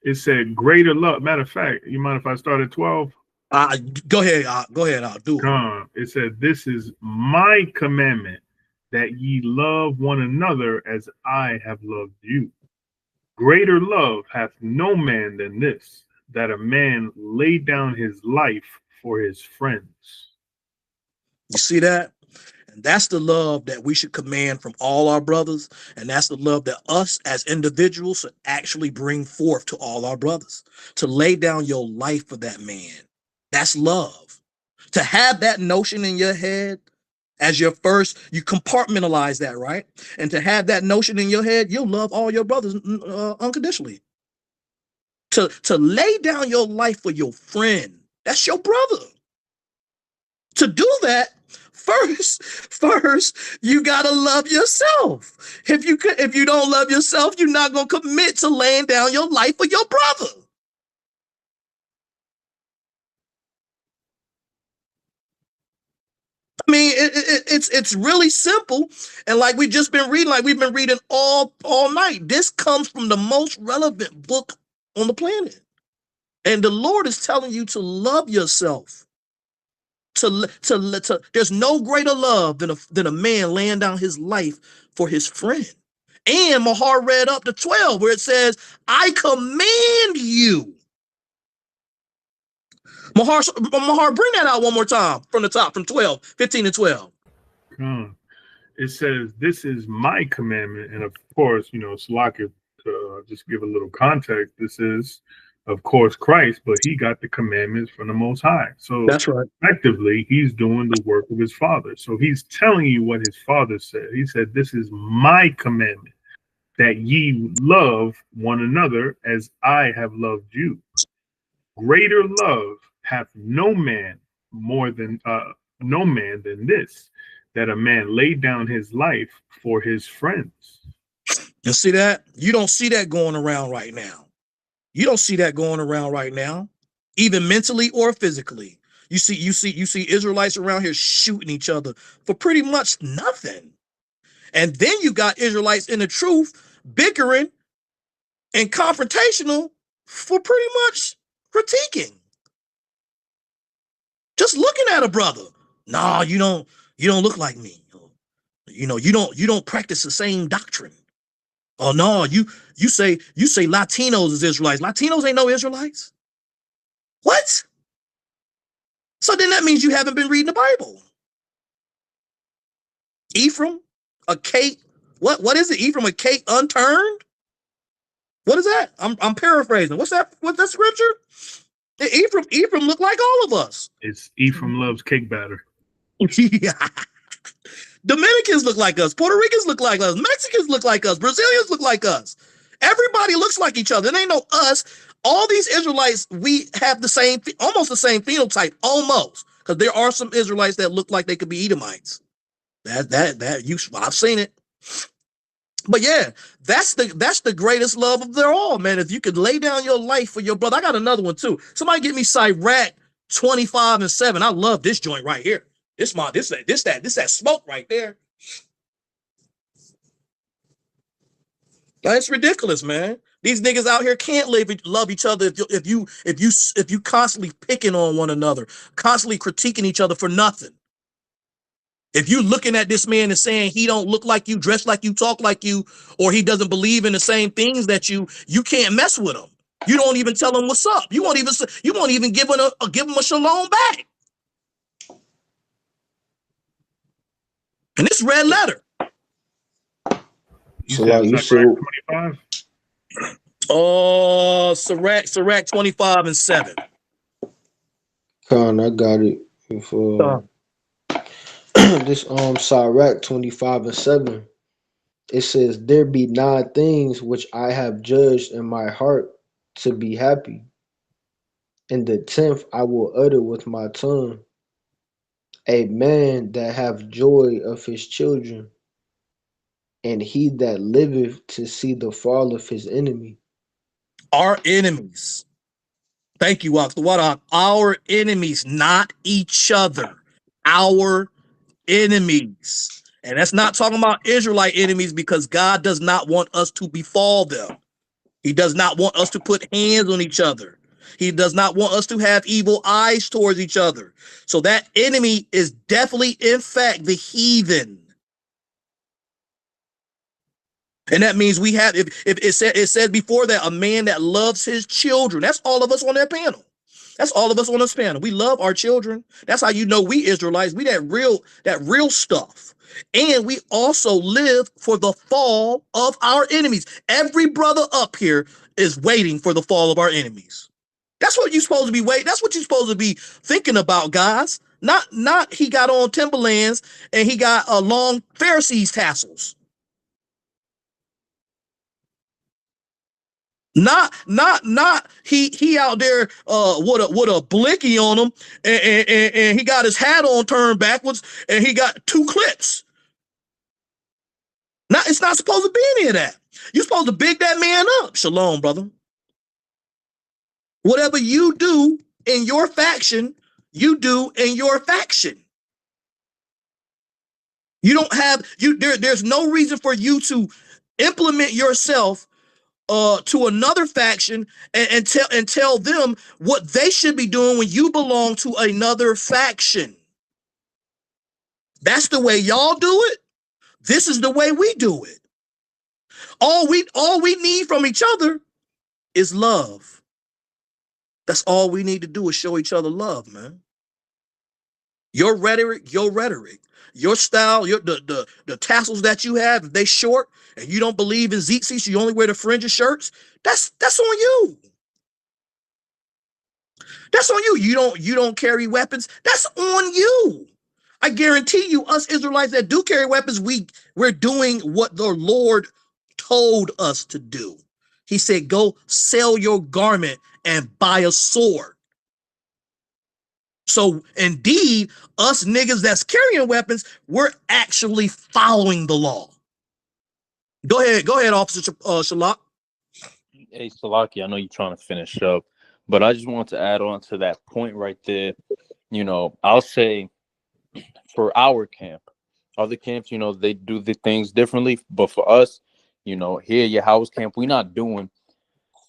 It said, greater love. Matter of fact, you mind if I start at 12? Go ahead. I'll do it. It said, this is my commandment, that ye love one another as I have loved you. Greater love hath no man than this, that a man lay down his life for his friends. You see that? And that's the love that we should command from all our brothers. And that's the love that us as individuals should actually bring forth to all our brothers. To lay down your life for that man. That's love. To have that notion in your head as your first, you compartmentalize that, right? And to have that notion in your head, you'll love all your brothers unconditionally. To lay down your life for your friend, that's your brother. To do that, first, you gotta love yourself. If you don't love yourself, you're not gonna commit to laying down your life for your brother. I mean, it's really simple, and like we've been reading all night. This comes from the most relevant book on the planet, and the Lord is telling you to love yourself. There's no greater love than a man laying down his life for his friend. And Mahar read up to 12, where it says, "I command you." Mahar, bring that out one more time from the top, from 12, 15 and 12. It says, "This is my commandment." And of course, Salaki, just give a little context. This is, of course, Christ, but he got the commandments from the Most High. So that's right. Effectively, he's doing the work of his Father. So he's telling you what his Father said. He said, "This is my commandment, that ye love one another as I have loved you. Greater love hath no man than this, that a man lay down his life for his friends." You see that? You don't see that going around right now. You don't see that going around right now, even mentally or physically. You see Israelites around here shooting each other for pretty much nothing. And then you got Israelites in the truth bickering and confrontational for pretty much critiquing. Just looking at a brother. Nah, you don't look like me. You don't practice the same doctrine. Oh no, you say Latinos is Israelites. Latinos ain't no Israelites. What? So then that means you haven't been reading the Bible. Ephraim, a cake. What is it? Ephraim, a cake unturned? What is that? I'm paraphrasing. What's that? What's that scripture? Ephraim look like all of us. It's Ephraim loves cake batter. Yeah. Dominicans look like us. Puerto Ricans look like us. Mexicans look like us. Brazilians look like us. Everybody looks like each other. It ain't no us. All these Israelites, we have almost the same phenotype, almost. Because there are some Israelites that look like they could be Edomites. I've seen it. But yeah, that's the greatest love of them all, man. If you could lay down your life for your brother. I got another one too. Somebody get me Sirach 25 and 7. I love this joint right here. This that smoke right there. That's ridiculous, man. These niggas out here can't love each other if you constantly picking on one another, constantly critiquing each other for nothing. If you looking at this man and saying he don't look like you, dress like you, talk like you, or he doesn't believe in the same things that you can't mess with him. You don't even tell him what's up. You won't even give him a shalom back. And this red letter. So like you said, 25? Oh, Sirach 25 and 7. Con, I got it. This Sirach 25 and 7. It says, "There be 9 things which I have judged in my heart to be happy, and the 10th I will utter with my tongue. A man that have joy of his children, and he that liveth to see the fall of his enemy." Our enemies. Thank you, Waqt. Our enemies, not each other. Our enemies. And that's not talking about Israelite enemies, because God does not want us to befall them. He does not want us to put hands on each other. He does not want us to have evil eyes towards each other. So that enemy is definitely, in fact, the heathen. And that means we have, if it said before that a man that loves his children, that's all of us on that panel. That's all of us on this panel. We love our children. That's how you know we Israelites, we that real stuff. And we also live for the fall of our enemies. Every brother up here is waiting for the fall of our enemies. That's what you're supposed to be waiting. That's what you're supposed to be thinking about, guys. Not he got on Timberlands and he got long Pharisees tassels. Not he out there with a blicky on him and he got his hat on turned backwards and he got 2 clips. It's not supposed to be any of that. You're supposed to big that man up. Shalom, brother. Whatever you do in your faction, you do in your faction. You don't have there's no reason for you to implement yourself to another faction and tell them what they should be doing when you belong to another faction. That's the way y'all do it. This is the way we do it. All we need from each other is love. That's all we need to do is show each other love, man. Your rhetoric, your style, the tassels that you have, if they short and you don't believe in tzitzit, you only wear the fringe shirts, that's on you. That's on you. You don't carry weapons, that's on you. I guarantee you, us Israelites that do carry weapons, we're doing what the Lord told us to do. He said, go sell your garment and buy a sword. So indeed, us niggas that's carrying weapons, we're actually following the law. Go ahead, Officer Shalak. Hey, Salaki, I know you're trying to finish up, but I just want to add on to that point right there. You know, I'll say for our camp, other camps, you know, they do the things differently, but for us, you know, here at Yahawahs Camp, we're not doing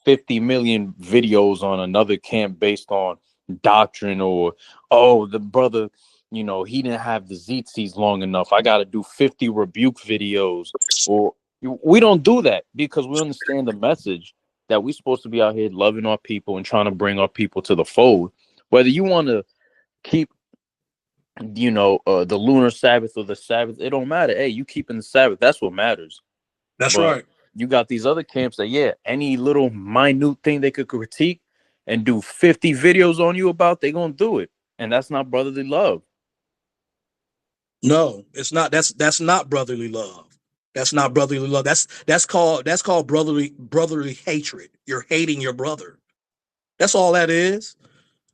50 million videos on another camp based on doctrine or, oh, the brother, you know, he didn't have the tzitzits long enough, I got to do 50 rebuke videos. Or we don't do that because we understand the message that we're supposed to be out here loving our people and trying to bring our people to the fold. Whether you want to keep, you know, the lunar Sabbath or the Sabbath, it don't matter. Hey, you keeping the Sabbath, that's what matters. That's right. You got these other camps that, yeah, any little minute thing they could critique and do 50 videos on you about, they gonna do it. And that's not brotherly love. No, it's not. That's not brotherly love. That's not brotherly love. That's called brotherly hatred. You're hating your brother. That's all that is.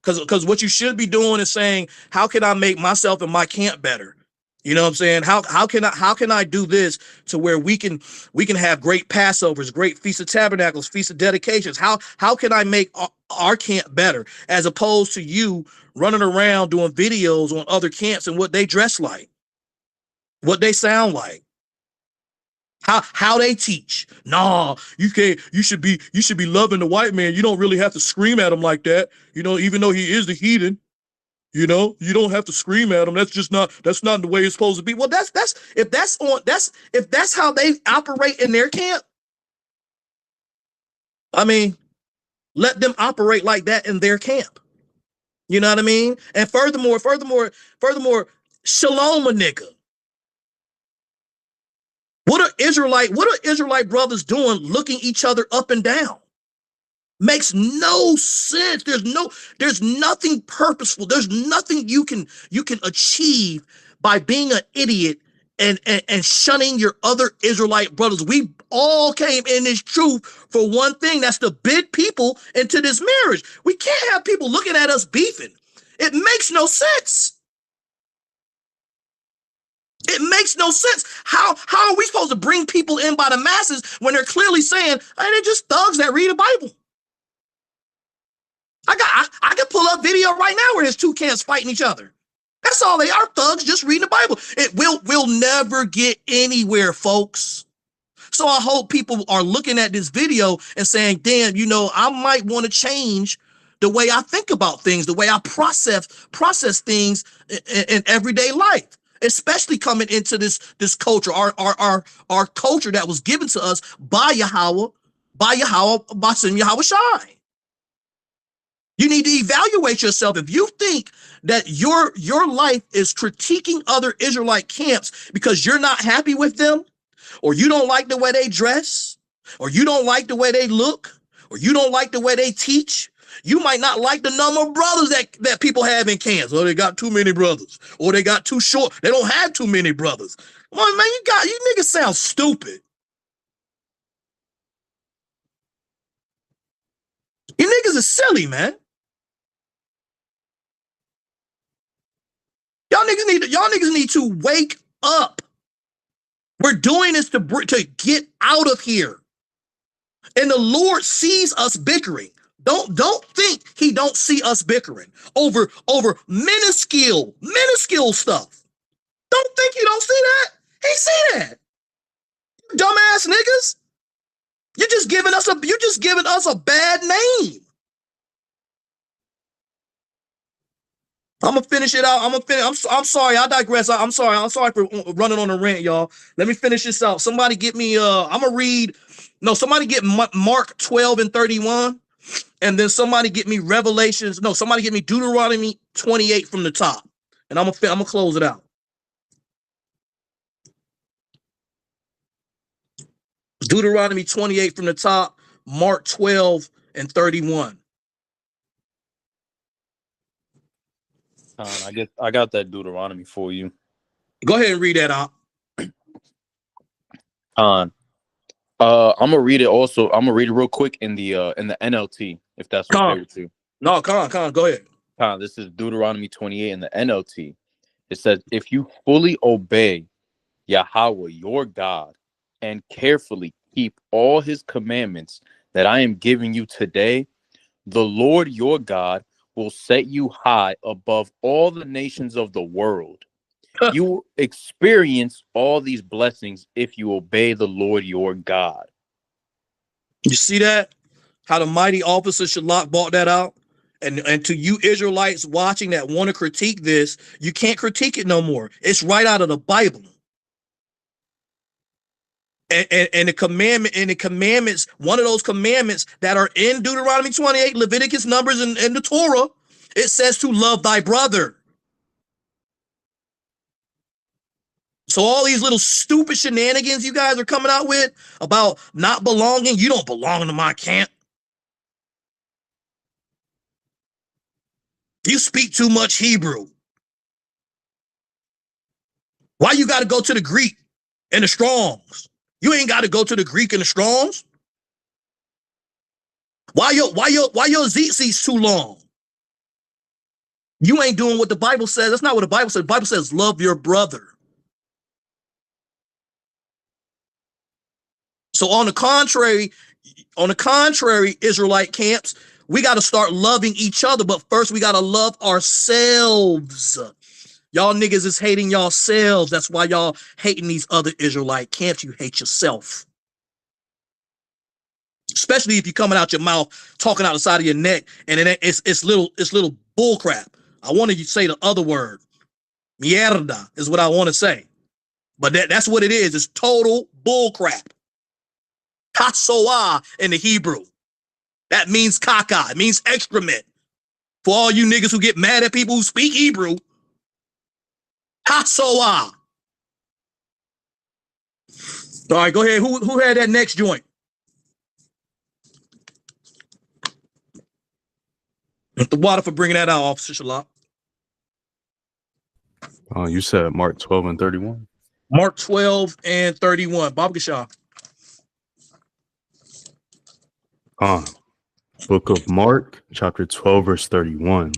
Because what you should be doing is saying, how can I make myself and my camp better? You know what I'm saying? How can I do this to where we can have great Passovers, great Feast of Tabernacles, Feast of Dedications? How can I make our camp better, as opposed to you running around doing videos on other camps and what they dress like, what they sound like, how they teach? Nah, you can't. You should be loving the white man. You don't really have to scream at him like that. You know, even though he is the heathen. You know, you don't have to scream at them. That's not the way it's supposed to be. Well, if that's how they operate in their camp, I mean, let them operate like that in their camp. You know what I mean? And furthermore, shalom a nigga. What are Israelite brothers doing looking each other up and down? Makes no sense. There's nothing purposeful. There's nothing you can achieve by being an idiot and shunning your other Israelite brothers. We all came in this truth for one thing, that's to bid people into this marriage. We can't have people looking at us beefing. It makes no sense. It makes no sense. How are we supposed to bring people in by the masses when they're clearly saying, hey, they're just thugs that read the Bible? I can pull up video right now where there's 2 camps fighting each other. That's all they are, thugs just reading the Bible. We'll never get anywhere, folks. So I hope people are looking at this video and saying, damn, you know, I might want to change the way I think about things, the way I process things in everyday life. especially coming into this culture, our culture that was given to us by Yahawah, by Yahawah. You need to evaluate yourself. If you think that your life is critiquing other Israelite camps because you're not happy with them, or you don't like the way they dress, or you don't like the way they look, or you don't like the way they teach, you might not like the number of brothers that people have in camps. Oh, they got too many brothers, or they got too short. They don't have too many brothers. Come on, man, you niggas sound stupid. You niggas are silly, man. Y'all niggas need to wake up. We're doing this to get out of here. And the Lord sees us bickering. Don't think he don't see us bickering over minuscule stuff. Don't think he don't see that. He see that. Dumbass niggas. You're just giving us a bad name. I'm gonna finish it out. I'm sorry. I digress. I'm sorry. I'm sorry for running on a rant, y'all. Let me finish this out. Somebody get me. Somebody get Mark 12 and 31, and then somebody get me Revelations. No, somebody get me Deuteronomy 28 from the top, and I'm gonna close it out. Deuteronomy 28 from the top, Mark 12 and 31. I got that Deuteronomy for you. Go ahead and read that out. I'm gonna read it also. I'm gonna read it real quick in the NLT, if that's okay with you. No, come on, go ahead. This is Deuteronomy 28 in the NLT. It says, if you fully obey Yahawah your God and carefully keep all his commandments that I am giving you today, the Lord your God will set you high above all the nations of the world. You will experience all these blessings if you obey the Lord your God. You see that? How the mighty officer Shalak brought that out? And to you Israelites watching that want to critique this, you can't critique it no more. It's right out of the Bible. And the commandments, one of those commandments that are in Deuteronomy 28, Leviticus, Numbers, and the Torah, it says to love thy brother. So all these little stupid shenanigans you guys are coming out with about not belonging, you don't belong to my camp. You speak too much Hebrew. Why you got to go to the Greek and the Strongs? You ain't got to go to the Greek and the Strongs. Why your zits too long? You ain't doing what the Bible says. That's not what the Bible says. The Bible says love your brother. So on the contrary, Israelite camps, we got to start loving each other, but first we got to love ourselves. Y'all niggas is hating yourselves. That's why y'all hating these other Israelite camps. You hate yourself. Especially if you're coming out your mouth, talking out the side of your neck, and then it's little bull crap. I wanted you to say the other word. Mierda is what I want to say. But that's what it is. It's total bull crap. Kasoah in the Hebrew. That means caca. It means excrement. For all you niggas who get mad at people who speak Hebrew. Kasoah. All right, go ahead. Who had that next joint? The water for bringing that out, Officer Shalak. Oh, you said Mark 12 and 31? Mark 12 and 31. Bob Gashah. Book of Mark, chapter 12, verse 31.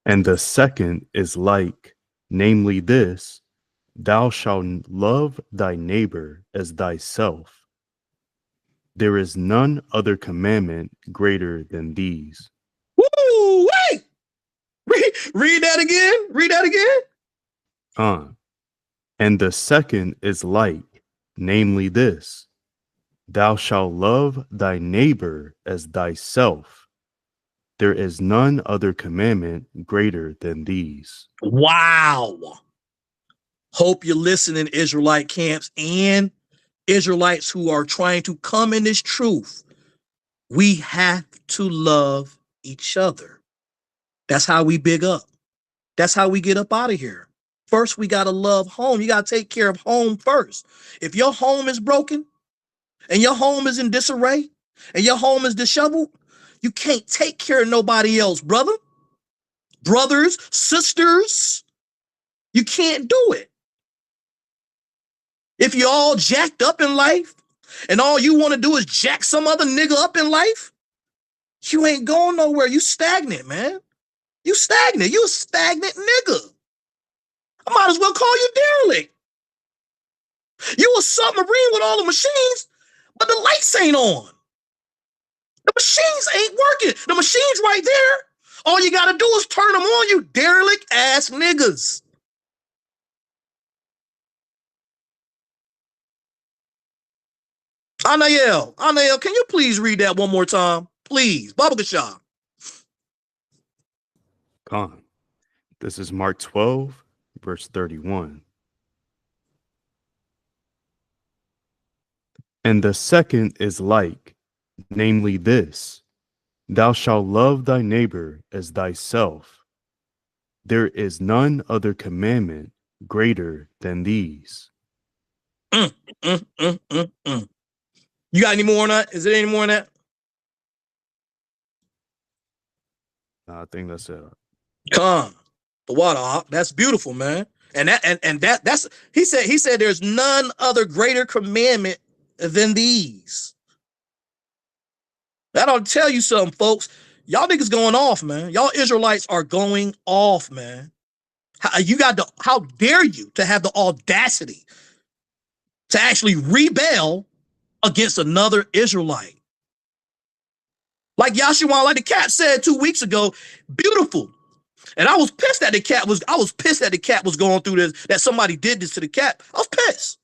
And the second is like, namely this, thou shalt love thy neighbor as thyself. There is none other commandment greater than these. Woo! Wait! Read that again. Read that again. And the second is like, namely this, thou shalt love thy neighbor as thyself. There is none other commandment greater than these. Wow. Hope you're listening, Israelite camps and Israelites who are trying to come in this truth. We have to love each other. That's how we big up. That's how we get up out of here. First, we got to love home. You got to take care of home first. If your home is broken and your home is in disarray and your home is disheveled, you can't take care of nobody else, brother. Brothers, sisters, you can't do it. If you're all jacked up in life and all you want to do is jack some other nigga up in life, you ain't going nowhere. You stagnant, man. You stagnant. You a stagnant nigga. I might as well call you derelict. You a submarine with all the machines, but the lights ain't on. The machines ain't working. The machine's right there. All you got to do is turn them on, you derelict ass niggas. Anael, can you please read that one more time? Please. Baba Gashah. Khan. This is Mark 12, verse 31. And the second is like, namely this, thou shalt love thy neighbor as thyself. There is none other commandment greater than these. You got any more on that? Is there any more on that? I think that's it. Come, the water. That's beautiful, man. And that's he said there's none other greater commandment than these. That ought to tell you something, folks. Y'all niggas going off, man. Y'all Israelites are going off, man. How dare you to have the audacity to actually rebel against another Israelite? Like Yahshua, like the cat said 2 weeks ago, beautiful. And I was pissed that the cat was going through this, that somebody did this to the cat. I was pissed.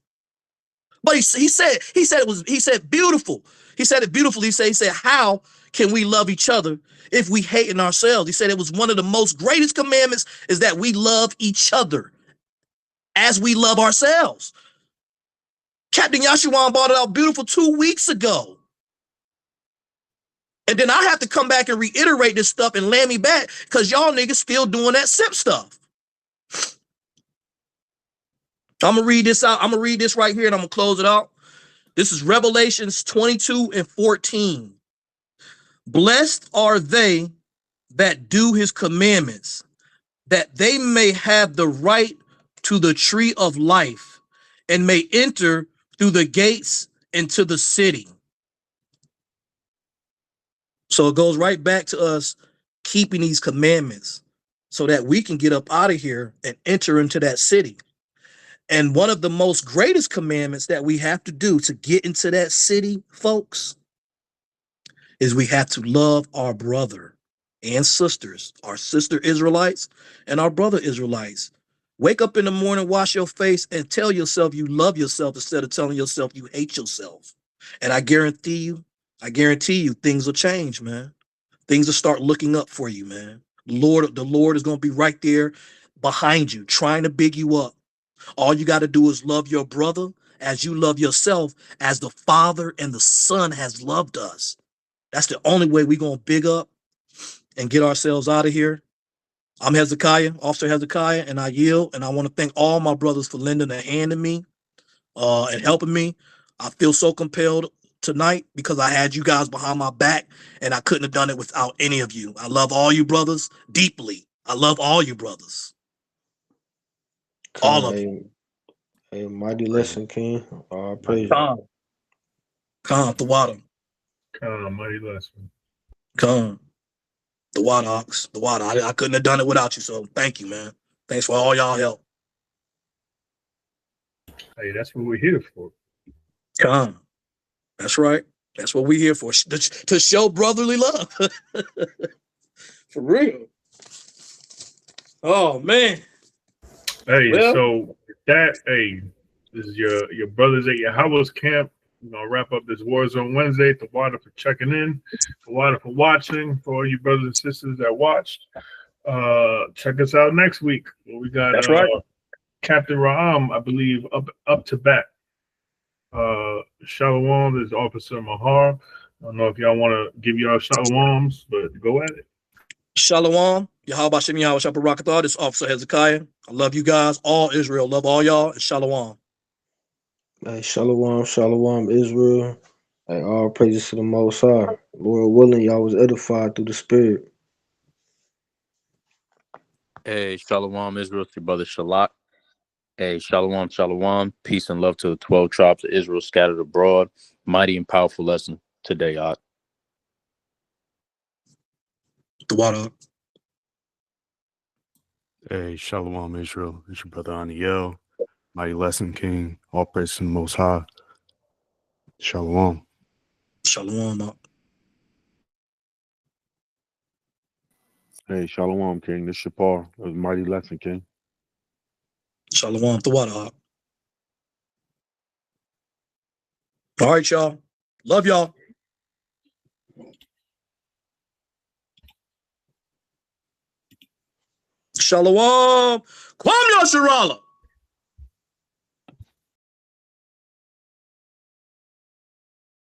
But he said beautiful. He said it beautifully. He said, how can we love each other if we hate in ourselves? He said it was one of the most greatest commandments is that we love each other as we love ourselves. Captain Yahshua brought it out beautiful 2 weeks ago. And then I have to come back and reiterate this stuff and land me back because y'all niggas still doing that sip stuff. I'm going to read this out. I'm going to read this right here and I'm going to close it out. This is Revelations 22 and 14. Blessed are they that do his commandments, that they may have the right to the tree of life and may enter through the gates into the city. So it goes right back to us keeping these commandments so that we can get up out of here and enter into that city. And one of the most greatest commandments that we have to do to get into that city, folks, is we have to love our brother and sisters, our sister Israelites and our brother Israelites. Wake up in the morning, wash your face, and tell yourself you love yourself instead of telling yourself you hate yourself. And I guarantee you, things will change, man. Things will start looking up for you, man. The Lord is going to be right there behind you, trying to big you up. All you got to do is love your brother as you love yourself, as the Father and the Son has loved us. That's the only way we're going to big up and get ourselves out of here. I'm Hezekiah, Officer Hezekiah, and I yield. And I want to thank all my brothers for lending a hand to me and helping me. I feel so compelled tonight because I had you guys behind my back and I couldn't have done it without any of you. I love all you brothers deeply. I love all you brothers. All of you. A mighty lesson, King. Praise Come, the water. Come, mighty lesson. Come, the water, Ox. The water. I couldn't have done it without you. So thank you, man. Thanks for all y'all help. Hey, that's what we're here for. Come. That's right. That's what we're here for. To show brotherly love. For real. Oh, man. Hey, Well, so this is your brothers at Yahawahs Camp. We're gonna wrap up this Warzone Wednesday. The water for checking in, the water for watching, for all you brothers and sisters that watched. Check us out next week. We got that's right. Captain Raham, I believe, up to bat. Shalom is Officer Mahar. I don't know if y'all want to give y'all shalawams, but go at it. Shalom. Yahawahscampraleigh. This is Officer Hezekiah. I love you guys. All Israel. Love all y'all. And shalom. Hey, shalom, shalom, Israel. Hey, all praises to the Most High. Lord willing, y'all was edified through the Spirit. Hey, Shalom Israel, it's your brother Shalak. Hey, Shalom, Shalom. Peace and love to the 12 tribes of Israel scattered abroad. Mighty and powerful lesson today, Ak. The water. Hey, Shalom Israel. It's your brother Aniel. Mighty lesson king. All praise to the Most High. Shalom. Shalom. Hey, Shalom, King. This is Shapar. It was Mighty Lesson, King. Shalom. The water. All right, y'all. Love y'all. Shalom. Kwam Yasharala.